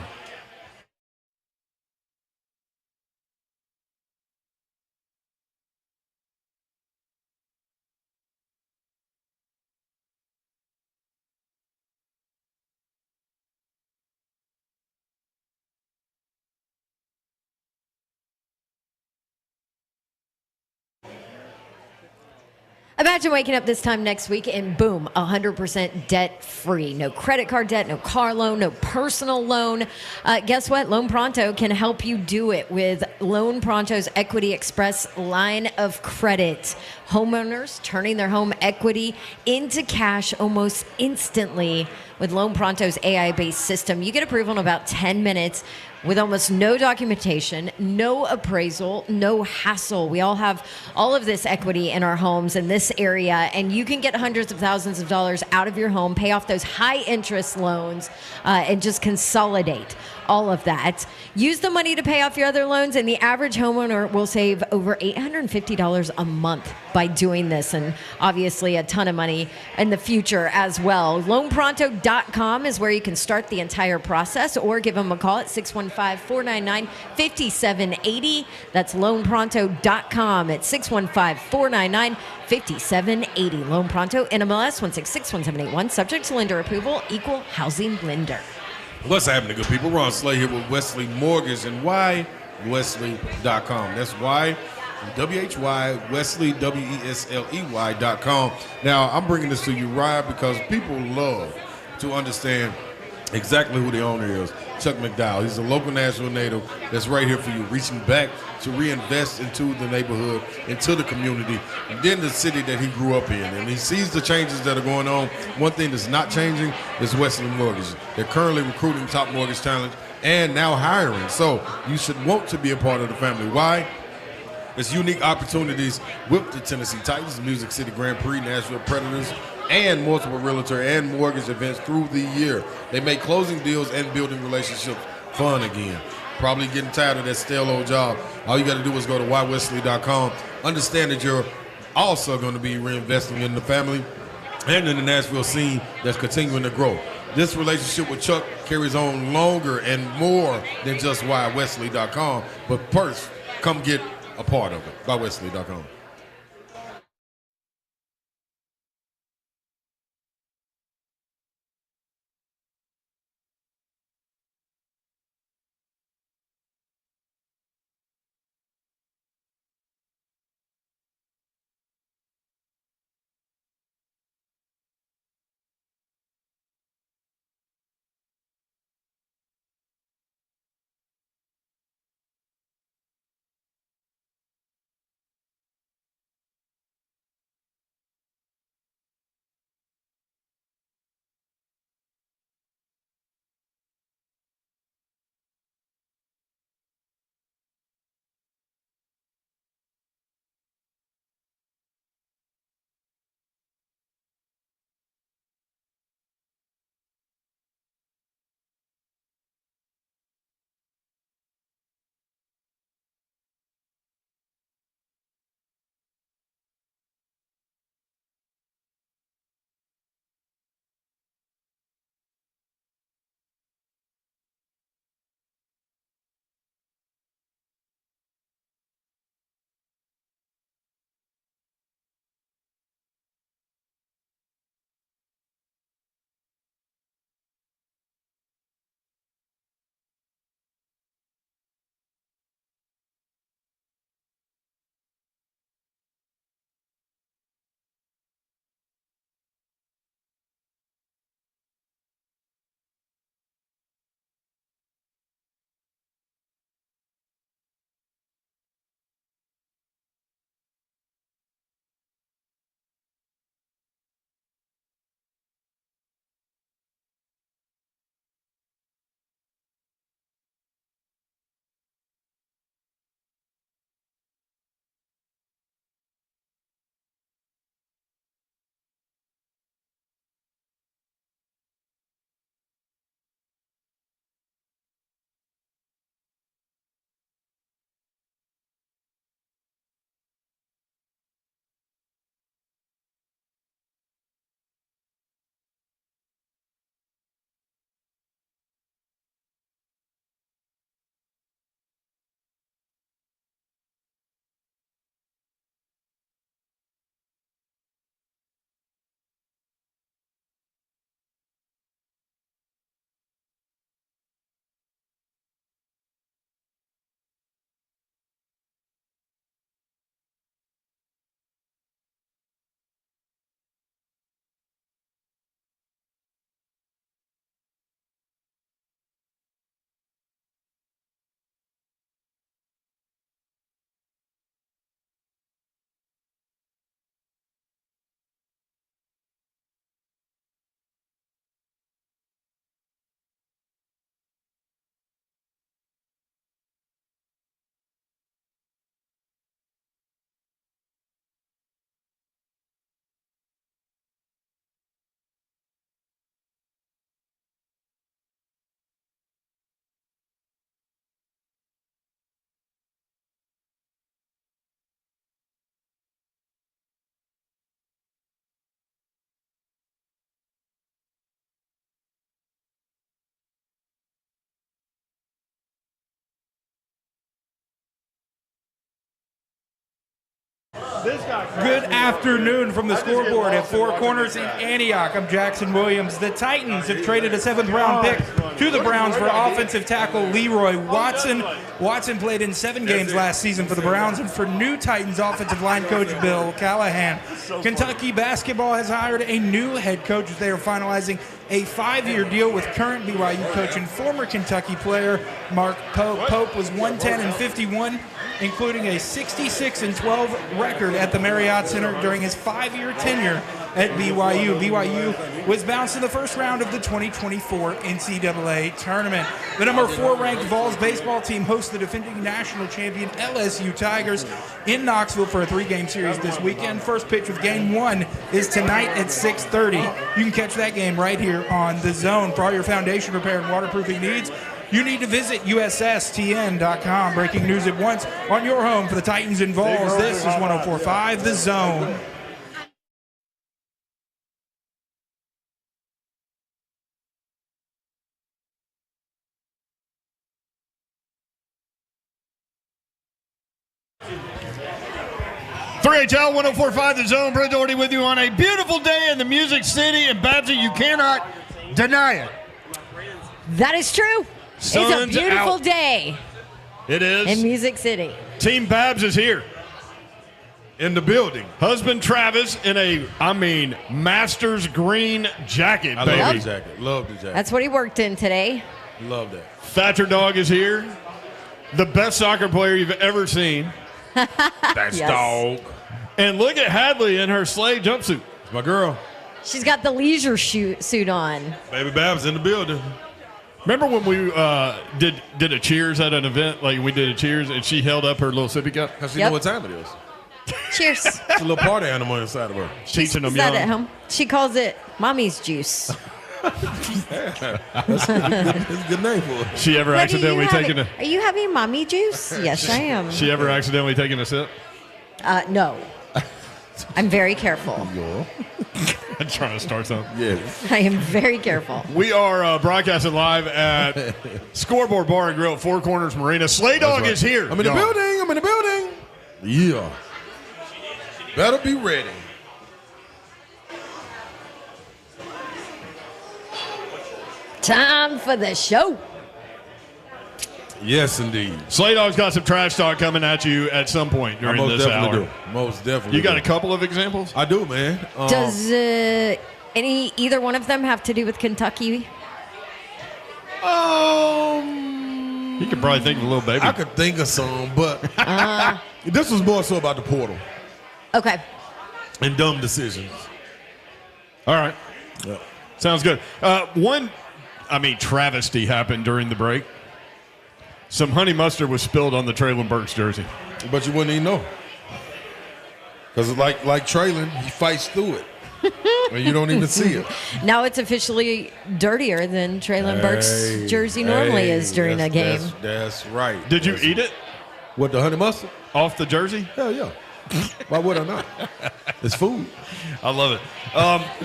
Imagine waking up this time next week and boom, 100% debt free. No credit card debt, no car loan, no personal loan. Guess what? Loan Pronto can help you do it with Loan Pronto's Equity Express line of credit. Homeowners turning their home equity into cash almost instantly with Loan Pronto's AI-based system. You get approval in about 10 minutes with almost no documentation, no appraisal, no hassle. We all have all of this equity in our homes in this area, and you can get hundreds of thousands of dollars out of your home, pay off those high interest loans, and just consolidate all of that. Use the money to pay off your other loans, and the average homeowner will save over $850 a month by doing this, and obviously a ton of money in the future as well. LoanPronto.com is where you can start the entire process, or give them a call at 615-499-5780. That's LoanPronto.com at 615-499-5780. Loan Pronto, NMLS 1661781, subject to lender approval, equal housing lender. What's happening, good people? Ron Slay here with Wesley Mortgage, and why Wesley.com. That's why, W-H-Y, Wesley, W-E-S-L-E-Y.com. Now, I'm bringing this to you, Ryan, because people love to understand exactly who the owner is. Chuck McDowell. He's a local Nashville native that's right here for you, reaching back to reinvest into the neighborhood, into the community, and then the city that he grew up in. And he sees the changes that are going on. One thing that's not changing is Wesley Mortgage. They're currently recruiting top mortgage talent and now hiring. So you should want to be a part of the family. Why? There's unique opportunities with the Tennessee Titans, the Music City Grand Prix, Nashville Predators, and multiple realtor and mortgage events through the year. They make closing deals and building relationships fun again. Probably getting tired of that stale old job. All you got to do is go to ywesley.com. Understand that you're also going to be reinvesting in the family and in the Nashville scene that's continuing to grow. This relationship with Chuck carries on longer and more than just ywesley.com. But first, come get a part of it. ywesley.com. Good afternoon from the scoreboard at Four Corners in Antioch. I'm Jackson Williams. The Titans have traded a 7th-round pick to the Browns for offensive tackle Leroy Watson. Watson played in 7 games last season for the Browns and for new Titans offensive line coach Bill Callahan. Kentucky basketball has hired a new head coach as they are finalizing a 5-year deal with current BYU coach and former Kentucky player Mark Pope. Pope was 110-51, including a 66-12 record at the Marriott Center during his 5-year tenure at BYU. BYU was bounced in the first round of the 2024 NCAA tournament. The number 4 ranked Vols baseball team hosts the defending national champion LSU Tigers in Knoxville for a 3-game series this weekend. First pitch of game 1 is tonight at 6:30. You can catch that game right here on The Zone. For all your foundation repair and waterproofing needs, you need to visit USSTN.com. Breaking news at once on your home for the Titans and Vols. This is 104.5 The Zone. HL 104.5 The Zone. Brady already with you on a beautiful day in the Music City. And Babsy, you cannot deny it. That is true. Sun's it's a beautiful out. day. It is. In Music City. Team Babs is here. In the building. Husband Travis in a, Masters green jacket, I baby. love the jacket. Love the jacket. That's what he worked in today. Love that. Thatcher Dog is here. The best soccer player you've ever seen. That's Yes. dog. And look at Hadley in her Slade jumpsuit. It's my girl. She's got the leisure suit on. Baby Babs in the building. Remember when we did a cheers at an event? Like we did a cheers and she held up her little sippy cup? Because she Yep. know what time it is. Cheers. It's a little party animal inside of her. Teaching them Is that young. at home? She calls it mommy's juice. That's a good name for it. She ever What are accidentally you taken having? Are you having mommy juice? Yes, I am. She ever accidentally taken a sip? No. I'm very careful. I'm trying to start something. Yes. I am very careful. We are broadcasting live at Scoreboard Bar and Grill at Four Corners Marina. Slay Dog is here. I'm in the building. I'm in the building. Yeah. Better be ready. Time for the show. Yes, indeed. Slay Dog's got some trash talk coming at you at some point during most this definitely hour. do. Most definitely. You got do. a couple of examples? I do, man. Does either one of them have to do with Kentucky? You could probably think of a little baby. I could think of some, but this was more so about the portal Okay. and dumb decisions. All right. Yep. Sounds good. One travesty happened during the break. Some honey mustard was spilled on the Traylon Burks jersey. But you wouldn't even know. Because like Traylon, he fights through it. And you don't even see it. Now it's officially dirtier than Traylon Burks' jersey normally is during a game. That's right. Did you eat it? What, the honey mustard? Off the jersey? Hell yeah. Why would I not? It's food. I love it.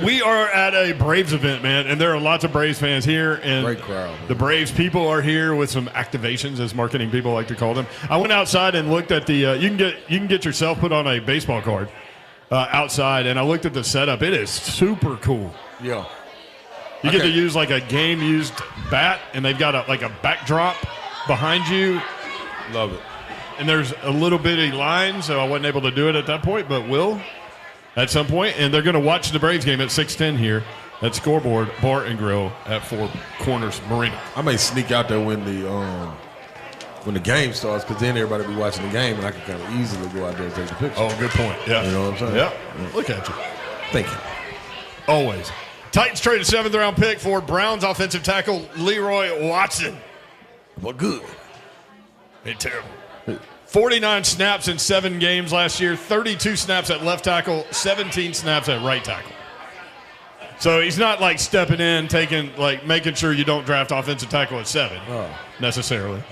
We are at a Braves event, man, and there are lots of Braves fans here. And Great crowd. The Braves people are here with some activations, as marketing people like to call them. I went outside and looked at the. You can get yourself put on a baseball card outside, and I looked at the setup. It is super cool. Yeah. You get to use like a game-used bat, and they've got a backdrop behind you. Love it. And there's a little bitty line, so I wasn't able to do it at that point, but will at some point. And they're going to watch the Braves game at 6:10 here at Scoreboard Bar and Grill at Four Corners Marina. I may sneak out there when the game starts, because then everybody will be watching the game, and I can kind of easily go out there and take the picture. Oh, good point. Yeah. You know what I'm saying? Yep. Look at you. Thank you. Always. Titans trade a 7th-round pick for Browns offensive tackle Leroy Watson. Well, good. Ain't terrible. 49 snaps in 7 games last year, 32 snaps at left tackle, 17 snaps at right tackle. So he's not like stepping in, making sure you don't draft offensive tackle at 7 necessarily.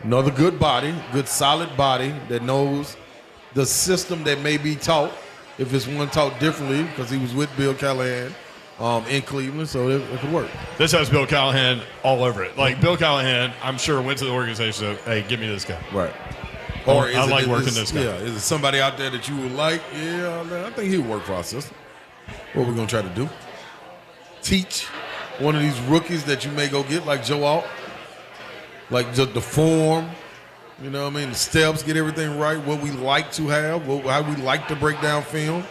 Another good body, good solid body that knows the system that may be taught, if it's one taught differently, because he was with Bill Callahan in Cleveland, so it could work. This has Bill Callahan all over it. Like Bill Callahan, I'm sure, went to the organization and said, hey, give me this guy. Right. Or I like working this guy. Yeah, is it somebody out there that you would like? Yeah, man, I think he would work for our system. What we're going to try to do? Teach one of these rookies that you may go get, like Joe Alt. Like just the form, you know what I mean? The steps, get everything right, what we like to have, how we like to break down film.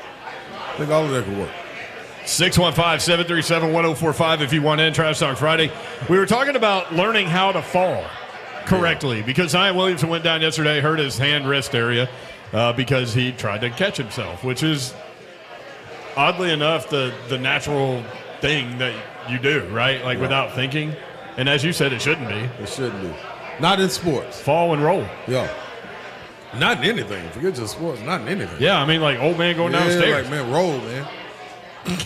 I think all of that could work. 615-737-1045 if you want in. Trash Talk Friday. We were talking about learning how to fall correctly because Zion Williamson went down yesterday, hurt his hand wrist area because he tried to catch himself, which is oddly enough the natural thing that you do, right? Like without thinking. And as you said, it shouldn't be. It shouldn't be. Not in sports. Fall and roll. Yeah. Not in anything. Forget just sports. Not in anything. Yeah, I mean like old man going downstairs. Like, man, roll, man.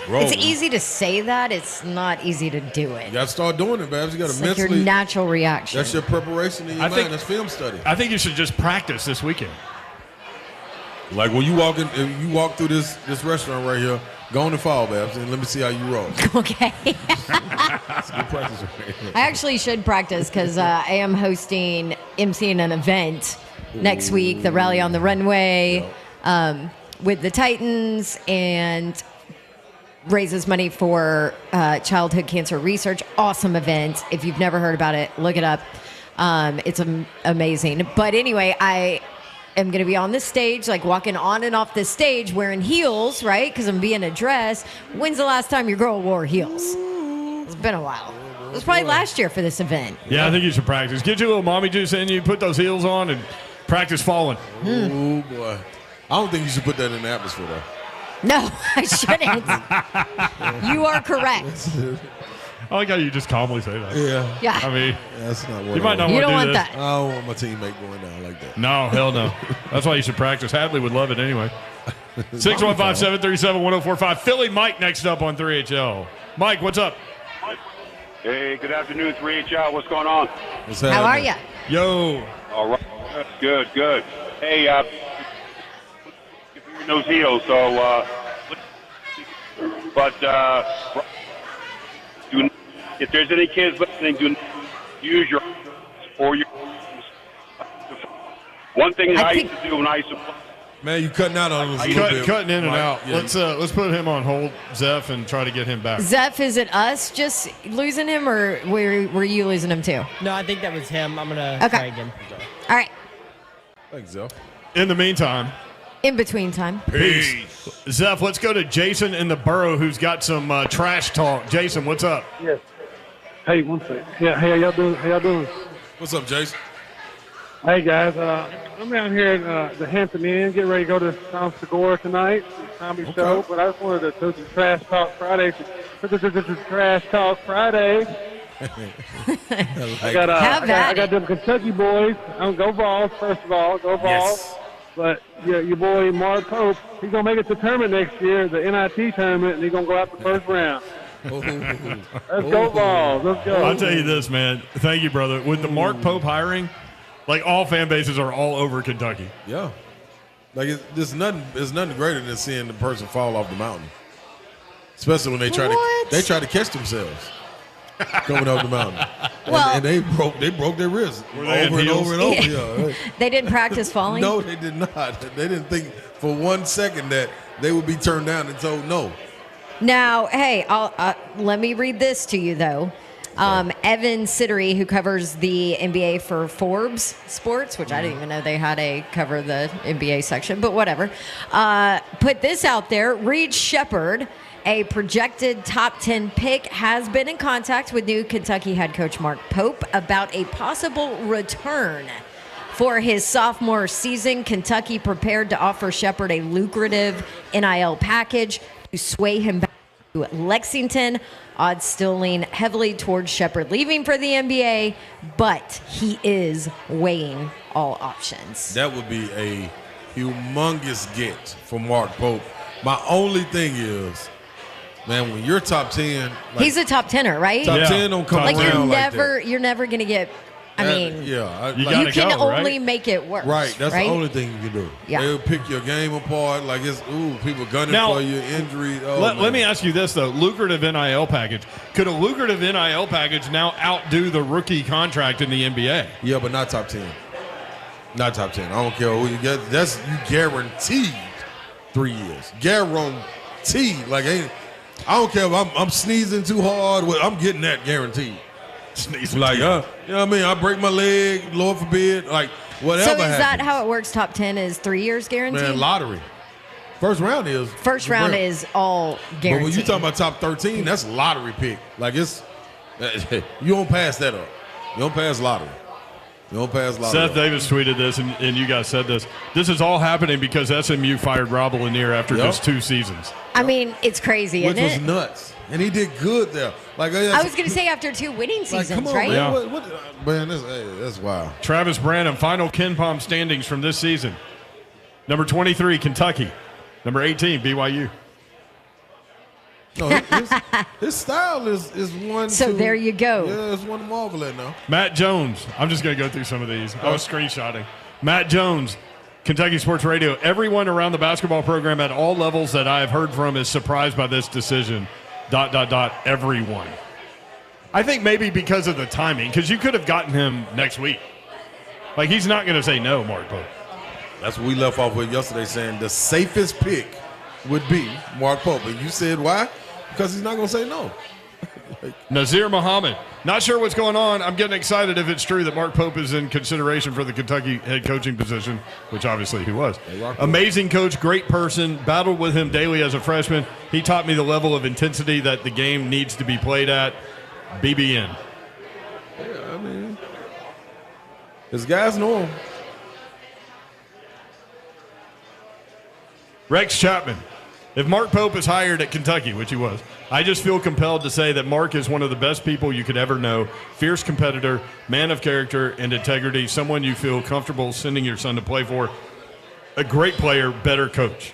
Roll, it's easy to say that. It's not easy to do it. You got to start doing it, Babs. You got to mentally. Like your natural reaction. That's your preparation in your mind. That's film study. I think you should just practice this weekend. Like when you walk in, if you walk through this restaurant right here, go on and fall, Babs, and let me see how you roll. Okay. That's a good practice. I actually should practice because I am emceeing an event next week, the Rally on the Runway, with the Titans, and raises money for childhood cancer research. Awesome event. If you've never heard about it, look it up. It's amazing. But anyway, I am going to be on the stage, like walking on and off the stage wearing heels, right? Because I'm being a dress. When's the last time your girl wore heels? It's been a while. It was probably last year for this event. Yeah, I think you should practice. Get you a little mommy juice in you, put those heels on, and practice falling. Oh, boy. I don't think you should put that in the atmosphere, though. No, I shouldn't. You are correct. I like how you just calmly say that. Yeah. I mean, that's not what you might not you want to don't do want this. that. I don't want my teammate going down like that. No, hell no. That's why you should practice. Hadley would love it anyway. 615-737-1045. Philly Mike next up on 3HL. Mike, what's up? Hey, good afternoon, 3HL. What's going on? How are you? Yo. All right. Good. Hey, in those heels, so, if there's any kids listening, do use your or your. One thing I used to do when I used to play. Man, you cutting out on us a little bit. Cutting in and Mike. out. Yeah. Let's put him on hold, Zeph, and try to get him back. Zeph, is it us just losing him, or were you losing him too? No, I think that was him. I'm going to try again. All right. Thanks, Zeph. In the meantime. In between time. Peace. Zeph, let's go to Jason in the borough who's got some trash talk. Jason, what's up? Yes. Hey, one second. Yeah, hey, how y'all doing? What's up, Jason? Hey, guys. I'm down here at the Hampton Inn, getting ready to go to Tom Segura tonight, the comedy show. But I just wanted to do some Trash Talk Friday. Trash Talk Friday. I got them Kentucky boys. Go Vols, first of all. Go Vols. Yes. But your boy Mark Pope, he's going to make it to the tournament next year, the NIT tournament, and he's going to go out the first round. Let's go, Vols. Let's go. I'll tell you this, man. Thank you, brother. With the Mark Pope hiring, like all fan bases are all over Kentucky. Yeah. Like there's nothing greater than seeing the person fall off the mountain. Especially when they try to catch themselves coming up the mountain. And they broke their wrist over and over and over. Yeah. They didn't practice falling? No, they did not. They didn't think for 1 second that they would be turned down and told no. Now, hey, let me read this to you, though. Evan Sittery, who covers the NBA for Forbes Sports, which I didn't even know they had cover the NBA section, but whatever, put this out there. Reed Shepherd, a projected top 10 pick, has been in contact with new Kentucky head coach Mark Pope about a possible return for his sophomore season. Kentucky prepared to offer Shepherd a lucrative NIL package to sway him back to Lexington. Odds still lean heavily towards Shepherd leaving for the NBA, but he is weighing all options. That would be a humongous get for Mark Pope. My only thing is, man, when you're top 10, he's a top 10er, right? Top 10 don't come around you're never going to get. You can only make it work. Right, that's the only thing you can do. Yeah. They'll pick your game apart. Like people gunning for you, injury. Let me ask you this though: lucrative NIL package. Could a lucrative NIL package now outdo the rookie contract in the NBA? Yeah, but not top 10. Not top 10. I don't care who you get. That's you guaranteed 3 years. Guaranteed. Like, I don't care if I'm sneezing too hard. I'm getting that guaranteed. Sneezing. Like, you know what I mean? I break my leg, Lord forbid. Like, whatever So is happens. that how it works? Top 10 is 3 years guaranteed? Man, lottery. First round is. First round is all guaranteed. But when you talking about top 13, that's lottery pick. Like, it's you don't pass that up. You don't pass lottery. You don't pass lottery. Seth Davis tweeted this, and you guys said this. This is all happening because SMU fired Rob Lanier after just 2 seasons. I mean, it's crazy, Which isn't was it? nuts. And he did good there. Like, I was going to say after 2 winning seasons, come on, right? man. Man, that's wild. Travis Branham, final Ken Palm standings from this season. Number 23, Kentucky. Number 18, BYU. No, his style is one. So there you go. Yeah, it's one to marvel at now. Matt Jones. I'm just going to go through some of these. I was screenshotting. Matt Jones, Kentucky Sports Radio. Everyone around the basketball program at all levels that I have heard from is surprised by this decision. ... Everyone. I think maybe because of the timing, because you could have gotten him next week. Like, he's not going to say no, Mark Pope. That's what we left off with yesterday, saying the safest pick would be Mark Pope. And you said why? Because he's not going to say no. Nazir Muhammad. Not sure what's going on. I'm getting excited if it's true that Mark Pope is in consideration for the Kentucky head coaching position, which obviously he was. Amazing coach, great person. Battled with him daily as a freshman. He taught me the level of intensity that the game needs to be played at. BBN. Yeah, I mean, his guys know him. Rex Chapman. If Mark Pope is hired at Kentucky, which he was, I just feel compelled to say that Mark is one of the best people you could ever know. Fierce competitor, man of character and integrity, someone you feel comfortable sending your son to play for. A great player, better coach.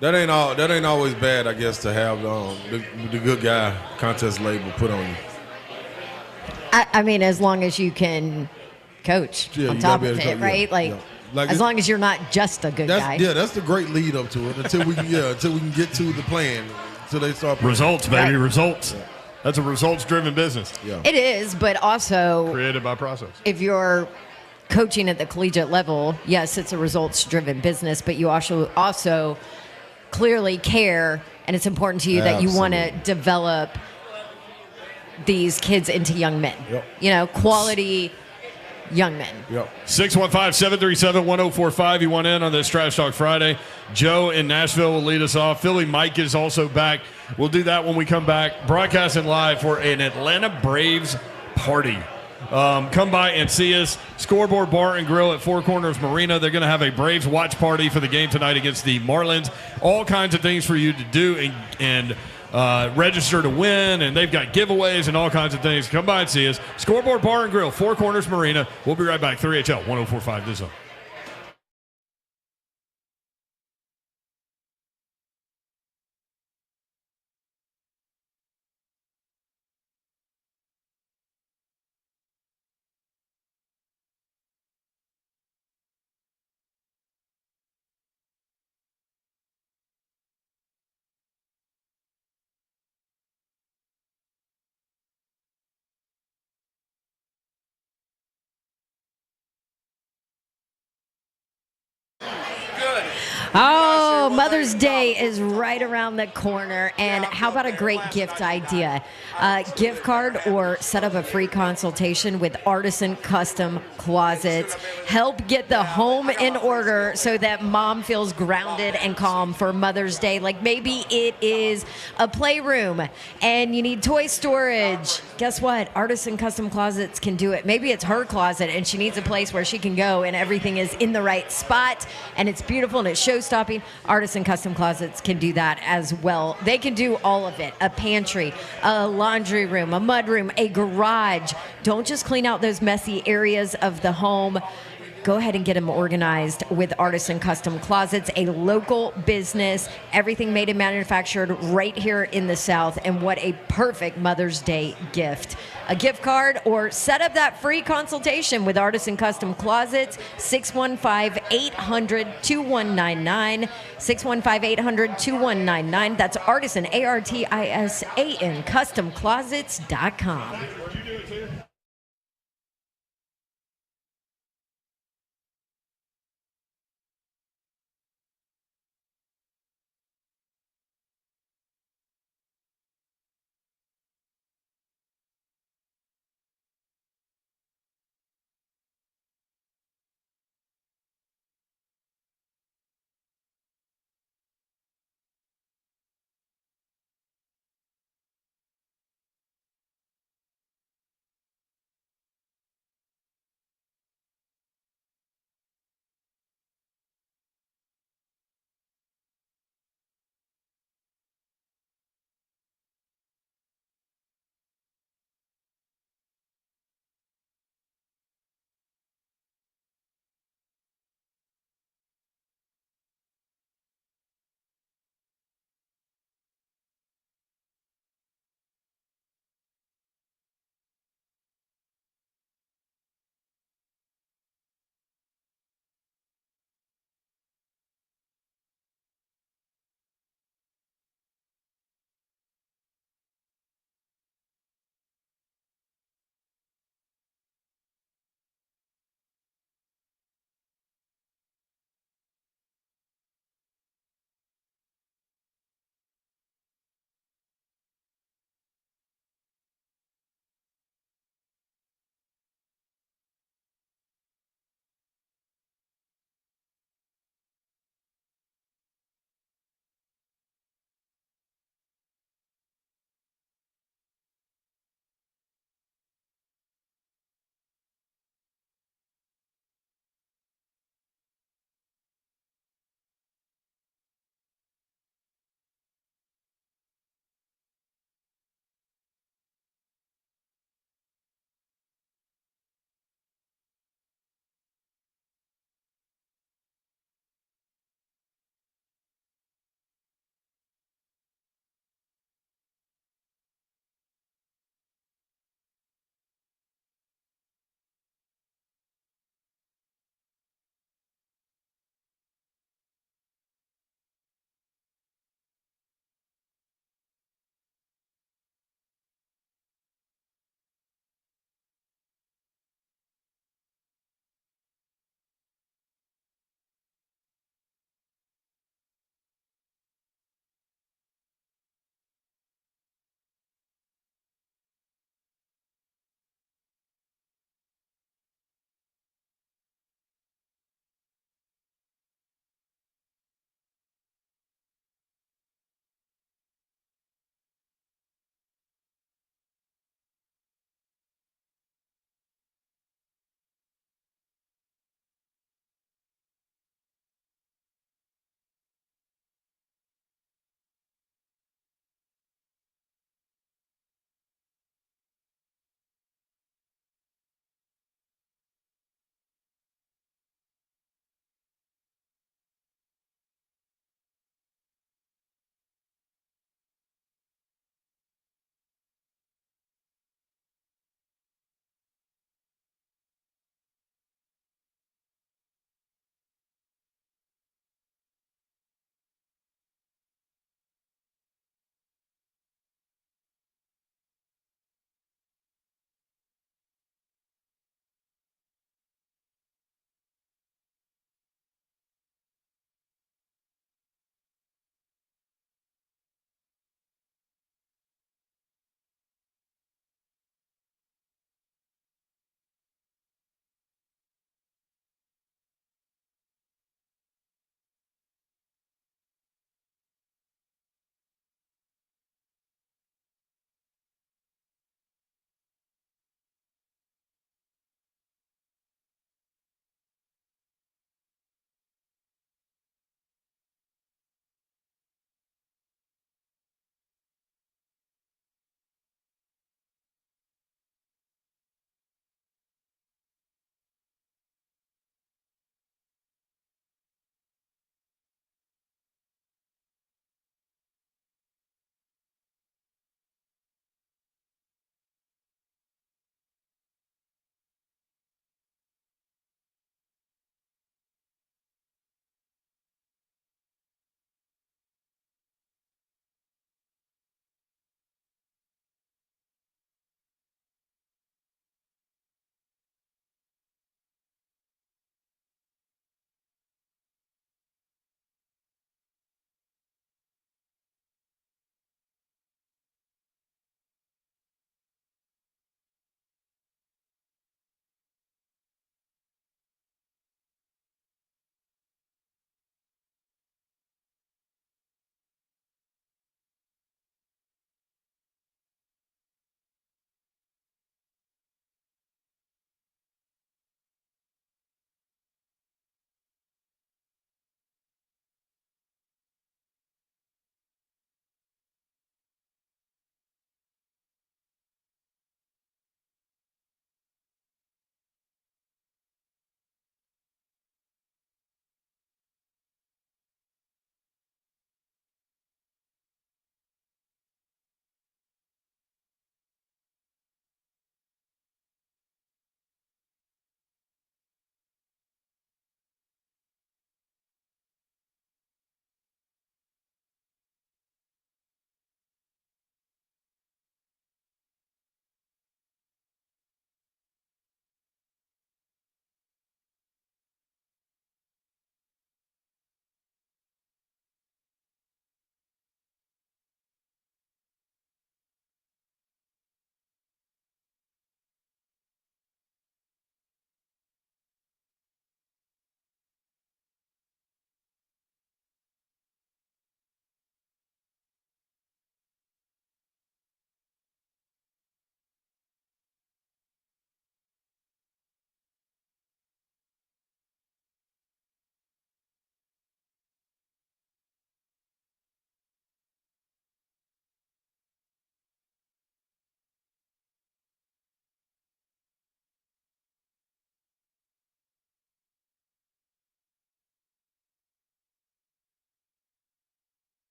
That ain't always bad, I guess, to have the good guy contest label put on you. I mean, as long as you can coach on top of it, right? Like as long as you're not just a good guy. Yeah, that's the great lead up to it until we can get to the plan. Until they start playing. Results, baby, Right. results. Yeah. That's a results-driven business. Yeah. It is, but also Created by process. if you're coaching at the collegiate level, yes, it's a results-driven business, but you also clearly care, and it's important to you that you want to develop these kids into young men. Yep. You know, quality young men. Yep. 615-737-1045. You want in on this Trash Talk Friday. Joe in Nashville will lead us off. Philly Mike is also back. We'll do that when we come back. Broadcasting live for an Atlanta Braves party. Come by and see us. Scoreboard Bar and Grill at Four Corners Marina. They're going to have a Braves watch party for the game tonight against the Marlins. All kinds of things for you to do and register to win, and they've got giveaways and all kinds of things. Come by and see us. Scoreboard Bar and Grill, Four Corners Marina. We'll be right back. 3HL 1045 The Zone. Oh, Mother's Day is right around the corner. And how about a great gift idea? Gift card or set up a free consultation with Artisan Custom Closets. Help get the home in order so that mom feels grounded and calm for Mother's Day. Like maybe it is a playroom and you need toy storage. Guess what? Artisan Custom Closets can do it. Maybe it's her closet and she needs a place where she can go and everything is in the right spot and it's beautiful and it's show-stopping. Artisan Custom Closets can do that as well. They can do all of it. A pantry, a laundry room, a mud room, a garage. Don't just clean out those messy areas of the home. Go ahead and get them organized with Artisan Custom Closets, a local business, everything made and manufactured right here in the South, and what a perfect Mother's Day gift. A gift card or set up that free consultation with Artisan Custom Closets, 615-800-2199, 615-800-2199. That's Artisan, ARTISAN, customclosets.com.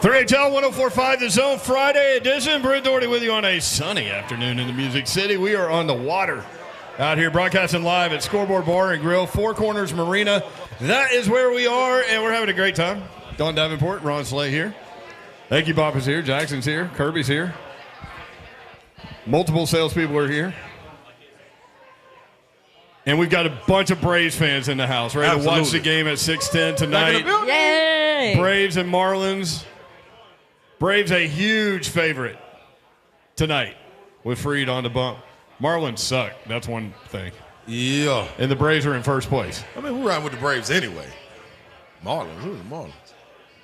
3HL 1045, The Zone, Friday edition. Brent Doherty with you on a sunny afternoon in the Music City. We are on the water out here broadcasting live at Scoreboard Bar and Grill, Four Corners Marina. That is where we are, and we're having a great time. Don Davenport, Ron Slay here. Thank you, Bob is here. Jackson's here. Kirby's here. Multiple salespeople are here. And we've got a bunch of Braves fans in the house, ready to watch the game at 6:10 tonight. Yay! Braves and Marlins. Braves a huge favorite tonight with Freed on the bump. Marlins suck. That's one thing. Yeah. And the Braves are in first place. I mean, we're riding with the Braves anyway. Marlins. Who's the Marlins?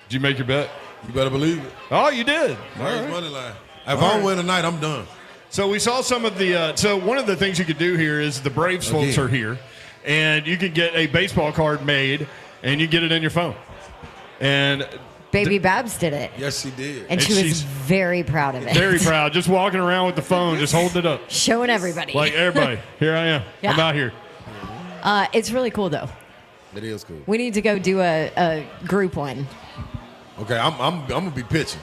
Did you make your bet? You better believe it. Oh, you did. Braves money line. If I don't win tonight, I'm done. So we saw some of the so one of the things you could do here is the Braves folks are here, and you can get a baseball card made, and you get it in your phone. And Baby Babs did it. Yes, she did. And she was very proud of it. Very proud. Just walking around with the phone, just holding it up. Showing everybody. Like, everybody, here I am. Yeah. I'm out here. It's really cool, though. It is cool. We need to go do a group one. Okay, I'm going to be pitching.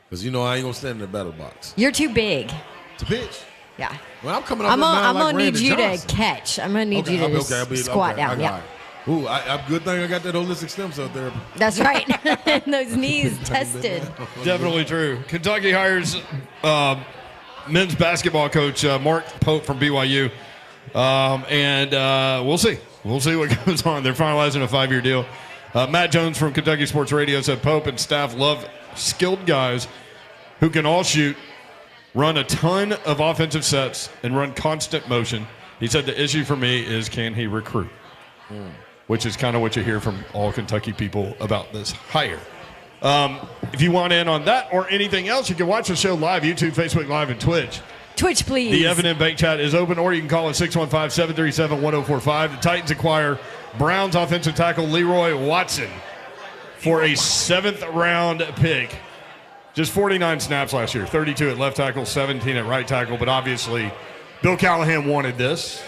Because, I ain't going to stand in the battle box. You're too big. To pitch? Yeah. Well, I'm coming up I'm like going to need Randy you Johnson. to catch. I'm going to need you to squat down. Yeah. Ooh, good thing I got that holistic stem cell therapy. That's right. Those knees tested. Definitely true. Kentucky hires men's basketball coach Mark Pope from BYU. And we'll see. We'll see what goes on. They're finalizing a 5-year deal. Matt Jones from Kentucky Sports Radio said Pope and staff love skilled guys who can all shoot, run a ton of offensive sets, and run constant motion. He said the issue for me is can he recruit, which is kind of what you hear from all Kentucky people about this hire. If you want in on that or anything else, you can watch the show live, YouTube, Facebook Live, and Twitch. Twitch, please. The Evan and Bank chat is open, or you can call it 615-737-1045. The Titans acquire Browns offensive tackle Leroy Watson for a 7th-round pick. Just 49 snaps last year, 32 at left tackle, 17 at right tackle. But obviously, Bill Callahan wanted this,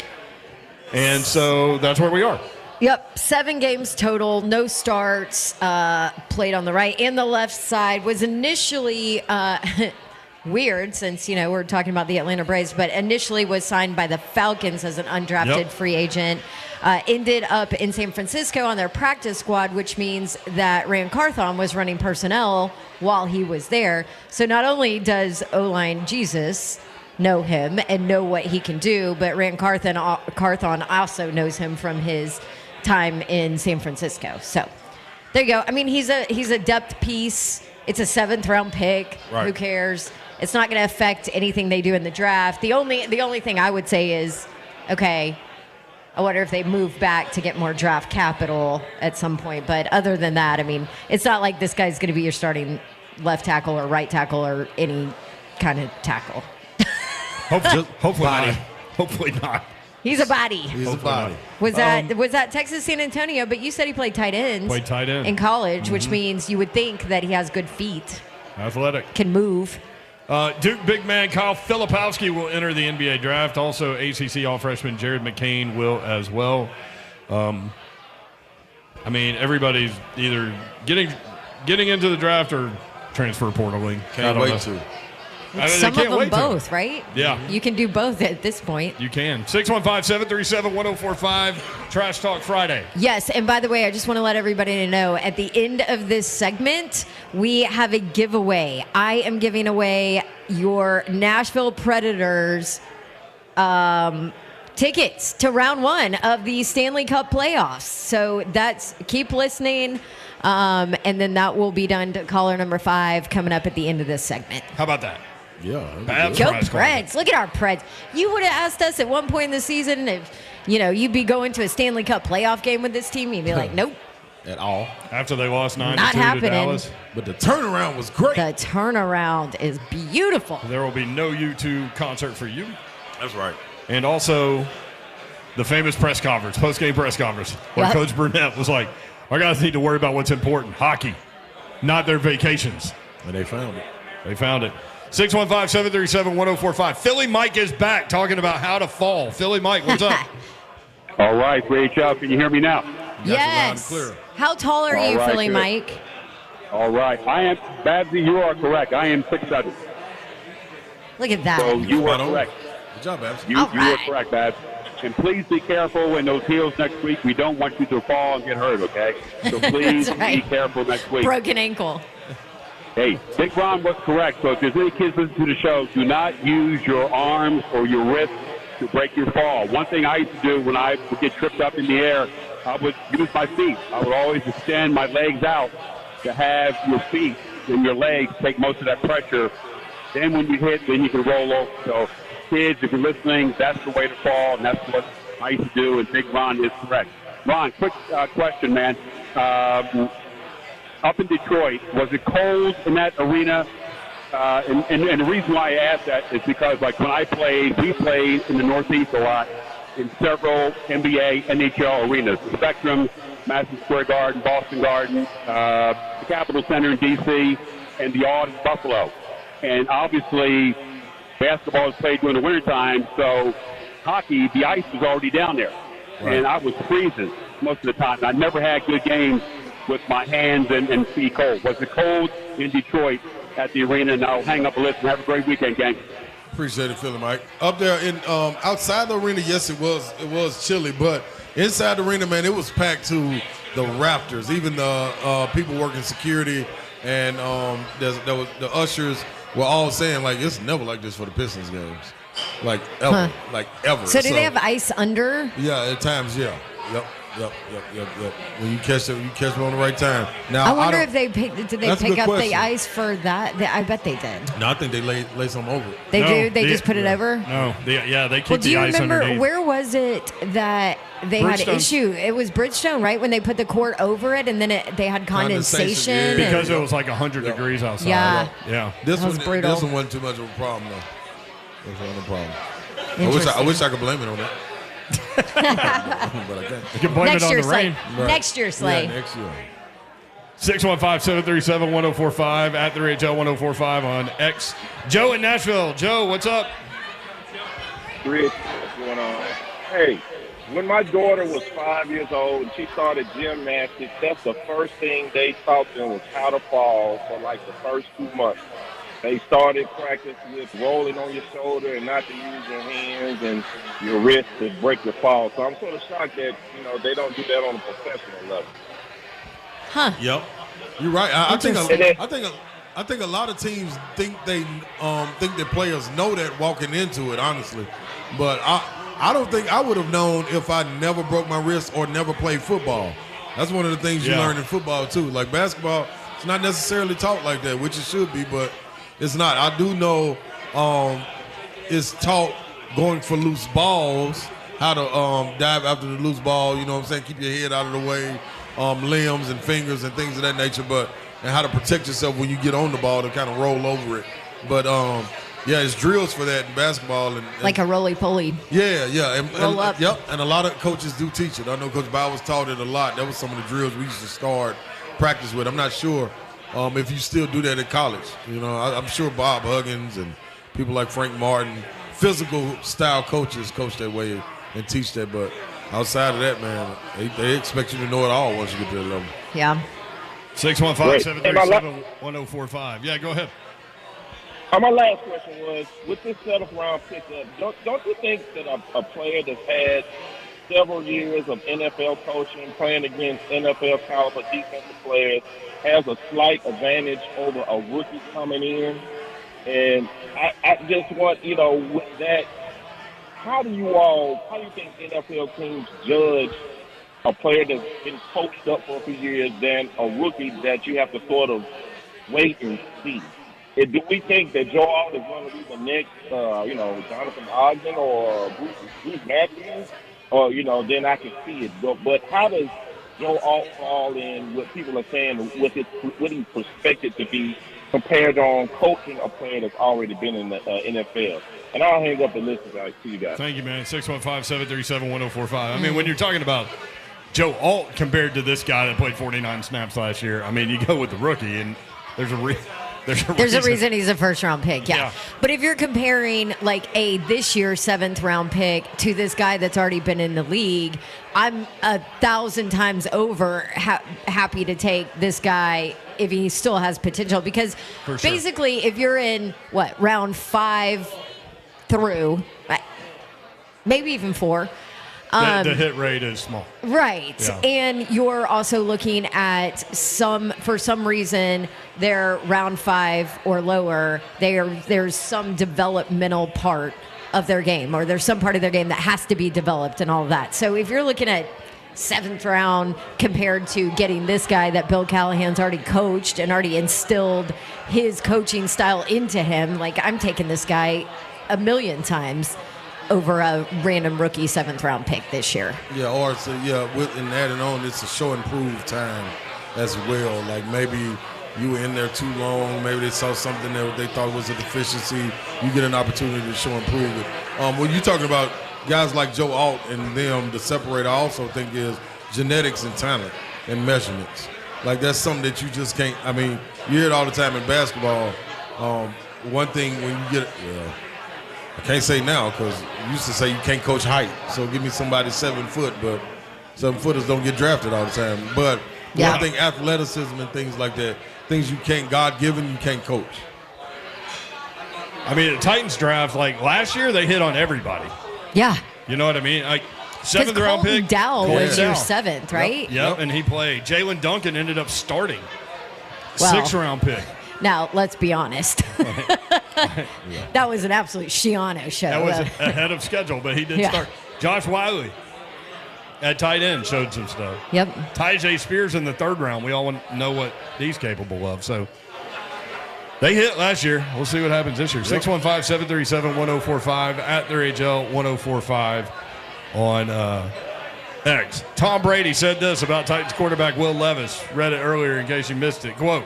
and so that's where we are. Yep, 7 games total, no starts, played on the right and the left side. Was initially weird since, we're talking about the Atlanta Braves, but initially was signed by the Falcons as an undrafted free agent. Ended up in San Francisco on their practice squad, which means that Rand Carthon was running personnel while he was there. So not only does O-line Jesus know him and know what he can do, but Rand Carthon also knows him from his time in San Francisco. So there you go. I mean, he's a depth piece. It's a 7th-round pick. Right. Who cares? It's not going to affect anything they do in the draft. The only thing I would say is, okay, I wonder if they move back to get more draft capital at some point. But other than that, I mean, it's not like this guy's going to be your starting left tackle or right tackle or any kind of tackle. Hopefully not. Hopefully not. He's a body. He's a body. Was that Texas San Antonio? But you said he played tight ends. Played tight end in college, which means you would think that he has good feet. Athletic. Can move. Duke big man Kyle Filipowski will enter the NBA draft. Also, ACC All-Freshman Jared McCain will as well. I mean, everybody's either getting into the draft or transfer portaling. Can't wait to. Some of them both, right? Yeah. You can do both at this point. You can. 615-737-1045, Trash Talk Friday. Yes, and by the way, I just want to let everybody know, at the end of this segment, we have a giveaway. I am giving away your Nashville Predators tickets to round 1 of the Stanley Cup playoffs. So keep listening, and then that will be done to caller number 5 coming up at the end of this segment. How about that? Yeah. Go Preds. Look at our Preds. You would have asked us at one point in the season if, you'd be going to a Stanley Cup playoff game with this team. You'd be like, nope. At all. After they lost 9-2 Not happening. to Dallas. But the turnaround was great. The turnaround is beautiful. There will be no U2 concert for you. That's right. And also the famous press conference, post-game press conference, where Coach Burnett was like, our guys need to worry about what's important, hockey, not their vacations. And they found it. They found it. 615-737-1045. Philly Mike is back talking about how to fall. Philly Mike, what's up? All right, Rachel, can you hear me now? Yes. How tall are you, Philly Mike? All right. Babsy, you are correct. I am 6'7". Look at that. So you are correct. Good job, Babs. You are correct, Babs. And please be careful in those heels next week. We don't want you to fall and get hurt, okay? So please right. be careful next week. Broken ankle. Hey, Big Ron was correct. So if there's any kids listening to the show, do not use your arms or your wrists to break your fall. One thing I used to do when I would get tripped up in the air, I would use my feet. I would always extend my legs out to have your feet and your legs take most of that pressure. Then when you hit, then you can roll over. So kids, if you're listening, that's the way to fall, and that's what I used to do, and Big Ron is correct. Ron, quick question, man. Up in Detroit, was it cold in that arena? And the reason why I asked that is because, like, when we played in the Northeast a lot in several NBA, NHL arenas. The Spectrum, Madison Square Garden, Boston Garden, the Capitol Center in D.C., and the Aud in Buffalo. And obviously, basketball is played during the wintertime, so hockey, the ice was already down there. Right. And I was freezing most of the time. I never had good games with my hands and feet cold. Was it cold in Detroit at the arena? And I'll hang up a list and have a great weekend, gang. Appreciate it, Philly Mike. Up there in outside the arena, yes, it was chilly, but inside the arena, man, it was packed to the rafters. Even the people working security and the ushers were all saying, like, it's never like this for the Pistons games, like ever, like ever. So do they have ice under? Yeah, at times, yeah. Yep. When you catch them on the right time. Now I wonder if did they pick up the ice for that? I bet they did. No, I think they lay some over it. They do? They just put it over? No, they keep Well, do you the ice remember underneath. where was it that they had Bridgestone. issue? It was Bridgestone, right? When they put the court over it, and then they had condensation. Because it was like 100 degrees outside. Yeah. This That was brutal. This one wasn't too much of a problem, though. This wasn't a problem. I wish I could blame it on that. But I can't. You can blame it on the rain. Right. Next year, Slay. Yeah, next year. 615-737-1045 at the RHL 1045 on X. Joe in Nashville. Joe, what's up? Rich, what's going on? Hey, when my daughter was 5 years old and she started gymnastics, that's the first thing they taught them was how to fall for like the first 2 months. They started practicing with rolling on your shoulder and not to use your hands and your wrist to break your fall. So I'm sort of shocked that, they don't do that on a professional level. Huh. Yep. You're right. I think a lot of teams think that players know that walking into it, honestly. But I don't think I would have known if I never broke my wrist or never played football. That's one of the things you learn in football too. Like basketball, it's not necessarily taught like that, which it should be, but it's not. I do know it's taught going for loose balls, how to dive after the loose ball, you know what I'm saying? Keep your head out of the way, limbs and fingers and things of that nature, and how to protect yourself when you get on the ball to kind of roll over it. But, it's drills for that in basketball. And like a roly-poly. Yeah. Roll up. Yep, and a lot of coaches do teach it. I know Coach Bowers taught it a lot. That was some of the drills we used to start practice with. I'm not sure if you still do that at college. I'm sure Bob Huggins and people like Frank Martin, physical style coaches coach that way and teach that. But outside of that, man, they expect you to know it all once you get to that level. Yeah. 615-737-1045. Yeah, go ahead. My last question was, with this seventh round pickup, don't you think that a player that's had several years of NFL coaching, playing against NFL caliber defensive players, has a slight advantage over a rookie coming in? And I just want, with that, how do you think NFL teams judge a player that's been coached up for a few years than a rookie that you have to sort of wait and see? Do we think that Joe Alt is going to be the next, Jonathan Ogden or Bruce Matthews? Or, then I can see it. But how does Joe Alt fall in what people are saying what he's expected to be compared on coaching a player that's already been in the NFL? And I'll hang up the list to you guys. Thank you, man. 615-737-1045. I mean, when you're talking about Joe Alt compared to this guy that played 49 snaps last year, I mean, you go with the rookie, and there's a reason he's a first-round pick, yeah. But if you're comparing, like, this year's seventh-round pick to this guy that's already been in the league, I'm 1,000 times over happy to take this guy if he still has potential. Because For sure. basically, if you're in, round 5 through, maybe even 4. The hit rate is small. Right. Yeah. And you're also looking at for some reason, they're round 5 or lower. There's some developmental part of their game, or there's some part of their game that has to be developed and all of that. So if you're looking at 7th round compared to getting this guy that Bill Callahan's already coached and already instilled his coaching style into him, like I'm taking this guy a million times over a random rookie 7th round pick this year. Yeah, or so and adding on, it's a show improved time as well. Like maybe you were in there too long, maybe they saw something that they thought was a deficiency. You get an opportunity to show improvement. When you're talking about guys like Joe Alt and them, the separator I also think is genetics and talent and measurements. Like that's something that you just can't. I mean, you hear it all the time in basketball. One thing when you get I can't say now because you used to say you can't coach height. So give me somebody 7 foot, but 7-footers don't get drafted all the time. But one thing, athleticism and things like that, things you can't, God-given, you can't coach. I mean, the Titans draft, like last year, they hit on everybody. Yeah. You know what I mean? Like 7th round pick. Dow was your Dow. 7th, right? Yep, and he played. Jalen Duncan ended up starting. Well, 6th round pick. Now, let's be honest. That was an absolute Shiano show. That was ahead of schedule, but he did start. Josh Wiley at tight end showed some stuff. Yep. Tyjae Spears in the 3rd round. We all know what he's capable of. So they hit last year. We'll see what happens this year. 615-737-1045 at their HL 1045 on X. Tom Brady said this about Titans quarterback Will Levis. Read it earlier in case you missed it. Quote,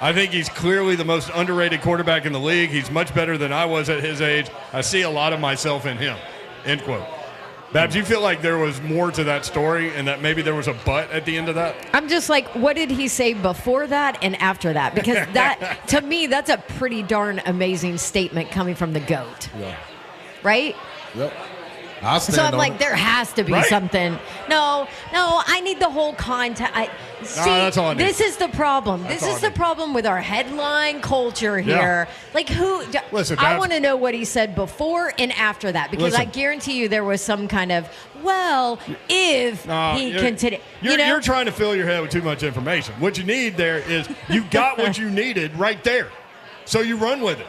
I think he's clearly the most underrated quarterback in the league. He's much better than I was at his age. I see a lot of myself in him. End quote. Babs, you feel like there was more to that story and that maybe there was a but at the end of that? I'm just like, what did he say before that and after that? Because that, to me, that's a pretty darn amazing statement coming from the GOAT. Yeah. Right? Yep. So I'm like, there has to be something. No, I need the whole content. That's all I need. This is the problem. This is the problem with our headline culture here. Like, Listen, I want to know what he said before and after that, because I guarantee you there was some kind of, if he continued. You're trying to fill your head with too much information. What you need there is you got what you needed right there. So you run with it.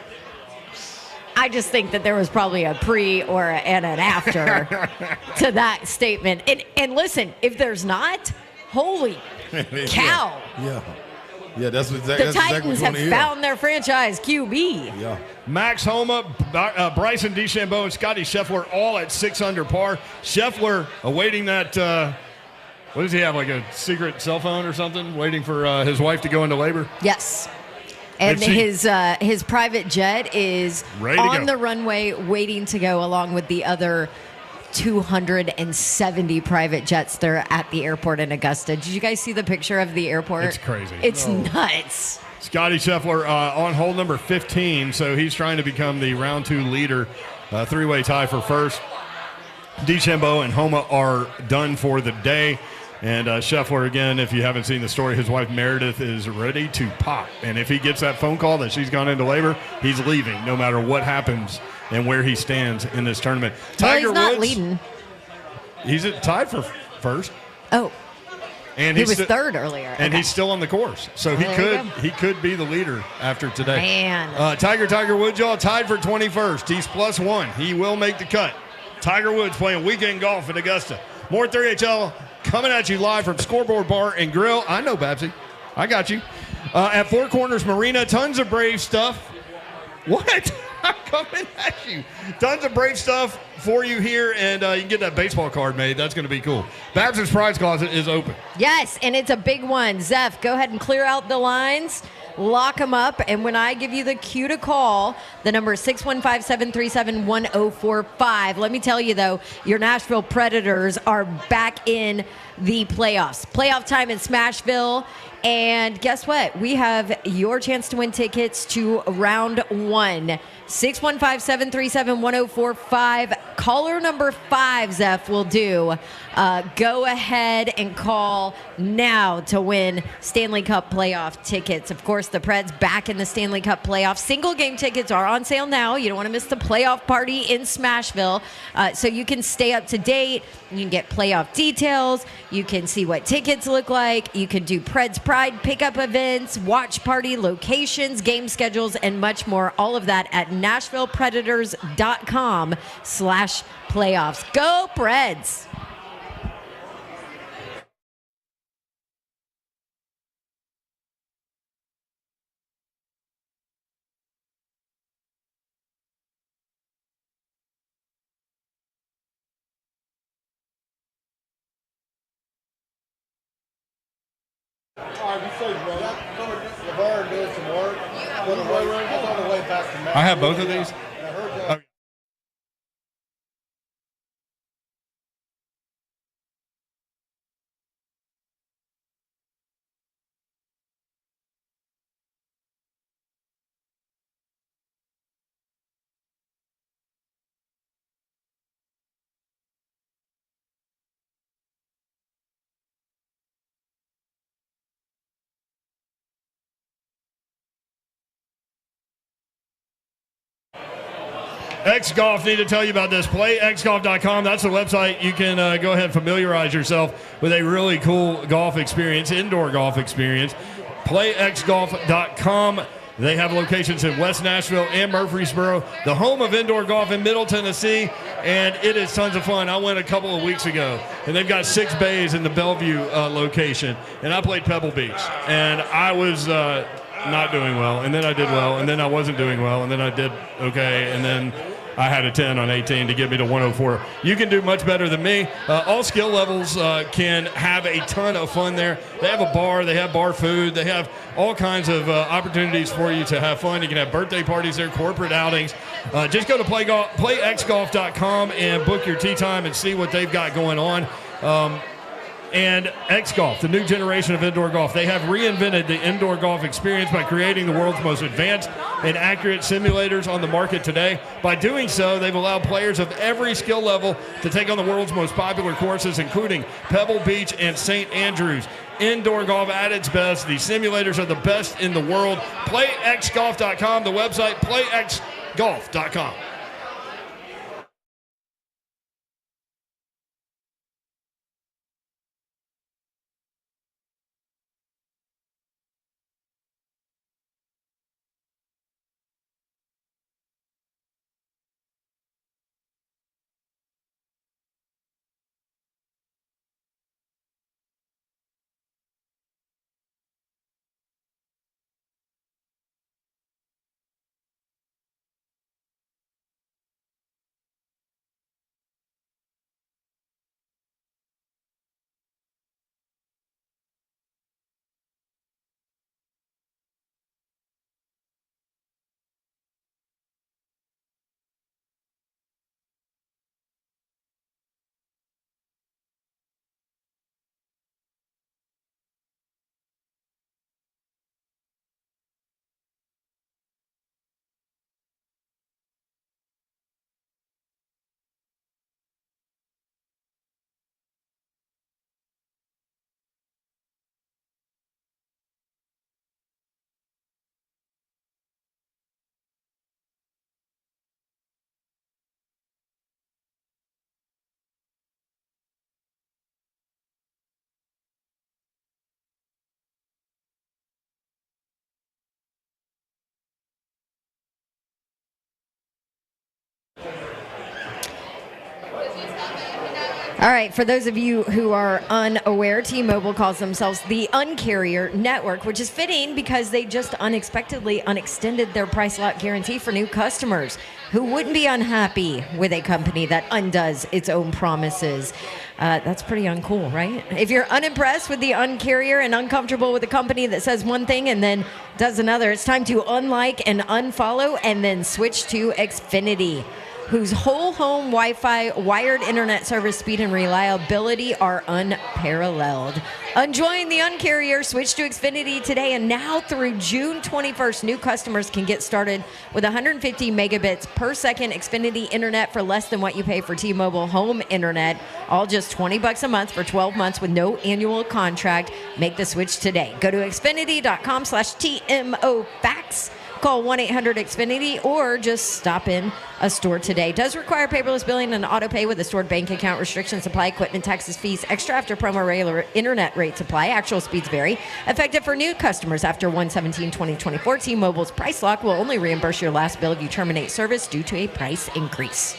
I just think that there was probably a pre and an after to that statement. And listen, if there's not, holy cow. Yeah, that's what the Titans have found their franchise QB. Yeah. Max Homa, Bryson DeChambeau, and Scotty Scheffler all at 6 under par. Scheffler awaiting that, what does he have, like a secret cell phone or something, waiting for his wife to go into labor? Yes. And his private jet is on the runway waiting to go along with the other 270 private jets that are at the airport in Augusta. Did you guys see the picture of the airport? It's crazy. It's nuts. Scotty Scheffler on hole number 15, so he's trying to become the round 2 leader. 3-way tie for first. DeChambeau and Homa are done for the day. And Scheffler, again, if you haven't seen the story, his wife Meredith is ready to pop. And if he gets that phone call that she's gone into labor, he's leaving no matter what happens and where he stands in this tournament. Tiger he's not Woods, leading. He's tied for first. Oh. And he was third earlier. And he's still on the course. So he could be the leader after today. Man. Tiger Woods, y'all, tied for 21st. He's +1. He will make the cut. Tiger Woods playing weekend golf at Augusta. More 3HL coming at you live from Scoreboard Bar and Grill. I know, Babsy. I got you. At Four Corners Marina, tons of Brave stuff. What? I'm coming at you. Tons of Brave stuff for you here, and you can get that baseball card made. That's going to be cool. Babs' Prize Closet is open. Yes, and it's a big one. Zeph, go ahead and clear out the lines. Lock them up, and when I give you the cue to call, the number is 615-737-1045. Let me tell you, though, your Nashville Predators are back in the playoffs. Playoff time in Smashville And guess what? We have your chance to win tickets to round 1. 615-737-1045. Caller number 5, Zeph, will do. Go ahead and call now to win Stanley Cup playoff tickets. Of course, the Preds back in the Stanley Cup playoffs. Single game tickets are on sale now. You don't want to miss the playoff party in Smashville. So you can stay up to date. You can get playoff details. You can see what tickets look like. You can do Preds Pride pickup events, watch party locations, game schedules, and much more. All of that at NashvillePredators.com/playoffs. Go Preds! I have both of these. Okay. X Golf, need to tell you about this. PlayXGolf.com. That's the website. You can go ahead and familiarize yourself with a really cool golf experience, indoor golf experience. PlayXGolf.com. They have locations in West Nashville and Murfreesboro, the home of indoor golf in Middle Tennessee, and it is tons of fun. I went a couple of weeks ago, and they've got 6 bays in the Bellevue location, and I played Pebble Beach, and I was not doing well, and then I did well, and then I wasn't doing well, and then I did okay, and then I had a 10 on 18 to get me to 104. You can do much better than me. All skill levels can have a ton of fun there. They have a bar. They have bar food. They have all kinds of opportunities for you to have fun. You can have birthday parties there, corporate outings. Just go to playxgolf.com and book your tee time and see what they've got going on. And X Golf, the new generation of indoor golf. They have reinvented the indoor golf experience by creating the world's most advanced and accurate simulators on the market today. By doing so, they've allowed players of every skill level to take on the world's most popular courses, including Pebble Beach and St. Andrews. Indoor golf at its best. These simulators are the best in the world. PlayXGolf.com, the website, PlayXGolf.com. All right, for those of you who are unaware, T-Mobile calls themselves the Uncarrier Network, which is fitting because they just unexpectedly unextended their price lock guarantee for new customers. Who wouldn't be unhappy with a company that undoes its own promises? That's pretty uncool, right? If you're unimpressed with the Uncarrier and uncomfortable with a company that says one thing and then does another, it's time to unlike and unfollow and then switch to Xfinity. whose whole home Wi-Fi, wired internet service speed, and reliability are unparalleled. Enjoying the Un-carrier, switch to Xfinity today, and now through June 21st, new customers can get started with 150 megabits per second Xfinity internet for less than what you pay for T-Mobile home internet, all just $20 a month for 12 months with no annual contract. Make the switch today. Go to Xfinity.com/TMO facts. Call 1-800-XFINITY or just stop in a store today. Does require paperless billing and auto pay with a stored bank account. Restrictions apply. Equipment, taxes, fees extra after promo regular internet rates apply. Actual speeds vary. Effective for new customers after 1/17/2024. T-Mobile's price lock will only reimburse your last bill if you terminate service due to a price increase.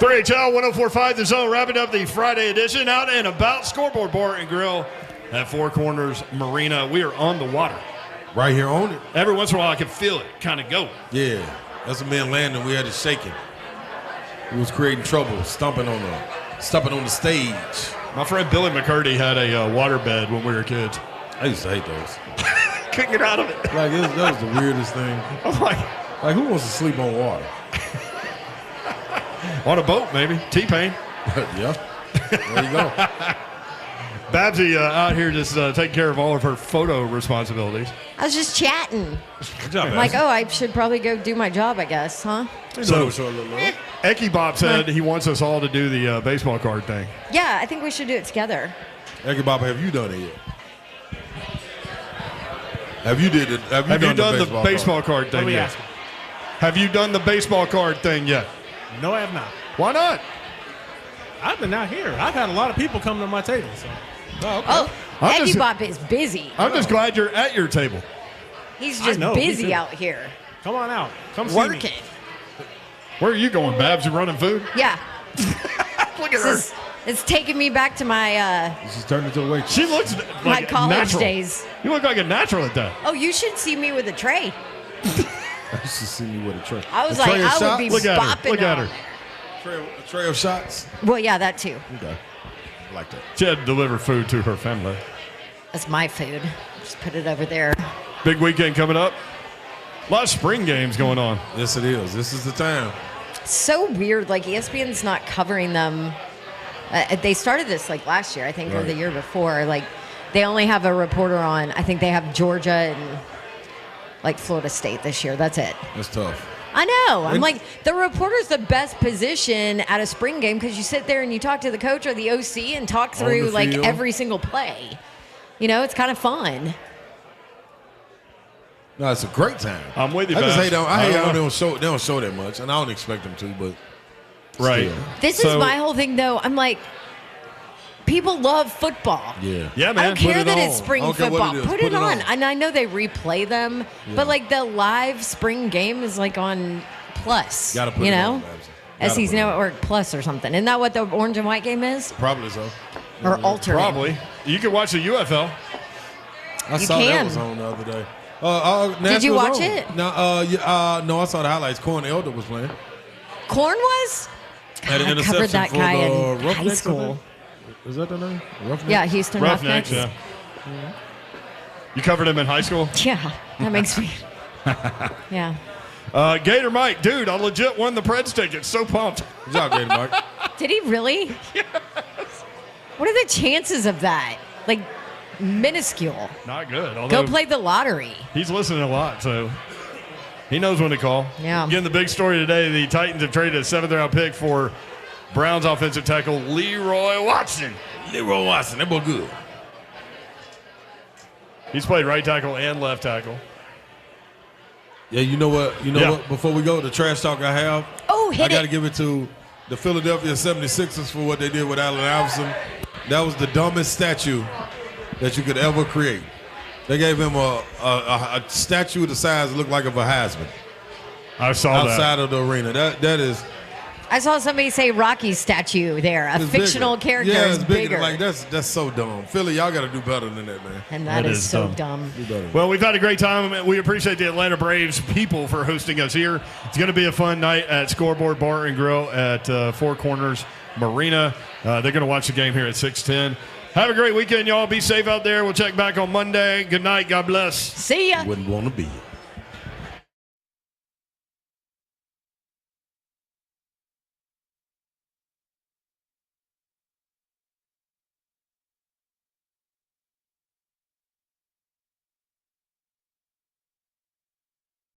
3HL 104.5 The Zone, wrapping up the Friday edition out and about Scoreboard Bar and Grill at Four Corners Marina. We are on the water. Right here on it. Every once in a while I can feel it kind of go. Yeah, that's a man landing. We had to shake him. He was creating trouble, stomping on the stage. My friend Billy McCurdy had a waterbed when we were kids. I used to hate those. Couldn't get out of it. Like that was the weirdest thing. I'm like who wants to sleep on water? On a boat, maybe. T-Pain. Yeah. There you go. Babsy out here just taking care of all of her photo responsibilities. I was just chatting. Good job, I'm like, I should probably go do my job, I guess, huh? So, Eki Bob said he wants us all to do the baseball card thing. Yeah, I think we should do it together. Eki Bob, have you done it yet? Have you done the baseball card thing Let me yet? ask you. Have you done the baseball card thing yet? No, I have not. Why not? I've been out here. I've had a lot of people come to my table. So. Oh, Eggy Bop is busy. I'm just glad you're at your table. He's just busy out here. Come on out. Come see working. me. Where are you going, Babs? You running food? Yeah. Look at her. It's taking me back to my She's turned into a waitress. She looks like my college natural. days. You look like a natural at that. Oh, you should see me with a tray. You should see me with a tray. I was like, I would be bopping Look at on. her. A tray of shots. Well, yeah, that too. Okay. I like that. She had to deliver food to her family. That's my food. Just put it over there. Big weekend coming up. A lot of spring games going on. Yes, it is. This is the time. So weird. Like ESPN's not covering them. They started this like last year, I think, or the year before. Like they only have a reporter on. I think they have Georgia and like Florida State this year. That's it. That's tough. I know. I'm like, the reporter's the best position at a spring game because you sit there and you talk to the coach or the OC and talk through like every single play. You know, it's kind of fun. No, it's a great time. I'm with you. I just Babs. hate they don't show that much, and I don't expect them to, but right. Still. This is my whole thing, though. I'm like, people love football. Yeah, man. I don't care that it's on. spring I don't care what football. it is. Put it on. And I know they replay them, but like the live spring game is like on Plus. Gotta put you it know, on, Babs. SE's Network Plus or something. Isn't that what the orange and white game is? Probably so. Or alternate? Probably. You can watch the UFL. I saw that was on the other day. Did you watch on. it? No, no, I saw the highlights. Corn Elder was playing. Corn was? Had an I interception covered that for guy the in high Roughnecks, school. Is that the name? Roughnecks? Yeah, Houston Roughnecks. Yeah. You covered him in high school? Yeah, that makes me. Yeah. Gator Mike, dude, I legit won the Preds ticket. So pumped. Good job, Gator Mike. Did he really? Yes. What are the chances of that? Like, minuscule. Not good. Go play the lottery. He's listening a lot, so he knows when to call. Yeah. Again, the big story today, the Titans have traded a 7th-round pick for Browns offensive tackle Leroy Watson. Leroy Watson, that boy good. He's played right tackle and left tackle. Yeah, you know what? What? Before we go, the trash talk I have. Oh, hit I got to give it to the Philadelphia 76ers for what they did with Allen Iverson. That was the dumbest statue that you could ever create. They gave him a statue the size that looked like of a Heisman. I saw that. Outside of the arena. That is. I saw somebody say Rocky's statue there. A fictional character yeah, is it's bigger. Like that's so dumb. Philly, y'all got to do better than that, man. And that is so dumb. Well, we've had a great time. We appreciate the Atlanta Braves people for hosting us here. It's going to be a fun night at Scoreboard Bar and Grill at Four Corners Marina. They're going to watch the game here at 6:10. Have a great weekend, y'all. Be safe out there. We'll check back on Monday. Good night. God bless. See ya. Wouldn't want to be.